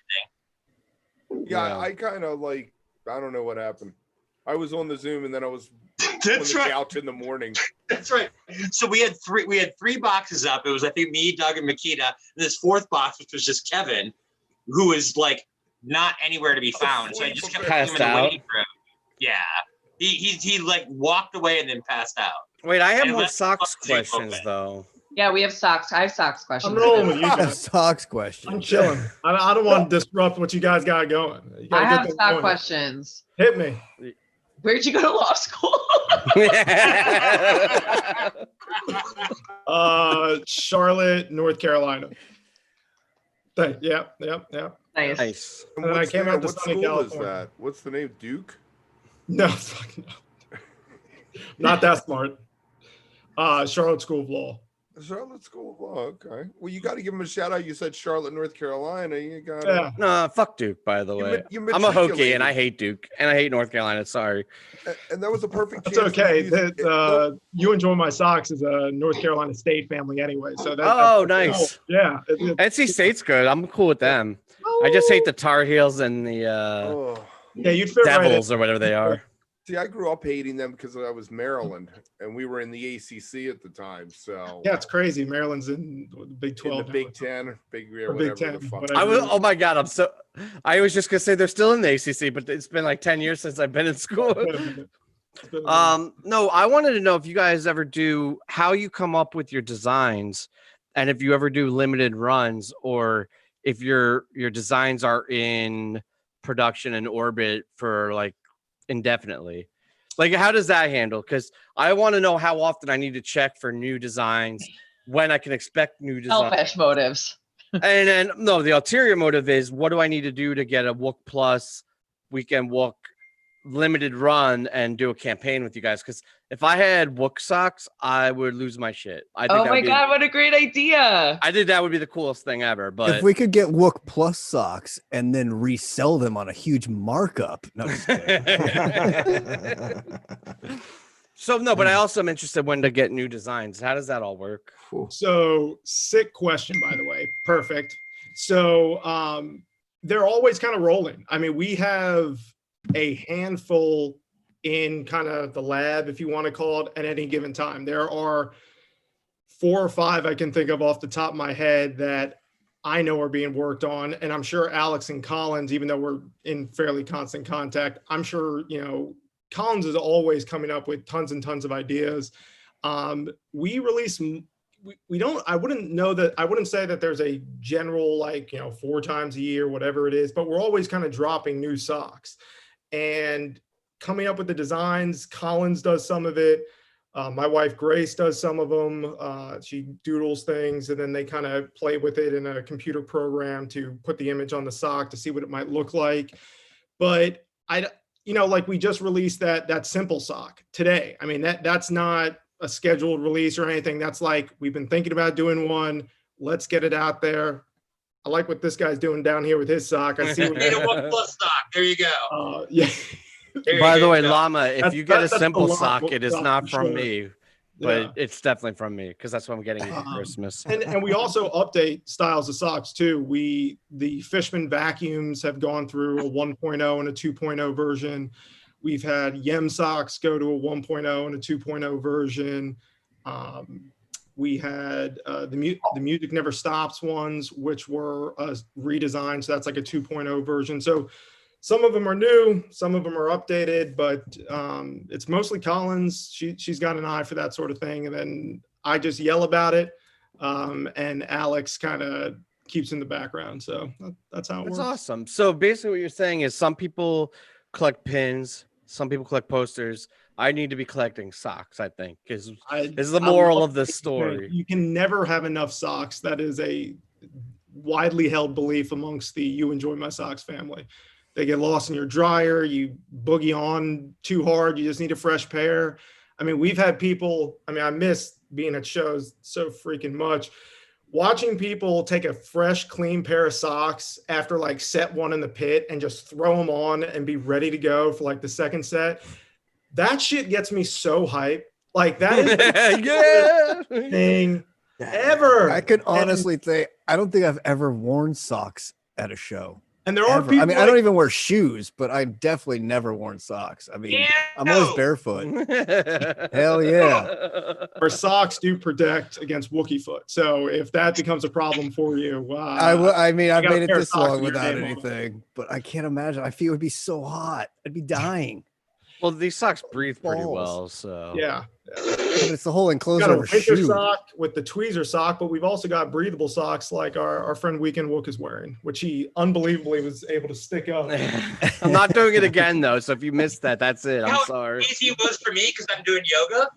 Yeah, I kind of like, I don't know what happened. I was on the Zoom and then I was That's on the right. couch in the morning. That's right. So we had three boxes up. It was, I think, me, Doug, and Makita. And this fourth box, which was just Kevin, who was like not anywhere to be found. So I just kept him in the waiting room. Yeah. He like walked away and then passed out. Wait, I have more socks questions though. Yeah, we have socks. I have socks questions. I'm rolling with you I have guys. socks question. I'm chilling. I don't want to disrupt what you guys got going. You gotta I get have them sock going. questions. Hit me. Where'd you go to law school? Charlotte, North Carolina. Yep. Nice. Nice. And then I came out to what sunny school is California. that? What's the name? Duke? No, fucking no. Not that smart. Charlotte School of Law. Charlotte School of Law. Okay. Well, you got to give them a shout out. You said Charlotte, North Carolina. You got Yeah. No, fuck Duke, by the way. you I'm a Hokie matriculated. and I hate Duke and I hate North Carolina. Sorry. And that was a perfect. That's chance to okay. use- You Enjoy My Socks is a North Carolina State family anyway. So Oh, nice. Yeah. NC State's good. I'm cool with them. I just hate the Tar Heels and the Oh. Yeah, you'd fit right in. Devils or whatever they are. See, I grew up hating them because I was Maryland, and we were in the ACC at the time. So Yeah, it's crazy. Maryland's in the Big in 12. the Big Ten, Or whatever Big the 10, fuck. whatever. I was. Oh my god! I was just gonna say they're still in the ACC, but it's been like 10 years since I've been in school. No, I wanted to know if you guys ever do how you come up with your designs, and if you ever do limited runs, or if your designs are in production and orbit for like indefinitely. Like, how does that handle? Because I want to know how often I need to check for new designs, when I can expect new designs. Selfish motives. And then no, the ulterior motive is what do I need to do to get a Wook Plus Weekend Wook limited run and do a campaign with you guys? Because if I had Wook socks, I would lose my shit. I think Oh my god, what a great idea! I think that would be the coolest thing ever. But if we could get Wook Plus socks and then resell them on a huge markup. No, just kidding. so no, but I also am interested when to get new designs. How does that all work? So sick question, by the way. Perfect. So they're always kind of rolling. I mean, we have a handful in kind of the lab, if you want to call it, at any given time. There are 4 or 5 I can think of off the top of my head that I know are being worked on. And I'm sure Alex and Collins, even though we're in fairly constant contact, I'm sure, Collins is always coming up with tons and tons of ideas. We release, I wouldn't say that there's a general, 4 times a year, whatever it is, but we're always kind of dropping new socks and coming up with the designs. Collins does some of it. My wife Grace does some of them. She doodles things and then they kind of play with it in a computer program to put the image on the sock to see what it might look like. But we just released that simple sock today. I mean, that's not a scheduled release or anything. That's like, we've been thinking about doing one. Let's get it out there. I like what this guy's doing down here with his sock. I see what Wook Plus stock. There you go. Yeah. By the way, Llama, if That's- you get a that's simple the sock, Llama it is sock not for from sure. me, but Yeah. it's definitely from me because that's what I'm getting you for Christmas. And we also update styles of socks too. The Fishman vacuums have gone through a 1.0 and a 2.0 version. We've had Yem socks go to a 1.0 and a 2.0 version. We had the Music Never Stops ones, which were redesigned. So that's like a 2.0 version. So some of them are new, some of them are updated, but it's mostly Collins. She's got an eye for that sort of thing. And then I just yell about it. And Alex kind of keeps in the background. So that's how it works. That's awesome. So basically what you're saying is some people collect pins, some people collect posters. I need to be collecting socks, I think, because this is the moral of the story. You can never have enough socks. That is a widely held belief amongst the You Enjoy My Socks family. They get lost in your dryer. You boogie on too hard. You just need a fresh pair. I mean, we've had people, I mean, I miss being at shows so freaking much. Watching people take a fresh, clean pair of socks after like set one in the pit and just throw them on and be ready to go for like the second set. That shit gets me so hyped. Like that is the thing ever. I can honestly say I don't think I've ever worn socks at a show. And there are Ever. people. I mean, I don't even wear shoes, but I've definitely never worn socks. I mean, I'm always barefoot. Hell yeah. Our socks do protect against Wookiee foot. So if that becomes a problem for you, I mean, I've got a made it pair of this socks long with your without name on it. anything, but I can't imagine. I feel it would be so hot. I'd be dying. Well, these socks breathe pretty Balls. well, so Yeah. But it's the whole We've enclosure got a of a winter shoe. sock with the tweezer sock, but we've also got breathable socks like our friend Weekend Wook is wearing, which he unbelievably was able to stick up. I'm not doing it again though. So if you missed that, that's it. I'm How sorry. easy it was for me because I'm doing yoga.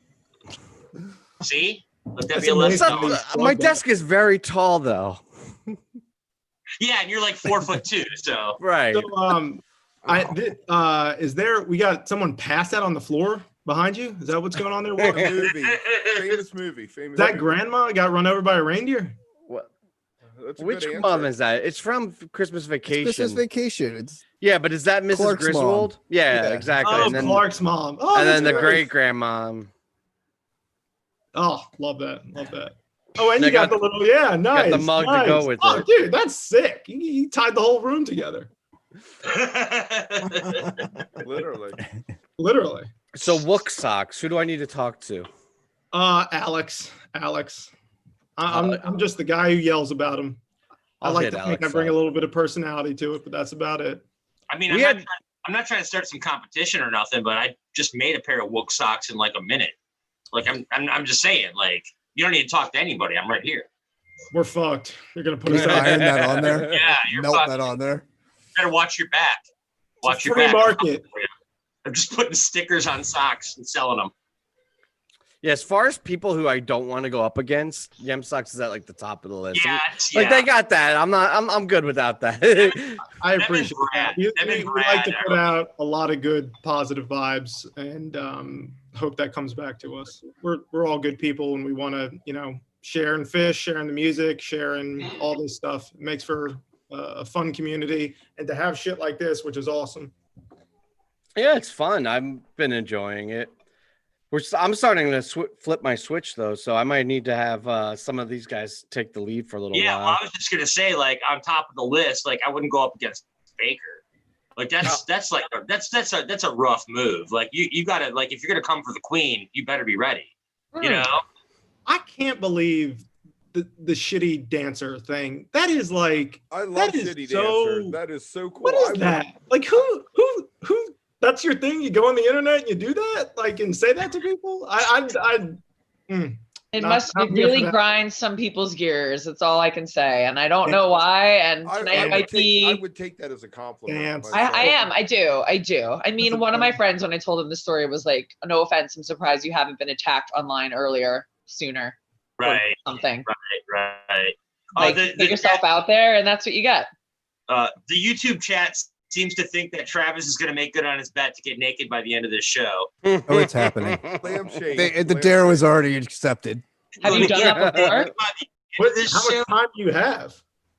See? Let that That's be a lesson. amazing. My desk is very tall though. Yeah, and you're like 4'2", so. Right. So is there, we got someone passed out on the floor behind you? Is that what's going on there? Wook? Famous movie. Is that grandma got run over by a reindeer? What? That's a Which good mom answer. is that? It's from Christmas Vacation. Christmas Vacation. It's Yeah, but is that Mrs. Clark's mom. Griswold? Yeah, Yeah. exactly. Oh, and then, Clark's mom. Oh, and then that's the great. great grandmom. Oh, love that. Love that. Oh, and They you got got the little, yeah, nice. the mug to nice. go with oh, it. dude, that's sick. He tied the whole room together. Literally. Literally. So Wook socks. Who do I need to talk to? Alex. I'm just the guy who yells about him. I I'll like hit to think Alex I bring up. a little bit of personality to it, but that's about it. I mean, We I'm not trying to start some competition or nothing, but I just made a pair of Wook socks in like a minute. Like I'm just saying, like you don't need to talk to anybody. I'm right here. We're fucked. You're gonna put you us gonna out. iron that on there. Yeah, you're Melt fucked. that on there. Better watch your back. Watch your Free back. market. I'm just putting stickers on socks and selling them. Yeah, as far as people who I don't want to go up against, Yem Socks is at like the top of the list. Yeah, Like they got that. I'm good without that. I appreciate Brad. that. We Them and like to Brad put are- out a lot of good, positive vibes, and hope that comes back to us. We're all good people, and we want to, share and fish, sharing the music, sharing all this stuff. It makes for a fun community, and to have shit like this, which is awesome. Yeah, it's fun. I've been enjoying it. I'm starting to flip my switch though, so I might need to have some of these guys take the lead for a little Yeah, while. well, I was just gonna say, like on top of the list, like I wouldn't go up against Baker. Like that's a rough move. Like you gotta, like, if you're gonna come for the queen, you better be ready. You know? I can't believe the shitty dancer thing. That is like, I love that is Shitty so- Dancer. That is so cool. what is that? Like who? That's your thing? You go on the internet and you do that? Like, and say that to people? It Not- must not here really for that. grind some people's gears. That's all I can say. And I don't know why. And tonight might be. I would take that as a compliment. Dance. myself. I am. I do. I mean, one of my friends, when I told him the story, was like, "No offense, I'm surprised you haven't been attacked online sooner." or Right. Something. Right. Like, get yourself out there, and that's what you get. The YouTube chat seems to think that Travis is gonna make good on his bet to get naked by the end of this show. Oh, it's happening. Lampshade. The dare was already accepted. Have you done that before? How much time do you have?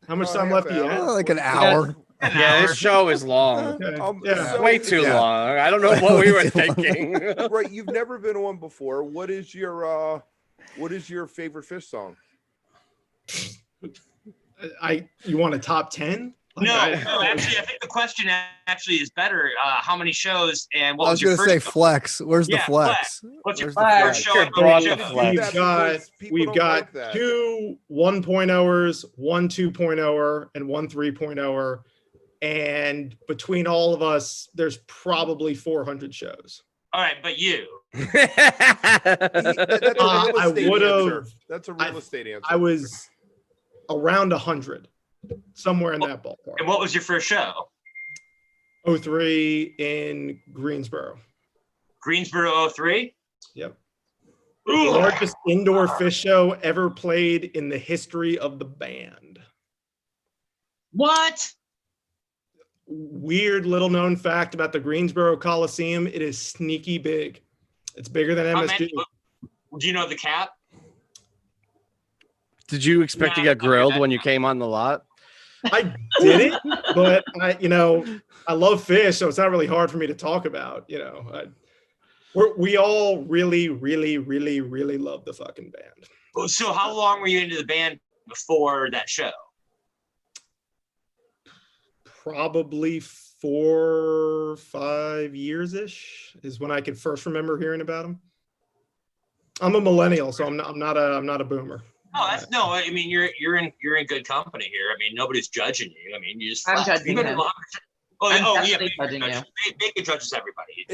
How much time left do you have? Like an hour. Yeah, this show is long. Okay. Yeah. Way too Yeah. long. I don't know what we were Way too long. thinking. Right, you've never been on before. What is your favorite fish song? You want a top 10? No, actually, I think the question actually is better. How many shows and what I was was your gonna say first? flex. Where's the Yeah, flex? What's your Where's the flex? first show? Sure, and how many brought the shows? flex. We've got like that. 2 1.0ers, 1 2.0er, and 1 3.0er. And between all of us, there's probably 400 shows. All right, but you. That's a real I estate would've- answer. That's a real estate answer. I was around 100, somewhere in that ballpark. And what was your first show? 03 in Greensboro. Greensboro 03? Yep. Ooh. Largest indoor fish show ever played in the history of the band. What? weird little known fact about the Greensboro Coliseum. It is sneaky big. It's bigger than MSG. Do you know the cap? Did you expect to get grilled when you came on the lot? I didn't, but I love fish, so it's not really hard for me to talk about. We all really, really, really, really love the fucking band. So how long were you into the band before that show? Probably 4 or 5 years ish is when I could first remember hearing about them. I'm a millennial, so I'm not a boomer. Oh, I mean, you're in good company here. I mean, nobody's judging you. I mean, you just I'm judging you. Oh, yeah, Baker judges everybody.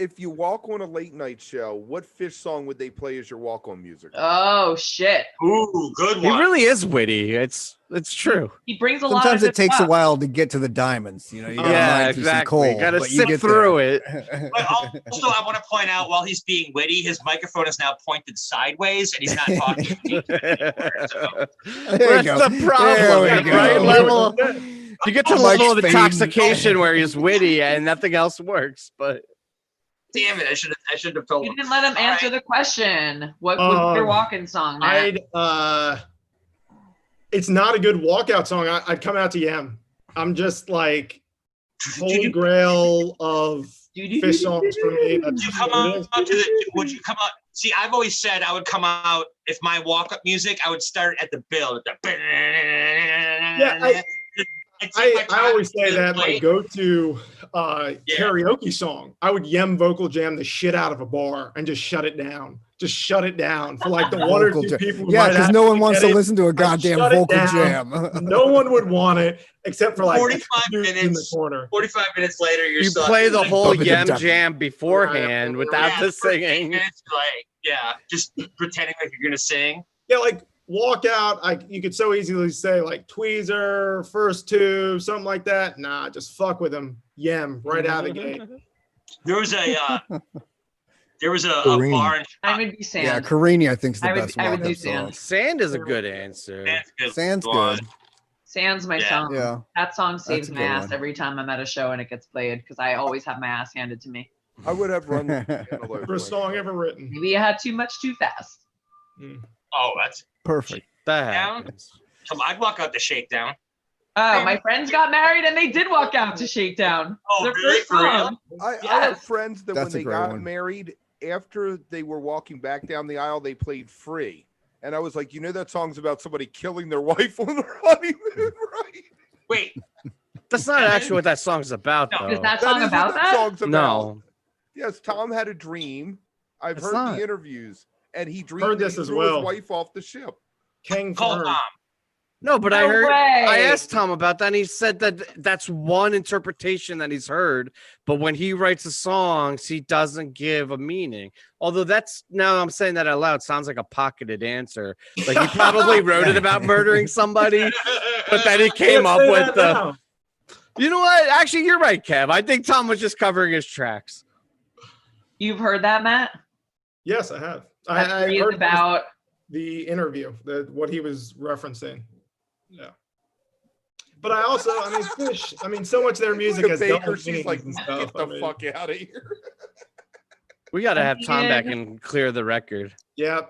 If you walk on a late night show, what Fish song would they play as your walk on music? Oh shit! Ooh, good one. He really is witty. It's true. He brings a lot. Sometimes it takes a while to get to the diamonds. You gotta exactly. Coal, you gotta sip through it. But also, I want to point out, while he's being witty, his microphone is now pointed sideways, and he's not talking to me. That's the problem, right? Level. You get to the level of intoxication where he's witty and nothing else works, but. Damn it! I should have told him. You didn't let him answer the question. What was your walking song, Matt? It's not a good walkout song. I'd come out to Yem. I'm just like holy grail of Fish songs for me. Would you come out? See, I've always said I would come out if my walk-up music. I would start at the build. Yeah, I always say that my go-to karaoke song. I would Yem vocal jam the shit out of a bar and just shut it down. Just shut it down for like the one or two people. Yeah, because no one wants to listen to a goddamn vocal jam. No one would want it except for like 45 minutes in the corner. 45 minutes later, you play the whole Yem jam beforehand without the singing. Minutes, just pretending like you're gonna sing. Yeah, like walkout. You could so easily say like Tweezer, First Tube, something like that. Nah, just fuck with them. Yem right out of the gate. There was a bar in I would be Sand. Yeah, Carini, I think is the best. I would do song. Sand is a good answer. Sand's good. Sand's my song. Yeah, that song saves That's a my good ass one. every time I'm at a show and it gets played because I always have my ass handed to me. I would have run First song ever written. Maybe I had too much too fast. Oh, that's perfect. Down. I'd walk out to Shakedown. Oh, my friends got married and they did walk out to Shakedown. Oh, Their really? first song. I have friends that when they got married, after they were walking back down the aisle, they played Free. And I was like, that song's about somebody killing their wife on their honeymoon, right? Wait. That's not actually what that song's about, though. Is that song about that? Song's about. No. Yes, Tom had a dream. I've heard the interviews, and he dreamed Heard this that he as threw well. his wife off the ship. King Call Tom. No, but No way. I asked Tom about that, and he said that that's one interpretation that he's heard. But when he writes the songs, he doesn't give a meaning. Although now I'm saying that out loud, sounds like a pocketed answer. Like he probably wrote it about murdering somebody, but then he came up with the. You know what? Actually, you're right, Kev. I think Tom was just covering his tracks. You've heard that, Matt? Yes, I have. I heard about the interview, what he was referencing. Yeah. But I also, Fish, so much of their music has double meanings like, and stuff. Get the fuck out of here. We got to have Tom back and clear the record. Yeah,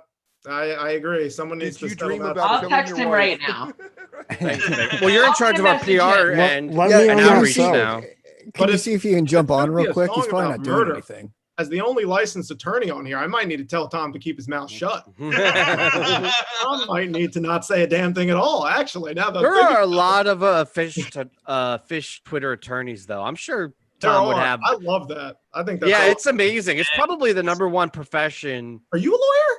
I agree. Someone needs to dream about about I'll text him right now. Well, you're in charge of our PR and outreach now. Can you see if you can jump on real quick? He's probably not doing anything. As the only licensed attorney on here, I might need to tell Tom to keep his mouth shut. Tom might need to not say a damn thing at all. Actually, now that there are a lot of fish Twitter attorneys, though. I'm sure Tom would have. I love that. I think that's it's amazing. It's probably the #1 profession. Are you a lawyer?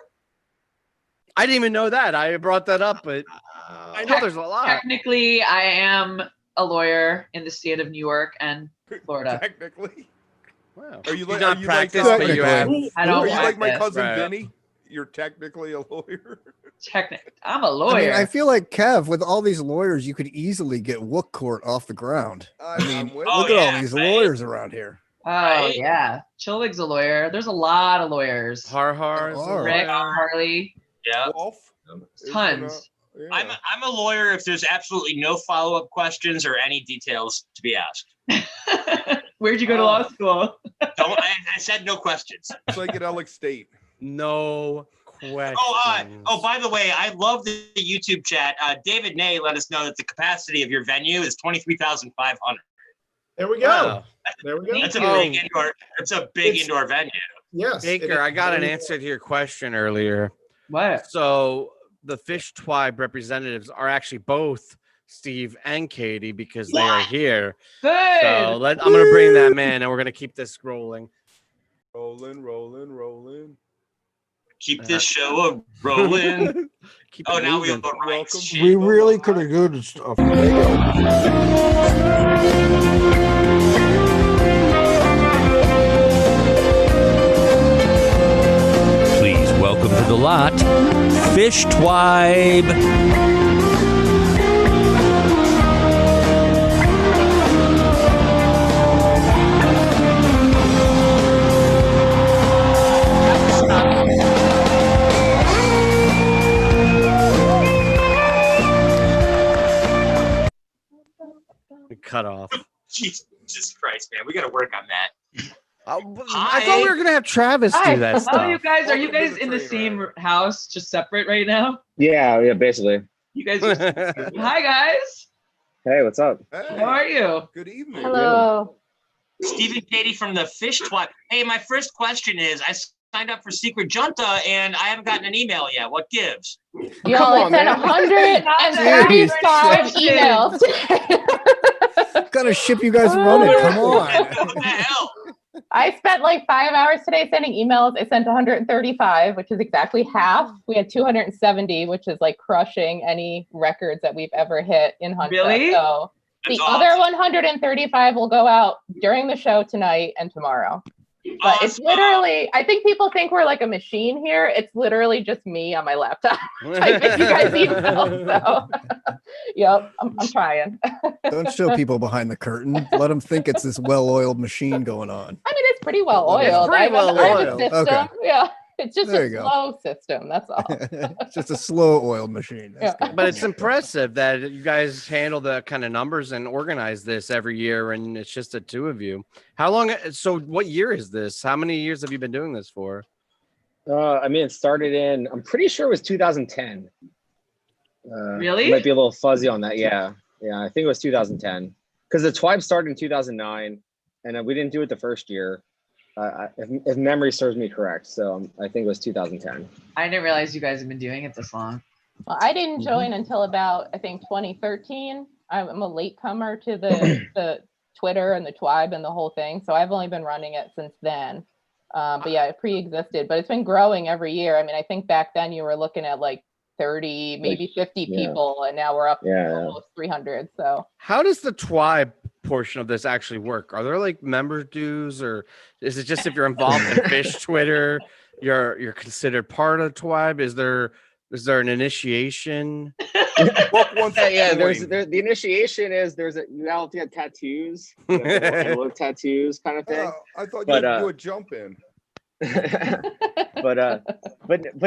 I didn't even know that. I brought that up, but I know there's a lot. Technically, I am a lawyer in the state of New York and Florida. Technically. Wow. Are you not practice, but you have? I don't Are you like my practice. cousin Vinny? You're technically a lawyer. I'm a lawyer. I feel like Kev, with all these lawyers, you could easily get Wook Court off the ground. Look at all these lawyers around here. Oh yeah, Chilwig's a lawyer. There's a lot of lawyers. Har. Rick, Harley. Yeah. Wolf. Tons. Yeah. I'm a lawyer if there's absolutely no follow-up questions or any details to be asked. Where'd you go to law school? I said no questions. Psychedelic state. No question. By the way, I love the YouTube chat. David Nay let us know that the capacity of your venue is 23,500. There we go. Wow. There we go. That's a big indoor. It's a big indoor venue. Yes. Baker, I got an answer to your question earlier. What? So the Fish Tribe representatives are actually both Steve and Katie because they are here. Good. So I'm going to bring them in and we're going to keep this rolling. Rolling. Keep this show rolling. Now we have a Welcome. We really could have good stuff. Please welcome to the lot, Fish Tribe. Cut off. Jesus Christ, man, we got to work on that. I thought we were gonna have Travis do that stuff. Oh, you guys, are you Welcome to guys the in the train same house, just separate right now? Yeah, basically. You guys are Hi guys. Hey, what's up? Hey, How are you? good evening. Hello. Steve and Katie from the Fish Tribe. Hey, my first question is, I signed up for Secret Junta and I haven't gotten an email yet. What gives? Y'all, I sent 135 emails. What kind of ship you guys running? Come on. What the hell? I spent like 5 hours today sending emails. I sent 135, which is exactly half. We had 270, which is like crushing any records that we've ever hit in Hunter. Really? So That's the awesome. other 135 will go out during the show tonight and tomorrow. But it's literally, I think people think we're like a machine here. It's literally just me on my laptop typing you guys emails. So, yep, I'm trying. Don't show people behind the curtain. Let them think it's this well-oiled machine going on. I mean, it's pretty well oiled. pretty well I have a oiled. system. Okay. Yeah, it's just There a you go. slow system. That's all. It's just a slow-oiled machine. That's Yeah. good. But it's impressive that you guys handle the kind of numbers and organize this every year, and it's just the two of you. How long? So, what year is this? How many years have you been doing this for? It started in, I'm pretty sure it was 2010. Really? Might be a little fuzzy on that. Yeah, I think it was 2010. Because the Twibe started in 2009, and we didn't do it the first year. If memory serves me correct. So I think it was 2010. I didn't realize you guys have been doing it this long. Well, I didn't join until about, I think, 2013. I'm a latecomer to the Twitter and the Twibe and the whole thing. So I've only been running it since then. But yeah, it pre-existed, but it's been growing every year. I mean, I think back then you were looking at like 30, maybe 50 people, and now we're up to almost 300. So how does the Twibe portion of this actually work? Are there like member dues, or is it just if you're involved in Fish Twitter, you're considered part of the Twibe? Is there an initiation? The initiation is you have to get tattoos, tattoos kind of thing. I thought you had to do a jump in. but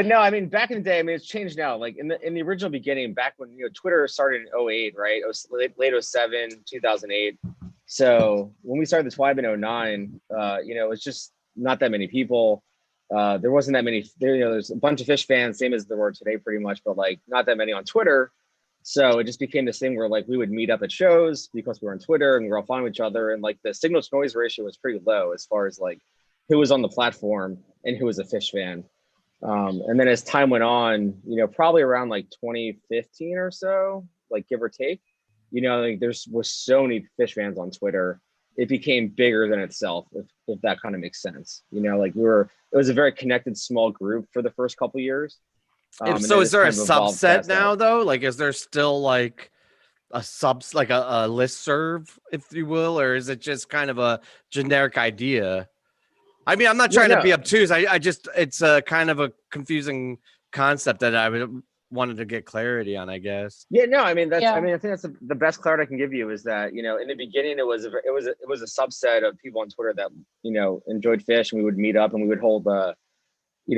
no, I mean, back in the day, I mean, it's changed now. Like in the original beginning, back when Twitter started in 08, right? It was late 07, 2008. So when we started the Twibe in 09, it was just not that many people. There wasn't that many. There's a bunch of Fish fans, same as there were today, pretty much, but like not that many on Twitter. So it just became this thing where like we would meet up at shows because we were on Twitter and we were all fine with each other, and like the signal to noise ratio was pretty low as far as like who was on the platform and who was a Fish fan. And then as time went on, probably around like 2015 or so, like give or take, like was so many Fish fans on Twitter, it became bigger than itself, if that kind of makes sense. Like it was a very connected small group for the first couple of years. So is there a subset now though? Like, is there still like a listserv, if you will, or is it just kind of a generic idea? I mean, I'm not trying to be obtuse. I just, it's a kind of a confusing concept that I wanted to get clarity on, I guess. Yeah, no, I mean, I think that's the best clarity I can give you is that, in the beginning, it was a subset of people on Twitter that, enjoyed Fish, and we would meet up and we would hold,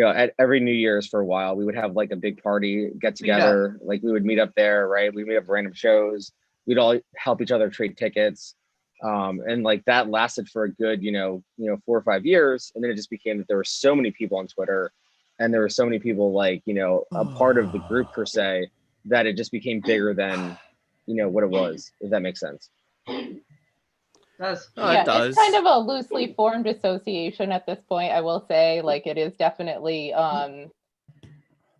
at every New Year's for a while, we would have like a big party, get together. Like we would meet up there, right? We meet up random shows. We'd all help each other trade tickets. And like that lasted for a good, 4 or 5 years. And then it just became that there were so many people on Twitter and there were so many people like, a part of the group per se, that it just became bigger than, what it was, if that makes sense. Does. It does. It's kind of a loosely formed association at this point, I will say. Like it is definitely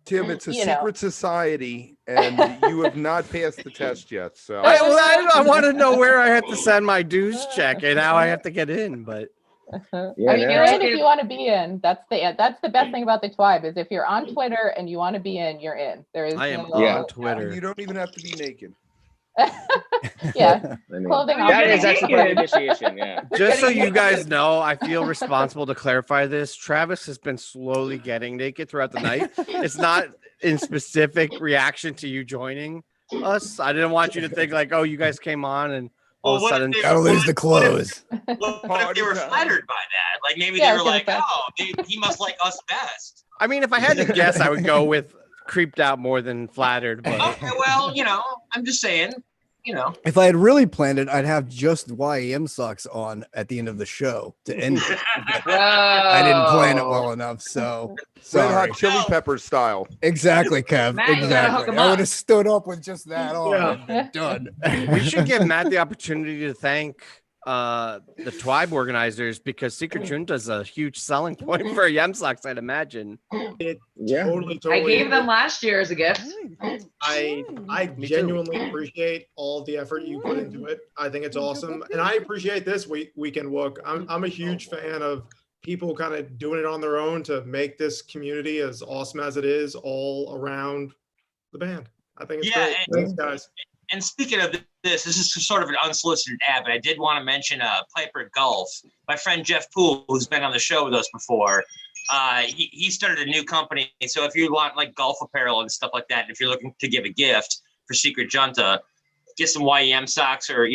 Tim, it's a secret society and you have not passed the test yet. So I want to know where I have to send my dues check and how I have to get in, but I mean, you're in if you want to be in. That's the best thing about the Twibe is if you're on Twitter and you want to be in, you're in. I am on Twitter. You don't even have to be naked. Yeah, clothing. That is actually part of the initiation. Yeah. Just so you guys know, I feel responsible to clarify this. Travis has been slowly getting naked throughout the night. It's not in specific reaction to you joining us. I didn't want you to think like, oh, you guys came on and all of a sudden gotta lose the clothes. What if they were flattered by that? Like maybe they were like, oh, he must like us best. I mean, if I had to guess, I would go with creeped out more than flattered. But okay, well, I'm just saying, If I had really planned it, I'd have just YEM socks on at the end of the show to end it. I didn't plan it well enough, so Red Hot Chili Pepper style. Exactly, Kev. Matt, exactly. I would have stood up with just that on and done. We should give Matt the opportunity to thank the Twibe organizers because Secret Junta is a huge selling point for Yem socks, I'd imagine. Totally. I gave them last year as a gift. I genuinely appreciate all the effort you put into it. I think it's awesome, and I appreciate this weekend Wook. I'm a huge fan of people kind of doing it on their own to make this community as awesome as it is all around the band. I think it's great. Thanks, guys. And speaking of this is sort of an unsolicited ad, but I did want to mention Piper Golf. My friend Jeff Poole, who's been on the show with us before, he started a new company. So if you want like golf apparel and stuff like that, and if you're looking to give a gift for Secret Junta, get some YEM socks or,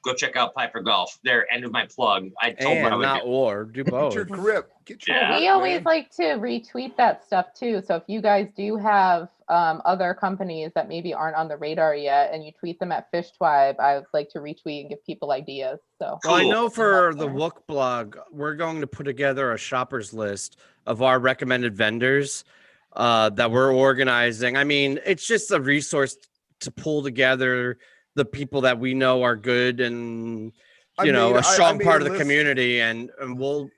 go check out Piper Golf. They're end of my plug. I told and not or do both. Get your grip. We always like to retweet that stuff too. So if you guys do have other companies that maybe aren't on the radar yet and you tweet them at Fish Twibe, I would like to retweet and give people ideas. So well, I know for the Wook blog, we're going to put together a shoppers list of our recommended vendors that we're organizing. I mean, it's just a resource to pull together the people that we know are good and a strong part of the community, and we'll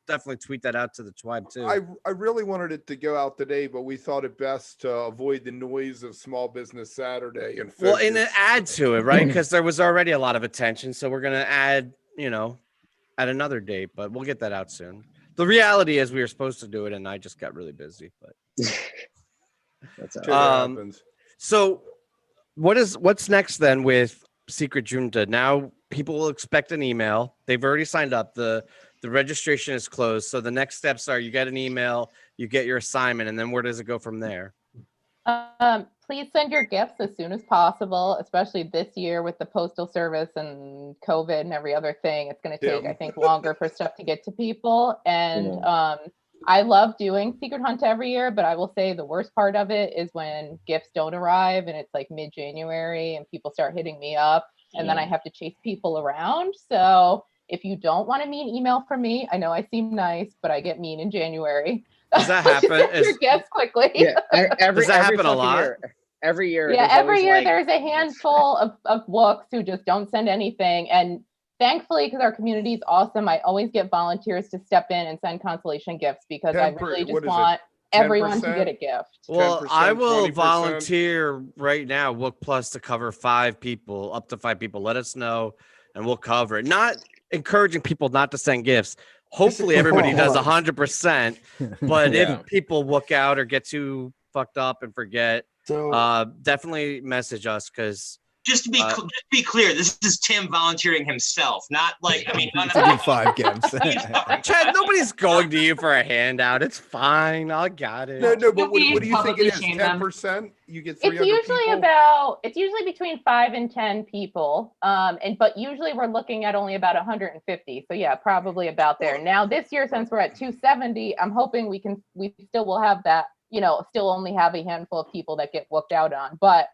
definitely tweet that out to the Twibe too. I really wanted it to go out today, but we thought it best to avoid the noise of Small Business Saturday and and add to it, right? Because there was already a lot of attention, so we're gonna add, at another date, but we'll get that out soon. The reality is we were supposed to do it, and I just got really busy. But that's happens. So what's next then with Secret Junta? Now people will expect an email. They've already signed up. The registration is closed. So the next steps are you get an email, you get your assignment, and then where does it go from there? Please send your gifts as soon as possible, especially this year with the postal service and COVID and every other thing. It's going to take, I think, longer for stuff to get to people. And I love doing Secret Hunt every year, but I will say the worst part of it is when gifts don't arrive and it's like mid-January and people start hitting me up and then I have to chase people around. So if you don't want a mean email from me, I know I seem nice, but I get mean in January. Does that happen? Your gifts quickly. Yeah, does that happen a lot? Every year. Yeah, every year there's a handful of Wooks who just don't send anything. And thankfully, because our community is awesome, I always get volunteers to step in and send consolation gifts because I really just want everyone to get a gift. Well, I will volunteer right now, Wook Plus, to cover 5 people, up to 5 people. Let us know and we'll cover it. Not encouraging people not to send gifts. Hopefully everybody does 100%. But if people Wook out or get too fucked up and forget, definitely message us because Just to be clear, this is Tim volunteering himself, not like none to do 5 games. Chad, nobody's going to you for a handout. It's fine. I got it. No, but what do you think it is? 10%? You get 300 It's usually between 5 and 10 people. But usually we're looking at only about 150. So yeah, probably about there. Now this year, since we're at 270, I'm hoping we still will have that, still only have a handful of people that get booked out on. But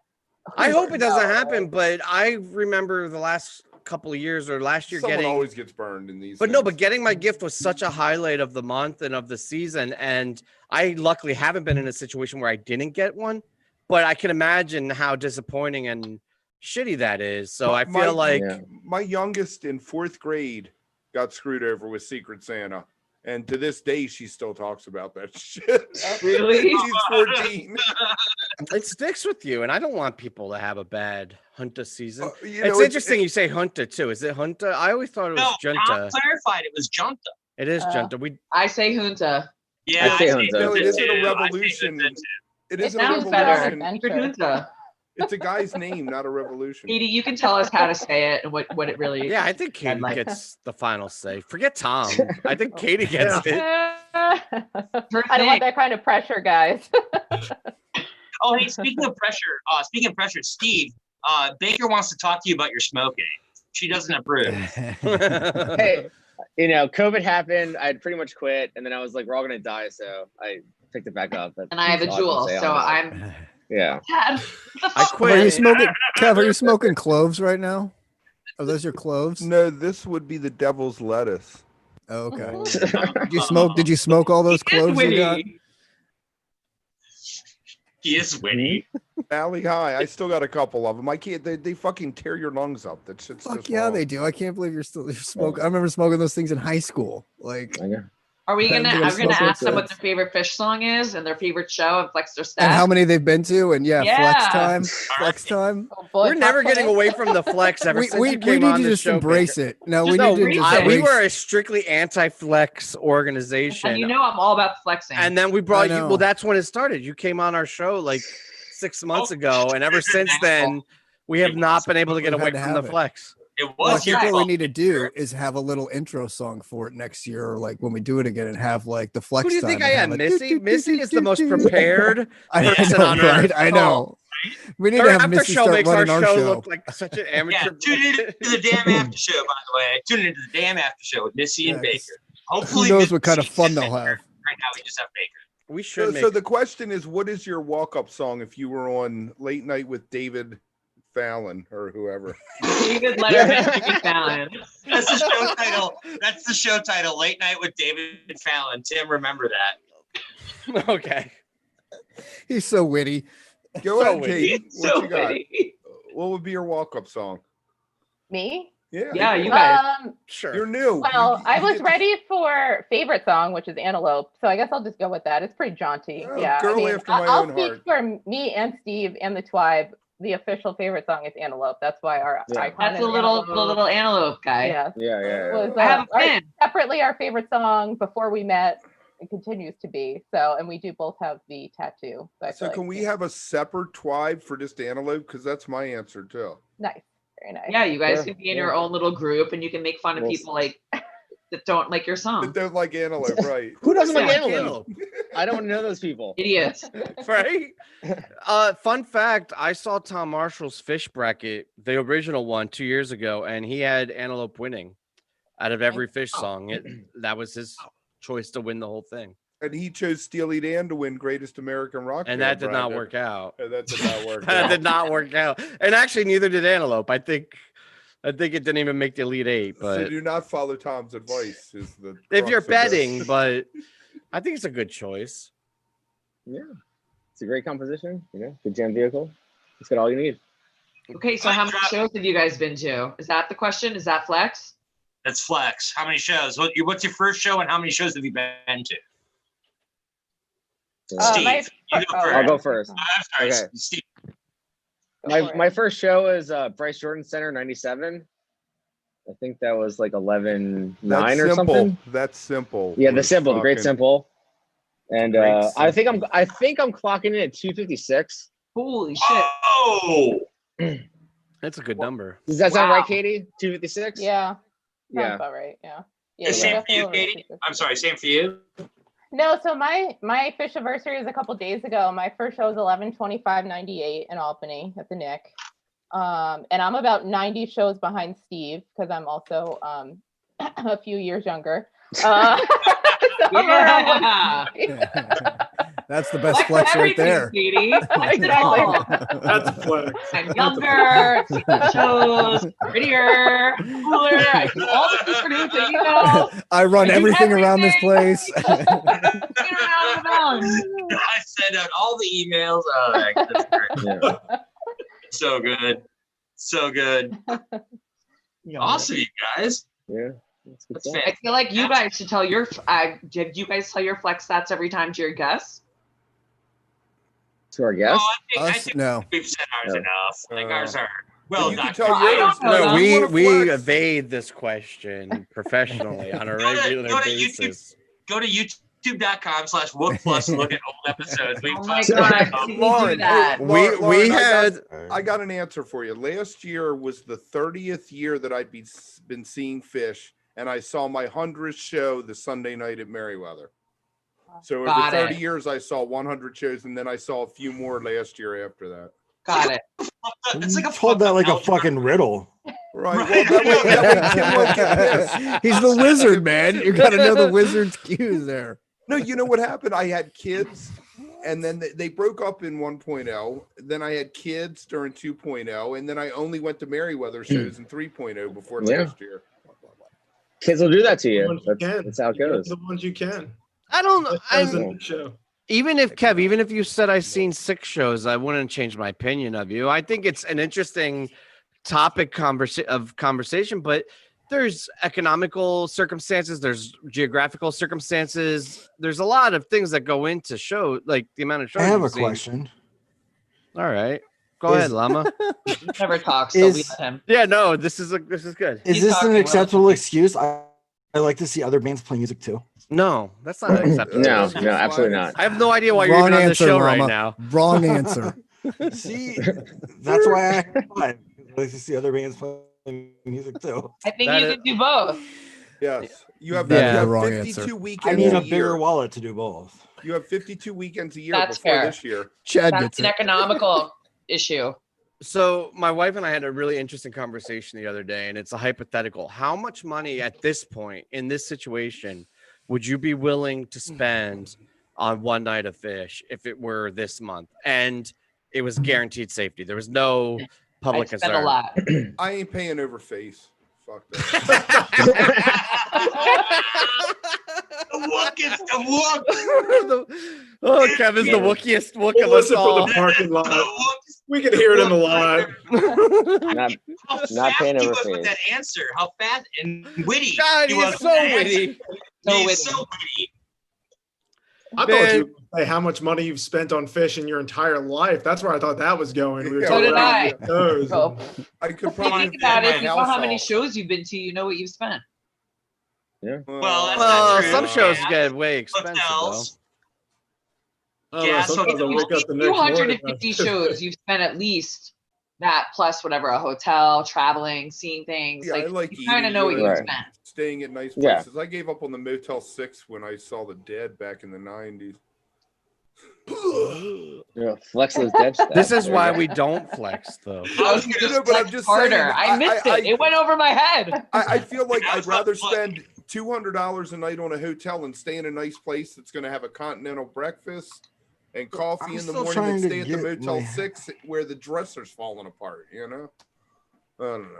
I hope it doesn't happen, but I remember the last couple of years or last year Someone always gets burned in these. But getting my gift was such a highlight of the month and of the season, and I luckily haven't been in a situation where I didn't get one, but I can imagine how disappointing and shitty that is. So I feel like my youngest in 4th grade got screwed over with Secret Santa. And to this day, she still talks about that shit. Really? She's 14. It sticks with you, and I don't want people to have a bad Junta season. It's interesting you say Junta, too. Is it Junta? I always thought it was Junta. Tom clarified it was Junta. It is Junta. I say Junta. Yeah, I say Junta. No, it isn't a revolution. It isn't a revolution. It's a guy's name, not a revolution. Katie, you can tell us how to say it and what it really is. Yeah, I think Katie gets the final say. Forget Tom. I think Katie gets it. I don't want that kind of pressure, guys. Oh, hey, speaking of pressure, Steve, Baker wants to talk to you about your smoking. She doesn't approve. Hey, COVID happened. I'd pretty much quit, and then I was like, we're all gonna die, so I picked it back up. And I have a jewel, so I'm. Yeah. I quit. Are you smoking, Kev? Are you smoking cloves right now? Are those your cloves? No, this would be the devil's lettuce. Oh, okay. Did you smoke all those cloves you got? He is witty. Valley High. I still got a couple of them. I can't. They fucking tear your lungs up. That shit's Fuck just yeah, wrong. they do. I can't believe you're smoking. I remember smoking those things in high school. Like. Are we gonna? I'm gonna ask them what their favorite fish song is and their favorite show and flex their stats. And how many they've been to, and flex time. Oh boy, we're never getting away from the flex ever since you came need on to the just show, embrace Baker. it. No, we need to just we embrace. were a strictly anti-flex organization. And I'm all about flexing. And then we brought you. Well, that's when it started. You came on our show like 6 months ago, and ever since then, we have not been able to get away from the flex. It Well, I was think what we need to do is have a little intro song for it next year, or like when we do it again, and have like the flex. Who do you time think I and am, have Missy? Missy is the most prepared person know, on right? earth. I know. We need Our to have after Missy show start makes our running our show show. look like such an amateur. Yeah, tune into the damn after show, by the way. Tune into the damn after show with Missy and Baker. Hopefully, Who knows what kind of fun they'll have? Right now, we just have Baker. We should. So the question is, what is your walk-up song if you were on Late Night with David Fallon or whoever? David Letterman, Fallon. That's the show title. That's the show title. Late Night with David Fallon. Tim, remember that. Okay. He's so witty. Go ahead, witty. Kate. He's What so you got? witty. What would be your walk-up song? Me? Yeah, you guys. Sure. You're new. Well, I was ready for favorite song, which is Antelope. So I guess I'll just go with that. It's pretty jaunty. Oh, Yeah. girl after my I'll own speak heart. for me and Steve and the Twibe. The official favorite song is Antelope. That's why our icon That's is the little antelope guy. Yeah. Yeah. Was, I have a pin. separately our favorite song before we met. It continues to be. So, and we do both have the tattoo. So, I So feel can we have a separate Twibe for just Antelope? Because that's my answer too. Nice. Very nice. Yeah, you guys Sure, can be in your own little group and you can make fun of We'll people like that don't like your That song. don't like Antelope, right? Who doesn't like Yeah, antelope? I don't know those people. Idiots. Right? Fun fact, I saw Tom Marshall's fish bracket, the original one, 2 years ago, and he had Antelope winning out of every fish song. That was his choice to win the whole thing. And he chose Steely Dan to win Greatest American Rock. And Band that did not bracket. work out. And that did not work That out. did not work out. And actually, neither did Antelope. I think it didn't even make the Elite Eight. So But do not follow Tom's advice. Is the if you're crux of this. betting, but I think it's a good choice. Yeah. It's a great composition, good jam vehicle. It's got all you need. Okay, so how many shows have you guys been to? Is that the question? Is that flex? That's flex. How many shows? What's your first show and how many shows have you been to? Steve, you go first. I'll go first. I'm sorry, Okay. Steve. My first show is Bryce Jordan Center 97. I think that was like 11-9 That's or simple. something. That's simple. Yeah, the Was simple, the great fucking- simple. And Great I think I'm clocking in at 256. Holy shit. Oh, That's a good number. Does that sound right, Wow. Katie? 256? Yeah. Sounds Yeah. about right. Yeah. The Yeah. same for definitely you, over Katie? 250. I'm sorry, same for you? No, so my fish anniversary was a couple days ago. My first show was 11/25/98 in Albany at the Nick. And I'm about 90 shows behind Steve because I'm also a few years younger. So I'm around That's the best flex right there. Katie. Flex it all. That's a flex. I'm younger, shows, prettier, cooler. I do all the things produce that you know. I run I do everything around this place. Get around the mountain. I send out all the emails. Oh, that's great. Yeah. So good. So good. Awesome, you guys. Yeah. That's good That's stuff. fantastic. I feel like you guys should tell your. Did you guys tell your flex stats every time to your guests? To our guests? I Us, think no. we've said ours No. enough. I think ours are well you can done. tell I yours. don't know. No, You we wanna we flex? evade this question professionally on a Go to- regular go to basis. Go to youtube.com/Wook Plus and look at old episodes. We've Oh my talked about god! it. Can we do Lauren, that? Lauren, We I had got an answer for you. Last year was the 30th year that I'd been seeing fish, and I saw my 100th show the Sunday night at Merriweather. So over Got 30 it. years, I saw 100 shows, and then I saw a few more last year after that. Got it. It's like You a told that like a algebra. fucking riddle. Right. Well, that way Tim won't get pissed. He's the wizard, man. You got to know the wizard's cues there. No, you know what happened? I had kids, and then they broke up in 1.0. Then I had kids during 2.0, and then I only went to Merriweather shows in 3.0 before Yeah. last year. Kids will do that to The you. ones you can. That's how it You go goes. to The ones you can. I don't. That was I, a big show. even if you said I've seen 6 shows, I wouldn't change my opinion of you. I think it's an interesting topic conversation, but there's economical circumstances, there's geographical circumstances, there's a lot of things that go into show, like the amount of shows. I have you've a seen. question. All right, go ahead, Llama. He never talks, so we Is- let him. Yeah, no, this is good. Is He's this talking an well. acceptable excuse? I like to see other bands play music too. No, that's not acceptable. No, no, absolutely not. I have no idea why you're Wrong even on the answer, show Llama. right now. Wrong answer. See, that's why I like to see other bands playing music too. I think That you is- could do both. Yes, you have, That you is have the wrong 52 answer. weekends I need a a bigger year. wallet to do both. You have 52 weekends a year That's before fair. this year. Chad That's gets an it. economical issue. So my wife and I had a really interesting conversation the other day, and it's a hypothetical. How much money at this point in this situation would you be willing to spend on one night of fish if it were this month and it was guaranteed safety? There was no public I spend a concern. lot. I ain't paying over face. Fuck that. The Wook is the Wook. Oh, Kevin's the wookiest Wook We'll of us listen for all. the parking The lot. Wook. We can hear it in the lot. Not, How Not fast paying he over was with fees. that answer. How fast and witty. God, he he was is with so that answer. witty. So He's witty. so witty. I thought Man. you would say how much money you've spent on fish in your entire life. That's where I thought that was going. We were So talking did about I. your toes. So I could if you probably think about pay it, my if you know house how many off. shows you've been to, you know what you've spent. Well, that's Well, not true. some shows Yeah. get way expensive though. Hotels. I don't know, Yeah, so sometimes I if wake up the next morning. 250 shows, you've spent at least that plus whatever, a hotel, traveling, seeing things. Yeah, I like, like you kind of eating know what good, you've Right. spent. staying at nice Yeah. places. I gave up on the Motel 6 when I saw The Dead back in the 90s. Yeah, flex those dead stats. This is There you why go. we don't flex though. I was No, just but I'm flex just harder. saying, I missed it. It went over my head. I feel like That I'd was rather fun. spend $200 a night on a hotel and stay in a nice place that's going to have a continental breakfast and coffee I'm in the still morning trying and to stay at the get Motel my- 6 where the dresser's falling apart, you know? I don't know.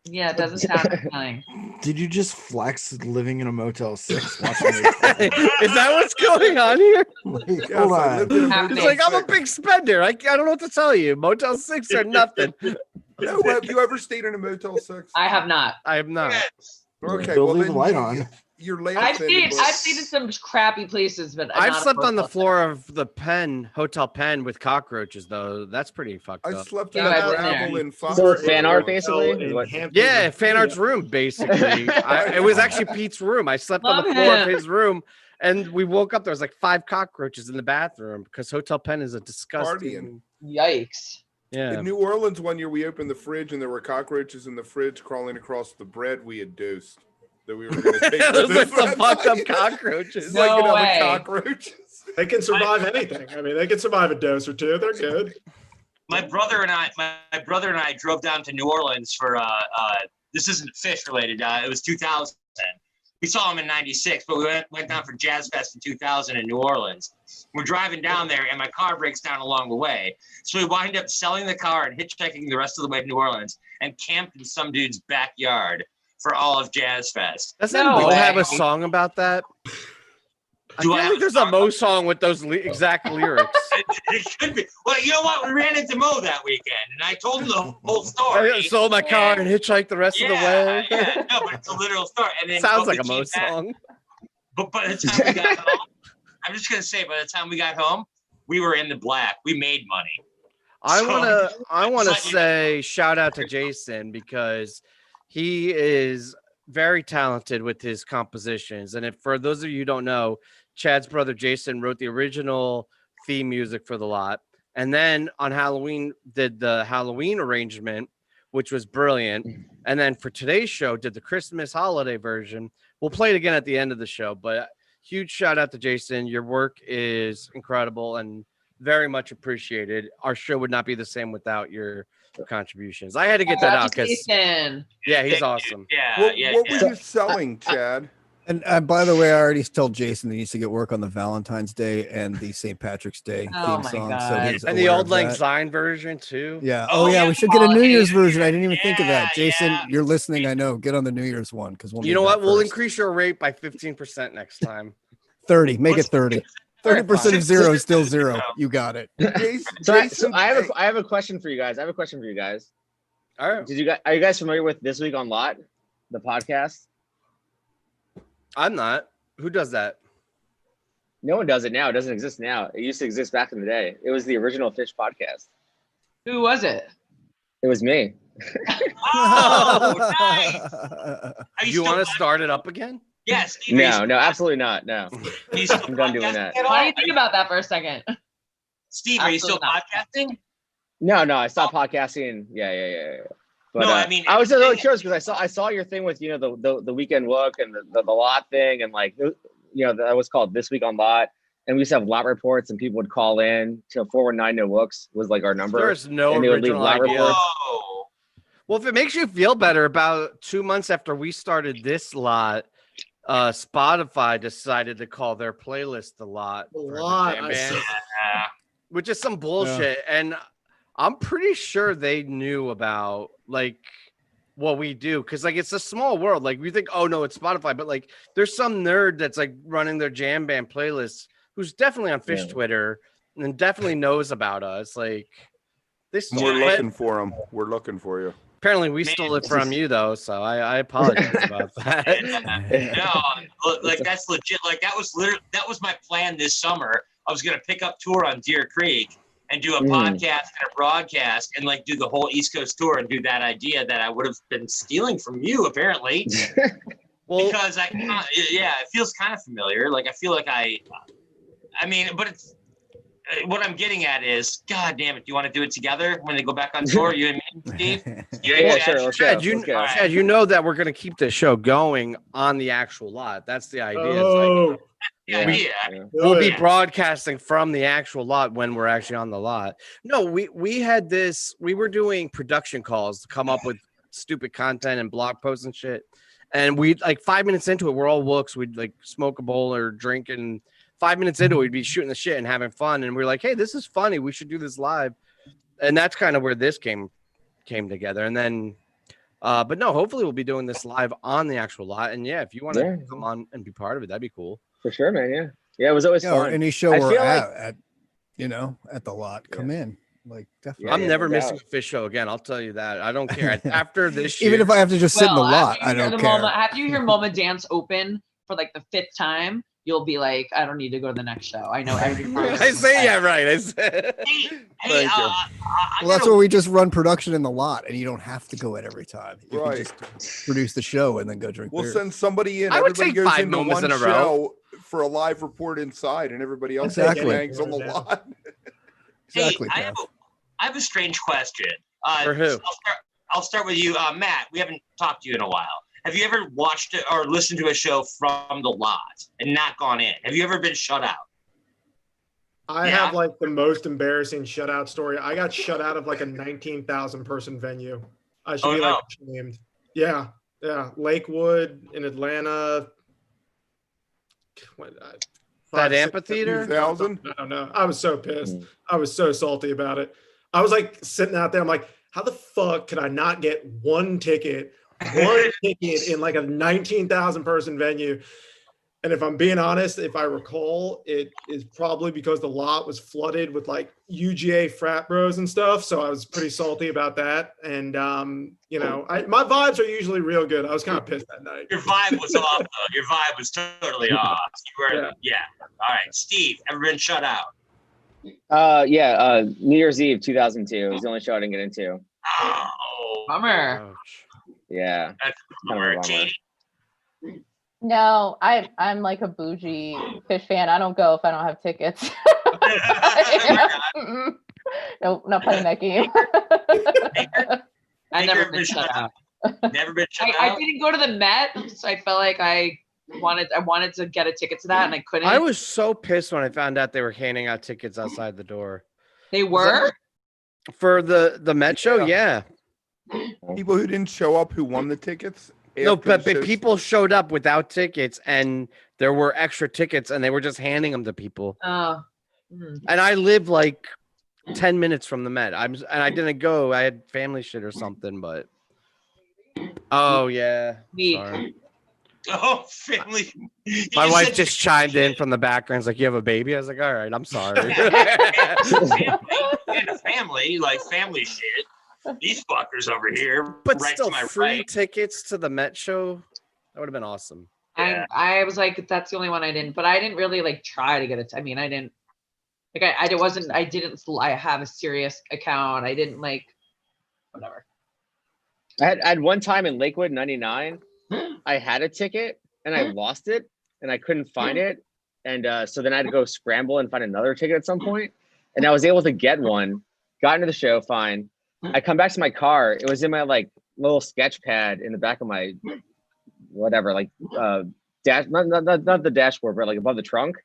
Yeah, it doesn't sound appealing. Did you just flex living in a Motel 6 watching it? Is that what's going on here? Like, Yes, hold I on. lived in a It's It's Motel like I'm a 6. big spender. I don't know what to tell you. Motel 6 or nothing. No, have you ever stayed in a Motel 6? I have not. I am not. Okay, Don't well leave then the light you- on. You're I've laughing. stayed in some crappy places, but I've not a slept on the hotel. floor of the Hotel Penn with cockroaches though. That's pretty fucked I up. slept Yeah, in I've a been there. gravel in So Fox. fan art, River. basically? In Is what- Hampton, Yeah, Fan Virginia. Art's room basically. It was actually Pete's room. I slept on Love the floor of him. his room, and we woke up. There was like 5 cockroaches in the bathroom because Hotel Penn is a disgusting. Yikes. Yeah. In New Orleans one year, we opened the fridge and there were cockroaches in the fridge crawling across the bread we had dosed that we were going to take Those with are us. some fucked up cockroaches. No Like way. cockroaches. They can survive anything. I mean, they can survive a dose or two. They're good. My brother and I drove down to New Orleans for this isn't fish related. It was 2000. We saw him in '96, but we went down for Jazz Fest in 2000 in New Orleans. We're driving down there, and my car breaks down along the way. So we wind up selling the car and hitchhiking the rest of the way to New Orleans and camped in some dude's backyard for all of Jazz Fest. Doesn't No Mo way. have a song about that? I feel like there's a Mo song with those exact lyrics. It should be. Well, you know what? We ran into Mo that weekend, and I told him the whole story. I sold my car and hitchhiked the rest of the way. Yeah, no, but it's a literal story. And then Sounds like a Mo song. But by the time we got home, I'm just gonna say, by the time we got home, we were in the black. We made money. I wanna say shout out to Jason because he is very talented with his compositions. And if for those of you who don't know, Chad's brother Jason wrote the original theme music for the lot, and then on Halloween did the Halloween arrangement, which was brilliant. And then for today's show, did the Christmas holiday version. We'll play it again at the end of the show, but huge shout out to Jason. Your work is incredible and very much appreciated. Our show would not be the same without your contributions. I had to get that out because he's awesome. Yeah, What were you selling, Chad? And by the way, I already told Jason that he needs to get work on the Valentine's Day and the St. Patrick's Day theme song. So he's and the aware Old of Lang that. Syne version too. Yeah. Oh, yeah. We should get a New Year's version. I didn't even think of that. Jason, you're listening. I know. Get on the New Year's one because we'll. You know what? We'll increase your rate by 15% next time. 30. Make it 30. 30% of zero is still zero. You got it. So I have a question for you guys. All right. Are you guys familiar with This Week on Lot, the podcast? I'm not. Who does that? No one does it now. It doesn't exist now. It used to exist back in the day. It was the original Fish podcast. Who was it? It was me. Oh, nice. You want to start it up again? Yes. No, absolutely not. No. I'm done doing that. Why do you think about that for a second? Steve, are you still podcasting? No, I stopped podcasting. Yeah. But, no, I mean, I was a little curious because I saw your thing with the weekend look and the lot thing and like that was called This Week on Lot, and we used to have lot reports and people would call in to 419 no Wooks was like our number. There's no and they would leave original lot idea. reports. Well, if it makes you feel better, about 2 months after we started this lot, Spotify decided to call their playlist the lot, which is some bullshit. Yeah. And I'm pretty sure they knew about like what we do because like it's a small world. Like we think, oh no, it's Spotify, but like there's some nerd that's like running their jam band playlists who's definitely on Fish Twitter and definitely knows about us. Like this, we're looking for them. We're looking for you. Apparently, we stole it from you though, so I apologize about that. No, like that's legit. Like that was my plan this summer. I was gonna pick up tour on Deer Creek and do a podcast and a broadcast and like do the whole East Coast tour and do that idea that I would have been stealing from you apparently. Well, because it feels kind of familiar. Like I feel like I mean, but it's what I'm getting at is, God damn it, do you want to do it together when they go back on tour? You and me, Steve? Chad, you know that we're going to keep the show going on the actual lot. That's the idea. We'll be broadcasting from the actual lot when we're actually on the lot. No, we had this. We were doing production calls to come up with stupid content and blog posts and shit. And we like 5 minutes into it, we're all wooks. We'd like smoke a bowl or drink, and 5 minutes into it, we'd be shooting the shit and having fun. And we're like, hey, this is funny. We should do this live. And that's kind of where this came together. And then, but no, hopefully we'll be doing this live on the actual lot. And yeah, if you want to come on and be part of it, that'd be cool. For sure, man. Yeah, it was always fun. Any show we're at the lot, come in. Like definitely. I'm never missing a fish show again. I'll tell you that. I don't care. After this year, even if I have to just sit in the lot, I don't care. After you hear Mama Dance open for like the 5th time, you'll be like, I don't need to go to the next show. I know every part. I say yeah, right. I said. Hey, well, that's where we just run production in the lot, and you don't have to go at every time. You can just produce the show and then go drink. We'll beer. send somebody in. I would say goes 5 into moments one in a row for a live report inside, and everybody else Exactly. hangs on the lot. Exactly. I I have a strange question. For who? So I'll start with you, Matt. We haven't talked to you in a while. Have you ever watched or listened to a show from the lot and not gone in? Have you ever been shut out? I have like the most embarrassing shutout story. I got shut out of like a 19,000 person venue. I should be like ashamed. Yeah. Lakewood in Atlanta. That amphitheater? 2000? I don't know. I was so pissed. I was so salty about it. I was like sitting out there. I'm like, how the fuck could I not get one ticket in like a 19,000 person venue? And if I'm being honest, if I recall, it is probably because the lot was flooded with like UGA frat bros and stuff. So I was pretty salty about that. And, you know, my vibes are usually real good. I was kind of pissed that night. Your vibe was off, though. Your vibe was totally off. You were, yeah. All right. Steve, ever been shut out? New Year's Eve 2002. It was the only show I didn't get into. Oh. Bummer. Yeah. That's a bummer. Katie? No, I'm like a bougie Fish fan. I don't go if I don't have tickets. Nope, not playing that game. I've never been shut out. Never been shut out? I didn't go to the Met, so I felt like I wanted to get a ticket to that, and I couldn't. I was so pissed when I found out they were handing out tickets outside the door. They were? For the Met show, yeah. People who didn't show up who won the tickets? No, but people showed up without tickets, and there were extra tickets, and they were just handing them to people. Oh. And I live like 10 minutes from the Met. And I didn't go. I had family shit or something, but. Oh yeah. Sorry. Oh, family. My wife just chimed in from the background. It's like, you have a baby? I was like, all right, I'm sorry. family, like family shit. These fuckers over here. But right still, to my free right. tickets to the Met show. That would have been awesome. Yeah. I was like, that's the only one I didn't. But I didn't really like try to get it. I mean, I didn't. Like, I have a serious account. I didn't like. Whatever. I had one time in Lakewood '99. I had a ticket and I lost it and I couldn't find it. And so then I had to go scramble and find another ticket at some point. And I was able to get one, got into the show, fine. I come back to my car. It was in my like little sketch pad in the back of my whatever, like dash, not the dashboard, but like above the trunk.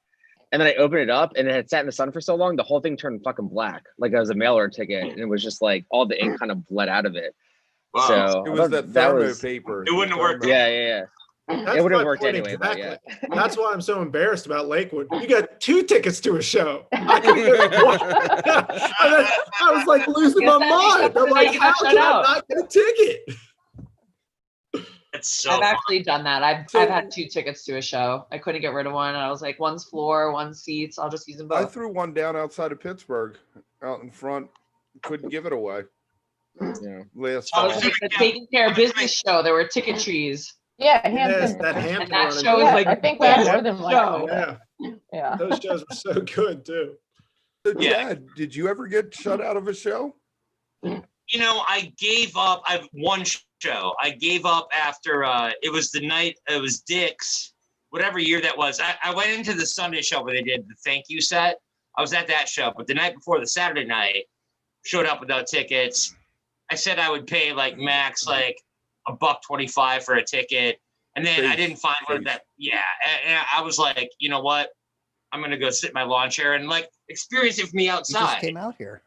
And then I opened it up and it had sat in the sun for so long, the whole thing turned fucking black. Like it was a mail order ticket. And it was just like all the ink kind of bled out of it. Wow. So it was that thermo paper. It wouldn't have worked. Yeah. That's it would have my worked point anyway. Exactly. But yeah. That's why I'm so embarrassed about Lakewood. You got 2 tickets to a show. I couldn't get one. I was like losing my mind. I'm like, how can I not get a ticket? It's so I've actually done that. I've had 2 tickets to a show. I couldn't get rid of one. And I was like, one's floor, one's seats. I'll just use them both. I threw one down outside of Pittsburgh, out in front. Couldn't give it away. Yeah. Last I was time. like the Taking Care of Business show. There were ticket trees. Yeah, Yes, Hampton. that Hampton And that running. show is Yeah, like I think we had more than one. show. Yeah, those shows were so good too. So, Chad, did you ever get shut out of a show? You know, I gave up. I've one show. I gave up after it was the night. It was Dick's, whatever year that was. I went into the Sunday show where they did the thank you set. I was at that show, but the night before, the Saturday night, showed up without tickets. I said I would pay like max like $1.25 for a ticket, and then I didn't find one that. Yeah, and I was like, you know what? I'm gonna go sit in my lawn chair and like experience it from the outside. You just came out here.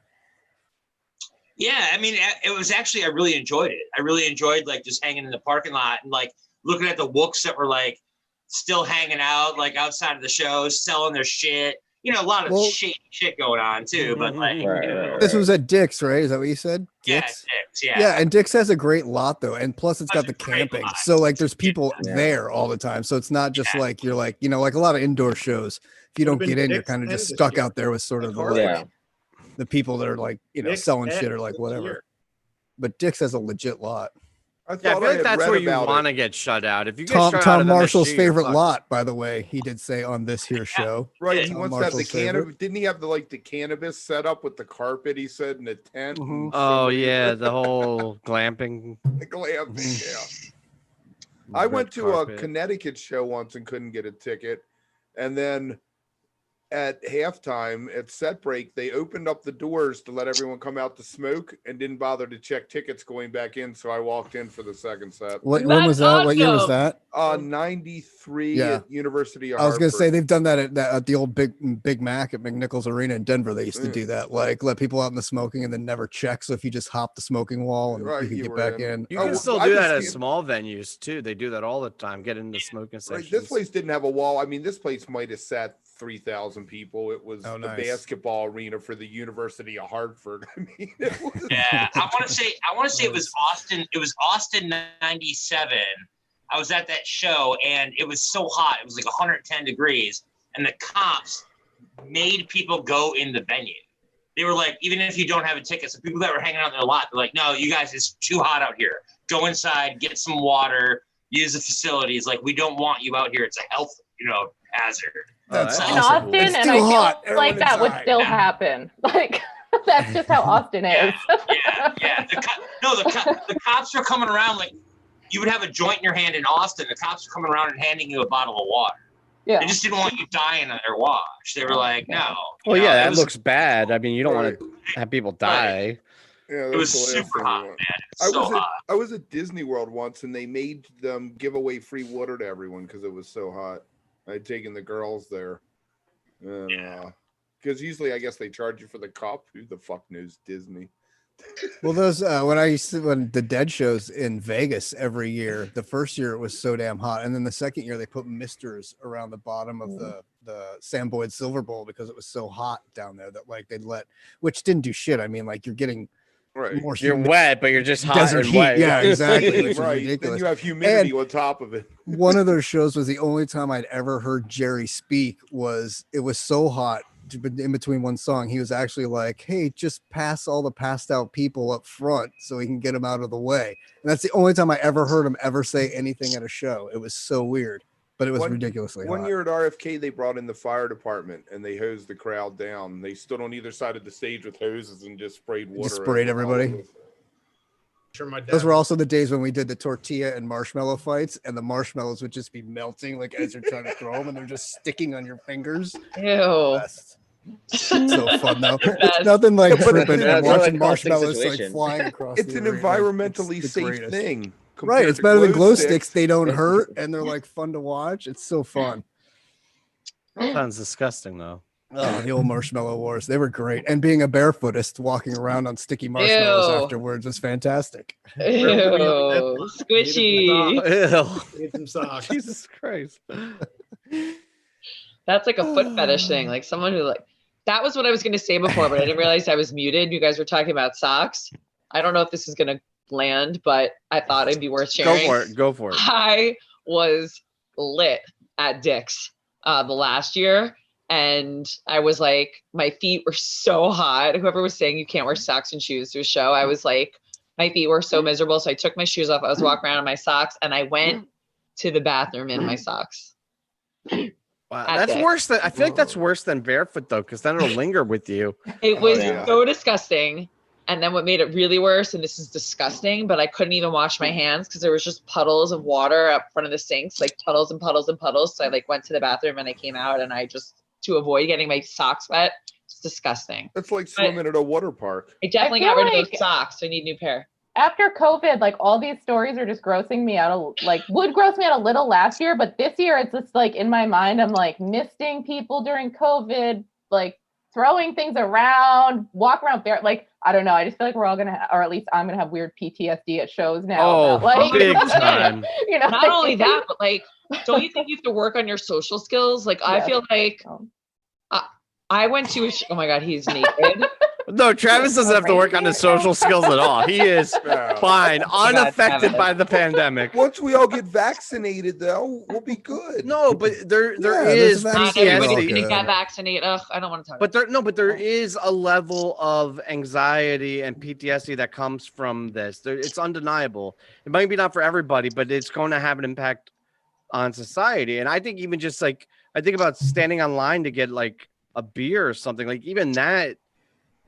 Yeah, I mean, it was actually, I really enjoyed it. I really enjoyed like just hanging in the parking lot and like looking at the Wooks that were like still hanging out like outside of the show, selling their shit. You know, a lot of shit going on too. But like, this was at Dick's, right? Is that what you said? Dick's? Yeah. Yeah, and Dick's has a great lot though, and plus it's got the camping, so like there's people there all the time. So it's not just like you're like, you know, like a lot of indoor shows. If you don't get in, you're kind of just stuck out there with sort of the people that are like, you know, selling shit or like whatever. But Dick's has a legit lot. I feel like that's where you want to get shut out. If you get shut out Tom of the Marshall's machine, favorite lot, by the way, he did say on this here show. Right, he Tom wants to have the Marshall's favorite. cannabis. Didn't he have the cannabis set up with the carpet? He said in a tent. Oh yeah, the whole glamping. The glamping, yeah. I went to a Connecticut show once and couldn't get a ticket, and then at halftime at set break, they opened up the doors to let everyone come out to smoke and didn't bother to check tickets going back in. So I walked in for the second set. When was that? What year was that? 93 at University of I was gonna Hartford. say they've done that at the old Big Mac at McNichols Arena in Denver. They used to do that, like let people out in the smoking and then never check. So if you just hop the smoking wall and you can get back in. You can still do that at small venues too. They do that all the time. Get into smoking sections. This place didn't have a wall. I mean, this place might have sat 3,000 people. It was the basketball arena for the University of Hartford. I mean, it was... yeah. I want to say it was Austin. It was Austin '97. I was at that show and it was so hot. It was like 110 degrees, and the cops made people go in the venue. They were like, even if you don't have a ticket, so people that were hanging out there a lot, they're like, no, you guys, it's too hot out here. Go inside, get some water, use the facilities. Like, we don't want you out here. It's a health, hazard. That's in Austin, and I feel like that would still happen. Like, that's just how Austin is. Yeah. The cops are coming around like you would have a joint in your hand in Austin. The cops are coming around and handing you a bottle of water. Yeah. They just didn't want you dying on their watch. They were like, no. Well, that looks bad. I mean, you don't want to have people die. Yeah, it was super hot, man. I was at Disney World once, and they made them give away free water to everyone because it was so hot. I had taken the girls there. Because usually, I guess they charge you for the cup. Who the fuck knows Disney? Well, those when the Dead shows in Vegas every year, the first year it was so damn hot, and then the second year they put misters around the bottom of the Sam Boyd Silver Bowl because it was so hot down there that like which didn't do shit. I mean, like you're getting more. You're wet, but you're just hot desert and heat. wet. Yeah, exactly. Which is Right. ridiculous. Then you have humidity on top of it. One of those shows was the only time I'd ever heard Jerry speak. It was so hot. In between one song, he was actually like, hey, just pass all the passed out people up front so we can get them out of the way. And that's the only time I ever heard him ever say anything at a show. It was so weird, but it was ridiculously hot. One year at RFK, they brought in the fire department and they hosed the crowd down. They stood on either side of the stage with hoses and just sprayed water. Just sprayed everybody. Sure, my dad. Those were also the days when we did the tortilla and marshmallow fights, and the marshmallows would just be melting like as you're trying to throw them, and they're just sticking on your fingers. Ew. So fun though. It's nothing like tripping and watching marshmallows like flying across. It's an environmentally safe thing. Right. It's better than glow sticks. They don't hurt and they're like fun to watch. It's so fun. Sounds disgusting though. Oh, the old marshmallow wars. They were great. And being a barefootist walking around on sticky marshmallows afterwards was fantastic. Ew. Squishy. Need some socks. Jesus Christ. That's like a foot fetish thing. Like someone who that was what I was going to say before, but I didn't realize I was muted. You guys were talking about socks. I don't know if this is going to land, but I thought it'd be worth sharing. Go for it. I was lit at Dick's the last year. And I was like, my feet were so hot. Whoever was saying you can't wear socks and shoes to a show, I was like, my feet were so miserable. So I took my shoes off. I was walking around in my socks and I went to the bathroom in my socks. Wow, that's worse than, I feel like that's worse than barefoot though, because then it'll linger with you. It was so disgusting. And then what made it really worse, and this is disgusting, but I couldn't even wash my hands because there was just puddles of water up front of the sinks, like puddles and puddles and puddles. So I went to the bathroom and I came out and I just, to avoid getting my socks wet, it's disgusting. It's like swimming at a water park. I definitely got rid of those socks. So I need a new pair. After COVID, all these stories are just grossing me out. Would gross me out a little last year, but this year it's just in my mind, I'm misting people during COVID, throwing things around, walk around bare. I don't know. I just feel like we're all gonna, or at least I'm gonna have weird PTSD at shows now. Oh, big time. Not only that, but don't you think you have to work on your social skills? I feel like I went to oh my God, he's naked. No, Travis doesn't have to work on his social skills at all. He is fine, unaffected by the pandemic. Once we all get vaccinated, though, we'll be good. No, but there is PTSD. Got vaccinated. Ugh, I don't want to talk. But there is a level of anxiety and PTSD that comes from this. It's undeniable. It might be not for everybody, but it's going to have an impact on society. And I think even just I think about standing online to get a beer or something. Even that.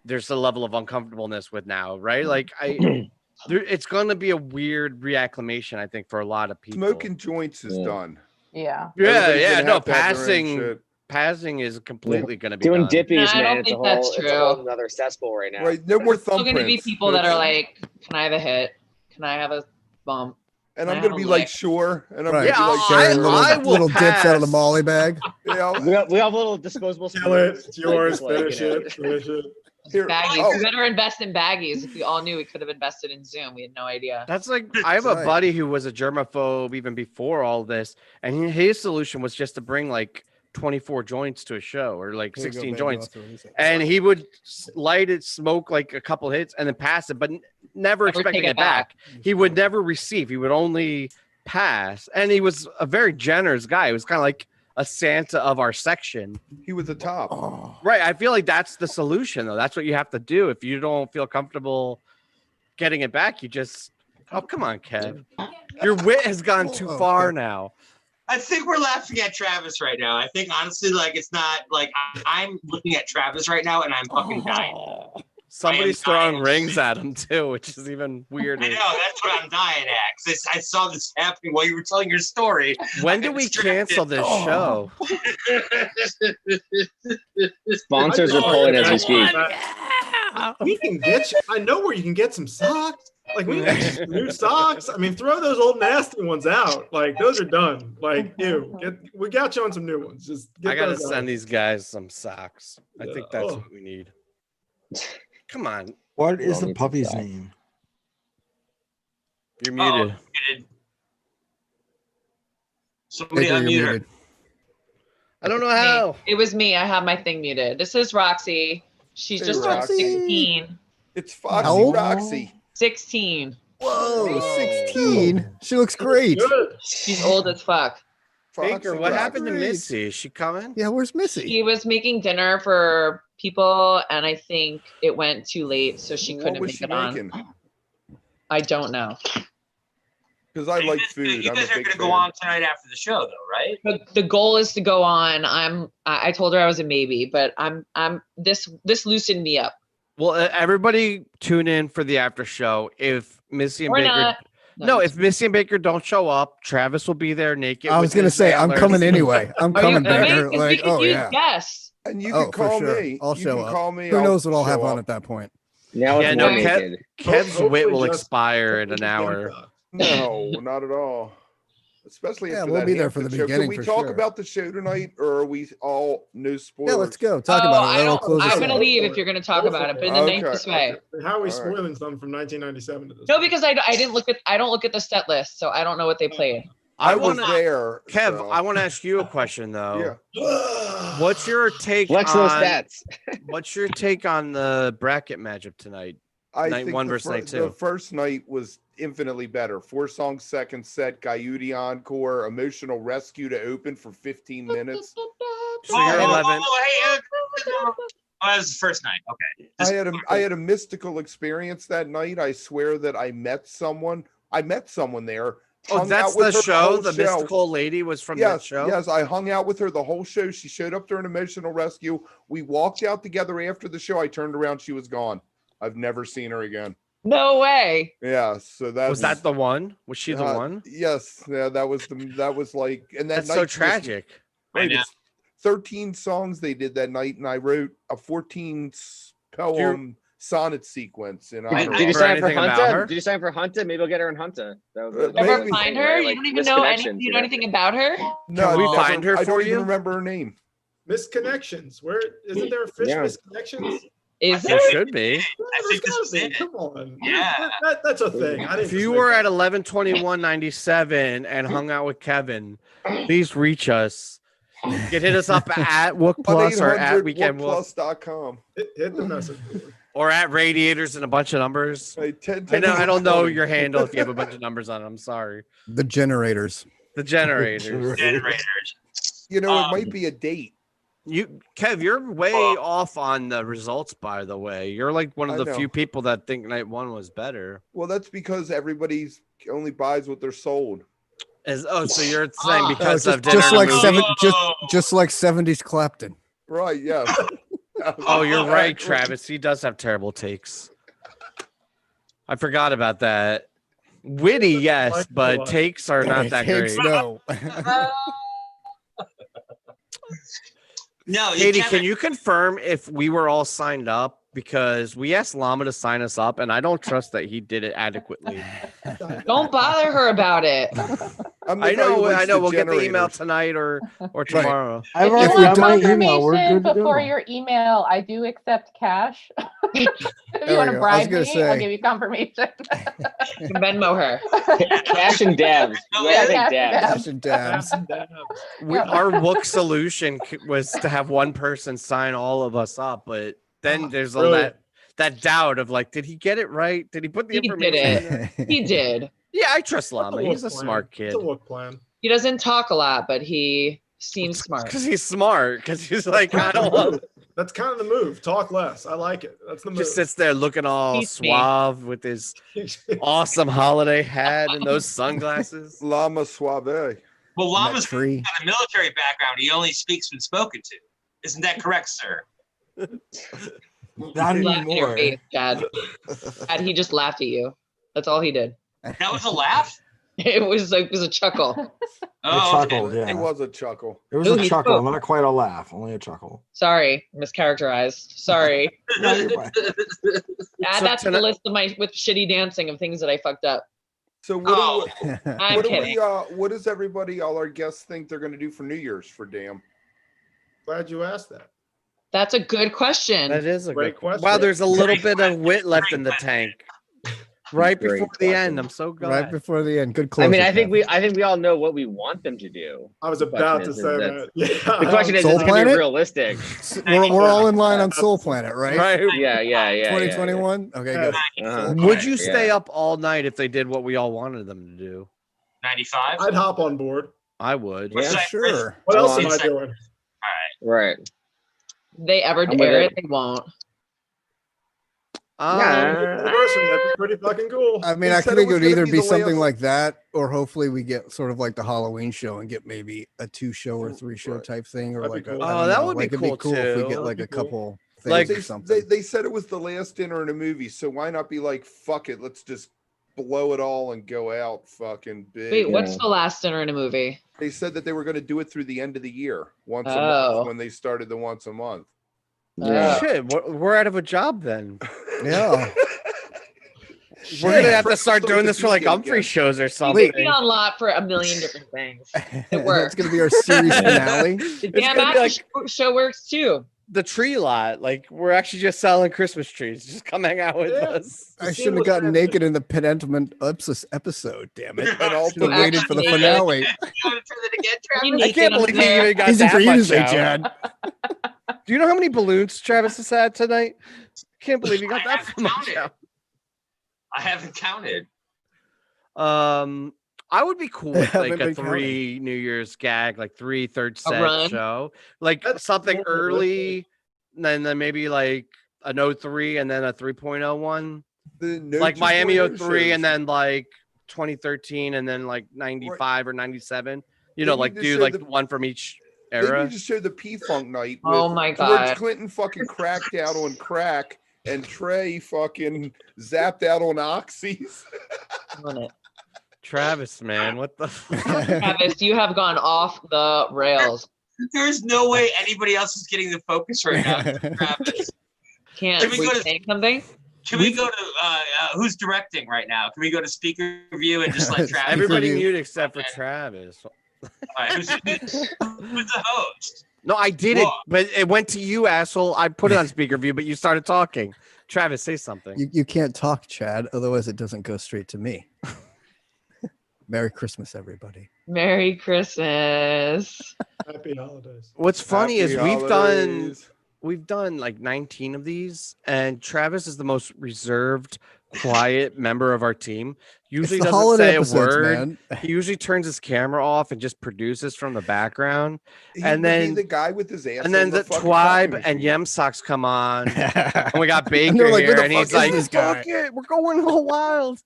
There's a level of uncomfortableness with now, right? It's going to be a weird reacclimation, I think, for a lot of people. Smoking joints is done. Yeah. Yeah. No, passing passing is completely going to be doing done. dippies, No, I man. don't It's a think that's whole, it's a true. whole another cesspool right now. Right, no more There's still going to be thumbprints. people that are like, "Can I have a hit? Can I have a bump?" And I I'm gonna have be a like, lick. sure. And I'm Right. gonna be like, Sharing I will little dips out of the pass. Molly bag. you know, We have little disposable Kill it. spoons. It's yours. Like, Finish you know. it. Finish it. here, Baggies. oh, We better invest in baggies. If we all knew, we could have invested in Zoom. We had no idea. That's like I have a Right. buddy who was a germaphobe even before all this, and his solution was just to bring like 24 joints to a show or like Here you go, 16 babe, joints, you also release it. and he would light it, smoke like a couple hits, and then pass it, but never expecting take it back. He would never receive. He would only pass, and he was a very generous guy. He was kind of like a Santa of our section. he was a top. Oh, Right. I feel like that's the solution, though. That's what you have to do. If you don't feel comfortable getting it back, you just, oh, come on, Kev. Your wit has gone too Oh, far okay. now. I think we're laughing at Travis right now. I think honestly, like it's not like I'm looking at Travis right now and I'm fucking dying. Somebody's I am throwing dying. rings at him, too, which is even I weirder. know that's what I'm dying at. 'Cause I saw this happening while you were telling your story. When do we cancel this show? Sponsors are pulling as we speak. We can get you. I know where you can get some socks. Like we got some new socks. I mean, throw those old nasty ones out. Like those are done. Like ew. We got you on some new ones. Just get I got to those out. send these guys some socks. I think that's Oh. what we need. Come on. What is all the need some puppy's socks. name? You're muted. Muted. Somebody Baker, you're unmute her. muted. I don't know Me. how. It was me. I have my thing muted. This is Roxy. She's Hey, just turned Roxy. 16. It's Foxy How old? Roxy. 16. Whoa, 16. She looks great. Good. She's old as fuck. Foxy Baker, what Roxy. happened to Missy? Is she coming? Yeah, where's Missy? She was making dinner for people, and I think it went too late, so she What couldn't was make she it on. making? I don't know. Because I like food. You I'm a guys are big gonna fan. go on tonight after the show, though, right? But the goal is to go on. I told her I was a maybe, but this loosened me up. Well, everybody tune in for the after show. If Missy and Or Baker, not. no, if Missy and Baker don't show up, Travis will be there naked. I was with gonna his say I'm antlers. coming anyway. I'm Are you coming, coming? Baker. 'Cause we Like, could oh use yeah. guests. And you Oh, can for call sure. me. I'll You show can up. call me. Who knows what I'll show have on up. at that point? Now it's Yeah, no, more naked. Kev's wit will Hopefully just- expire in an hour. No, not at all. Especially Yeah, after we'll that be there for Hampton the show. beginning Can we for talk sure. about the show tonight, or are we all no spoilers? Yeah, let's go. Talk about it. That'll close us I'm gonna out. leave if you're gonna talk about it, but in the Okay, nicest way. How are we All right. spoiling something from 1997 to this? No, because I don't look at the set list, so I don't know what they played. I was wanna- there. Kev, so- I want to ask you a question though. Yeah. What's your take Flex on those stats. what's your take on the bracket matchup tonight? I Night think one the versus night the two. first night was infinitely better. 4 songs, second set, Coyote encore, emotional rescue to open for 15 minutes. So you're 11. Oh, that was the first night. Okay. I had a mystical experience that night. I swear that I met someone. I met someone there. Oh, hung that's out with the her show. whole The show. mystical lady was from Yes, that show. yes. I hung out with her the whole show. She showed up during emotional rescue. We walked out together after the show. I turned around. She was gone. I've never seen her again. No way. Yeah. So that Was that the one? Was she the one? Yes. Yeah. That was like, and that That's so night was- tragic. Right, I know. it's 13 songs they did that night, and I wrote a 14 poem sonnet sequence. And Did you sign up for Hunter? Did you sign up for Hunter? Maybe we'll get her in Hunter. Ever Maybe. find her? You don't even know any. You know anything about her? No, Can we I find her I for don't you? even remember her name. Misconnections. Where isn't there a fish Yeah. misconnections? Is There there? should be. I There's think this gotta was be. it. Come on. Yeah. That's a thing. I didn't If just you make were that at 11/21/97 and hung out with Kevin, please reach us. You can hit us up at Wook Plus or at Weekend Wook WookPlus.com. Hit the message board. or at Radiators and a bunch of numbers. Hey, 10, I know I don't know 20. your handle if you have a bunch of numbers on it. I'm sorry. The generators. The generators. Generators. You know, it might be a date. Kev, you're way off on the results, by the way. You're like one of I the know. few people that think night one was better. Well, that's because everybody's only buys what they're sold. So you're saying because just, of dinner just and a like movie? just like 70s Clapton. Right, yeah. Oh, you're right, Travis. He does have terrible takes. I forgot about that. Witty, yes, but takes are not that Takes great. no. No, Katie, Kevin, can you confirm if we were all signed up? Because we asked Llama to sign us up, and I don't trust that he did it adequately. Don't bother her about it. I know. We'll get the email tonight or tomorrow. I've If you already want got my email. We're confirmation good to before go. your email, I do accept cash. If There you want we to go. I was bribe gonna me, I'll say. give you confirmation. Venmo her. Cash and dabs. You gotta take Cash and dabs. Cash and dabs. Our Wook solution was to have one person sign all of us up, but then there's that doubt of like, did he get it right? Did he put the He did information? in it. there? He did. Yeah, I trust That's a Llama. Wook He's a plan. smart kid. It's a Wook plan. He doesn't talk a lot, but he seems smart. Because he's smart. Because he's like, I That's don't the want. move. That's kind of the move. Talk less. I like it. That's the move. Just sits there looking all Teach me. suave with his awesome holiday hat and those sunglasses. Llama Suave. well, Llama's Tree. got a military background. He only speaks when spoken to. Isn't that correct, sir? Not He laughed in your anymore. face, Chad. Chad, he just laughed at you. That's all he did. That was a laugh. It was a chuckle. Oh, chuckled, okay. It yeah. was a chuckle. It was Ooh, a he chuckle, spoke. not quite a laugh, only a chuckle. Sorry, mischaracterized. Sorry. No, you're fine. Add So that to the tonight- list of my with shitty dancing of things that I fucked up. So Oh. I'm what do kidding. what does everybody, all our guests, think they're going to do for New Year's for damn? Glad you asked that. That's a good question. That is a Great good question. Wow, there's a little Great bit of wit left in the tank. Right Great before the question. end. I'm so glad. Right before the end. Good I close. mean, I think we all know what we want them to do. I was The about question to is say that- that. Yeah. The question is, Soul is it gonna be Planet? realistic? We're all in line on Soul Planet, right? Right. Yeah. 2021. Okay, good. Uh-huh. Would you Yeah. stay up all night if they did what we all wanted them to do? 95. I'd hop on board. I would. What's Yeah, that? Sure. What else Go am on. I doing? Right. They ever I'm with dare it. it, they won't. Anniversary, that'd be pretty fucking cool. I mean, They I said think it it was would gonna either be be the something last- like that, or hopefully we get sort of like the Halloween show and get maybe a 2-show or 3-show Right. type thing, or That'd be like cool. I Oh, don't that know, would be like, it'd cool, if we too. get like That'd a be cool. couple things Like- or They, something. they said it was the last dinner in a movie, so why not be like, fuck it, let's just blow it all and go out fucking big. Wait, what's the last dinner in a movie? They said that they were going to do it through the end of the year, once a Oh. month, when they started the once a month. Yeah. Shit, we're out of a job then. Yeah. We're gonna have to Chris start started doing the this for like vegan Humphrey again. shows or You something. could be on lot for a million different things. It That's works. gonna be our series finale. The damn gonna be after show works too. The tree lot, like we're actually just selling Christmas trees. Just come hang out with Yeah. us. I shouldn't have gotten naked in the penultimate episode. Damn it! And all Should have waited for the Actually, finale. You want to try that again, You Travis? I can't naked believe he under even got Easy that for you to much say, out. Chad. Do you know how many balloons Travis has had tonight? Can't believe he got I that haven't much counted. out. I haven't counted. I would be cool with Haven't like a been 3 New Year's gag, like 3 third set run? show, like That's something more early, and then maybe like an 03 and then a 3.0 one, The no like Miami 2.0 03 and shows. then like 2013 and then like 95 or 97. You know, They like need to do show like the- one from each They era. need to show the P-Funk night. Oh with my George God. Clinton fucking cracked out on crack, and Trey fucking zapped out on oxys. on it. Travis, man, what the? Travis, you have gone off the rails. There's no way anybody else is getting the focus right now. Travis. Can't Can we we go to- say something? Can we go to who's directing right now? Can we go to speaker view and just let Travis? Everybody you. mute except for Travis. All right, who's the host? No, I did it, What? but it went to you, asshole. I put it on speaker view, but you started talking. Travis, say something. You can't talk, Chad. Otherwise, it doesn't go straight to me. Merry Christmas, everybody. Merry Christmas. Happy holidays. What's funny is Happy holidays. we've done like 19 of these, and Travis is the most reserved, quiet member of our team. Usually It's the doesn't holiday say a episodes, word. man. He usually turns his camera off and just produces from the background. He And would be then- the guy with his ass. And then on the fucking Twibe copy and machine. Yem Socks come on, and we got Baker And they're like, here, "Who the and fuck he's is like, this guy?" "Fuck it, we're going all wild."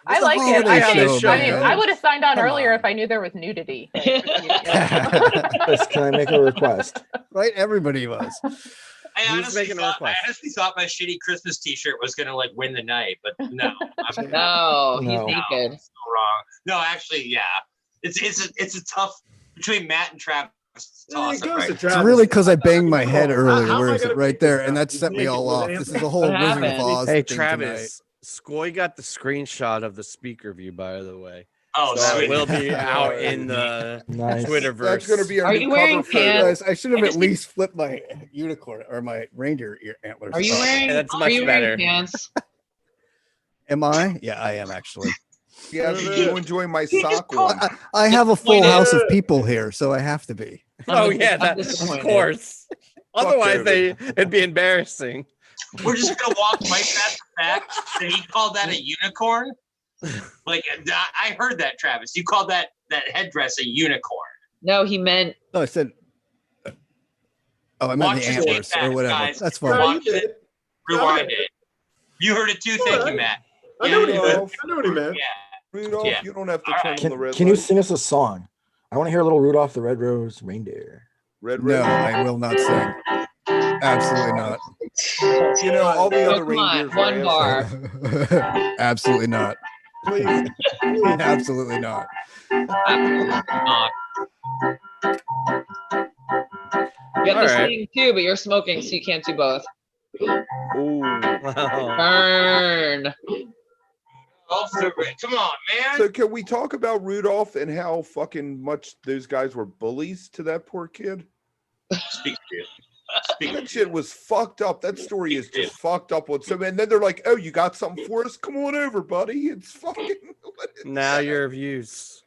I It's a like it. holiday I show, think. I mean, man. I would have signed on Come earlier on. if I knew there was nudity. Chris, can I make a request? Right? Everybody was. I Who's honestly, making a thought, request? my shitty Christmas T-shirt was gonna like win the night, but no, I'm No, he's No. naked. so wrong. No, actually, yeah, it's a tough between Matt and Travis. It goes to It's Travis. really because I banged my head earlier. How am I Where is gonna it? Right beat this there, guy? and that He's set me naked all with off. him. This is a whole What Wizard of happened? Oz Hey, thing tonight. Travis, Skoy got the screenshot of the speaker view, by the way. Oh, So sweet. it will be out in the Nice. Twitterverse. That's going to be our Are new you wearing cover photo. pants? Guys, I should have I at just- least flipped my unicorn or my reindeer antlers. Are you up. wearing? that's Are much you better. wearing pants? Am I? Yeah, I am actually. Yeah, did you enjoy my sock one? I have a full Disappointed. house of people here, so I have to be. Oh I'm yeah, that, of disappointed. course. Otherwise, David. it'd be embarrassing. We're just gonna walk right past the fact that he called that a unicorn. Like I heard that, Travis. You called that headdress a unicorn. No, he meant. No, I said. Oh, I meant Watch the your antlers tape or back, whatever. guys. That's No, fine. you Watch did. it. Rewind it. You heard it too. Thank you, Matt. I know what he meant. Rudolph. I know what he meant. Yeah. Rudolph, Yeah. you don't have to All turn right. on the red Can you light. sing us a song? I want to hear a little Rudolph the Red-Nosed Reindeer. Red, No, red. I will not sing. Absolutely not. You know, all the Oh, other come on, reindeers one were bar. assholes. Absolutely not. Please. Absolutely not. You have All to right. sing too, but you're smoking, so you can't do both. Ooh. Burn. Come on, man. So can we talk about Rudolph and how fucking much those guys were bullies to that poor kid? Speak to you. Speak That shit was fucked up. That story is just fucked up. And then they're like, "Oh, you got something for us? Come on over, buddy." It's fucking. Now your views.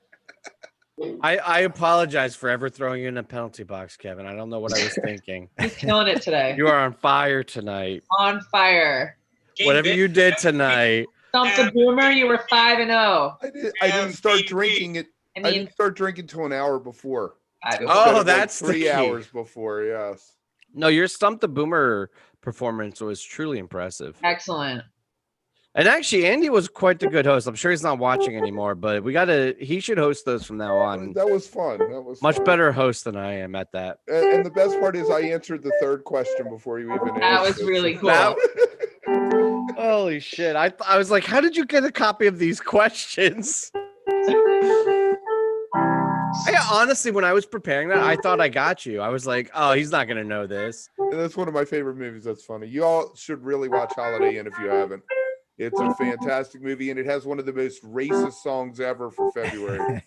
I apologize for ever throwing you in a penalty box, Kevin. I don't know what I was thinking. He's killing it today. You are on fire tonight. On fire. Whatever you did tonight. Stump the boomer. You were 5-0. I didn't start drinking it. I I mean, didn't start drinking till an hour before. I don't- Oh, Instead of, like, that's the 3 key. hours before. Yes. No, your Stump the Boomer performance was truly impressive. Excellent. And actually, Andy was quite the good host. I'm sure he's not watching anymore, but he should host those from now on. That was fun. That was Much fun. better host than I am at that. And the best part is I answered the third question before you even. That asked was it. really cool. That- Holy shit. I was like, how did you get a copy of these questions? Honestly, when I was preparing that, I thought I got you. I was like, oh, he's not going to know this. And that's one of my favorite movies. That's funny. You all should really watch Holiday Inn if you haven't. It's a fantastic movie, and it has one of the most racist songs ever for February.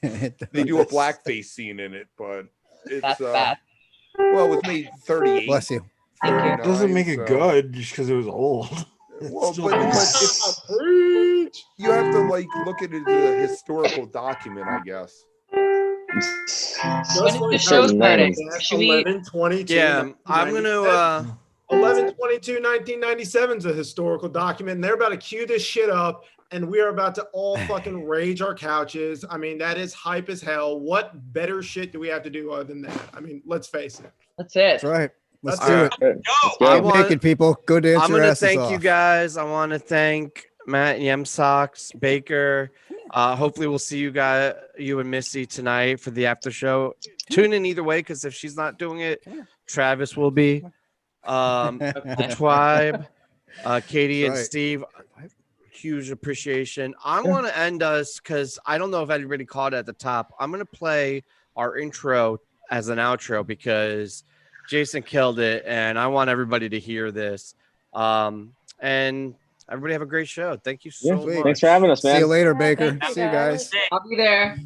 They do a blackface scene in it, but it's That's bad. well, it was made 38. Bless you. Thank you. 39, Doesn't make it so- good just because it was old. Well, Still but bad. it's, Preach. you have to like look at it as a historical document, I guess. When is the show starting? Should we? 11/22, Yeah, I'm going to. 11/22/1997 is a historical document, and they're about to cue this shit up, and we are about to all fucking rage our couches. I mean, that is hype as hell. What better shit do we have to do other than that? I mean, let's face it. That's it. That's right. Let's That's do it. it. Go. Get naked, people. Go dance I'm your going to asses thank off. you guys. I want to thank Matt Yemsocks, Baker. Hopefully we'll see you and Missy tonight for the after show. Tune in either way, because if she's not doing it, Travis will be. The Tribe, Katie and Right. Steve, huge appreciation. I want to end us because I don't know if anybody caught it at the top. I'm going to play our intro as an outro because Jason killed it, and I want everybody to hear this. And everybody have a great show. Thank you so much. Thanks for having us, man. See you later, Baker. Thank you, See you guys. I'll be there.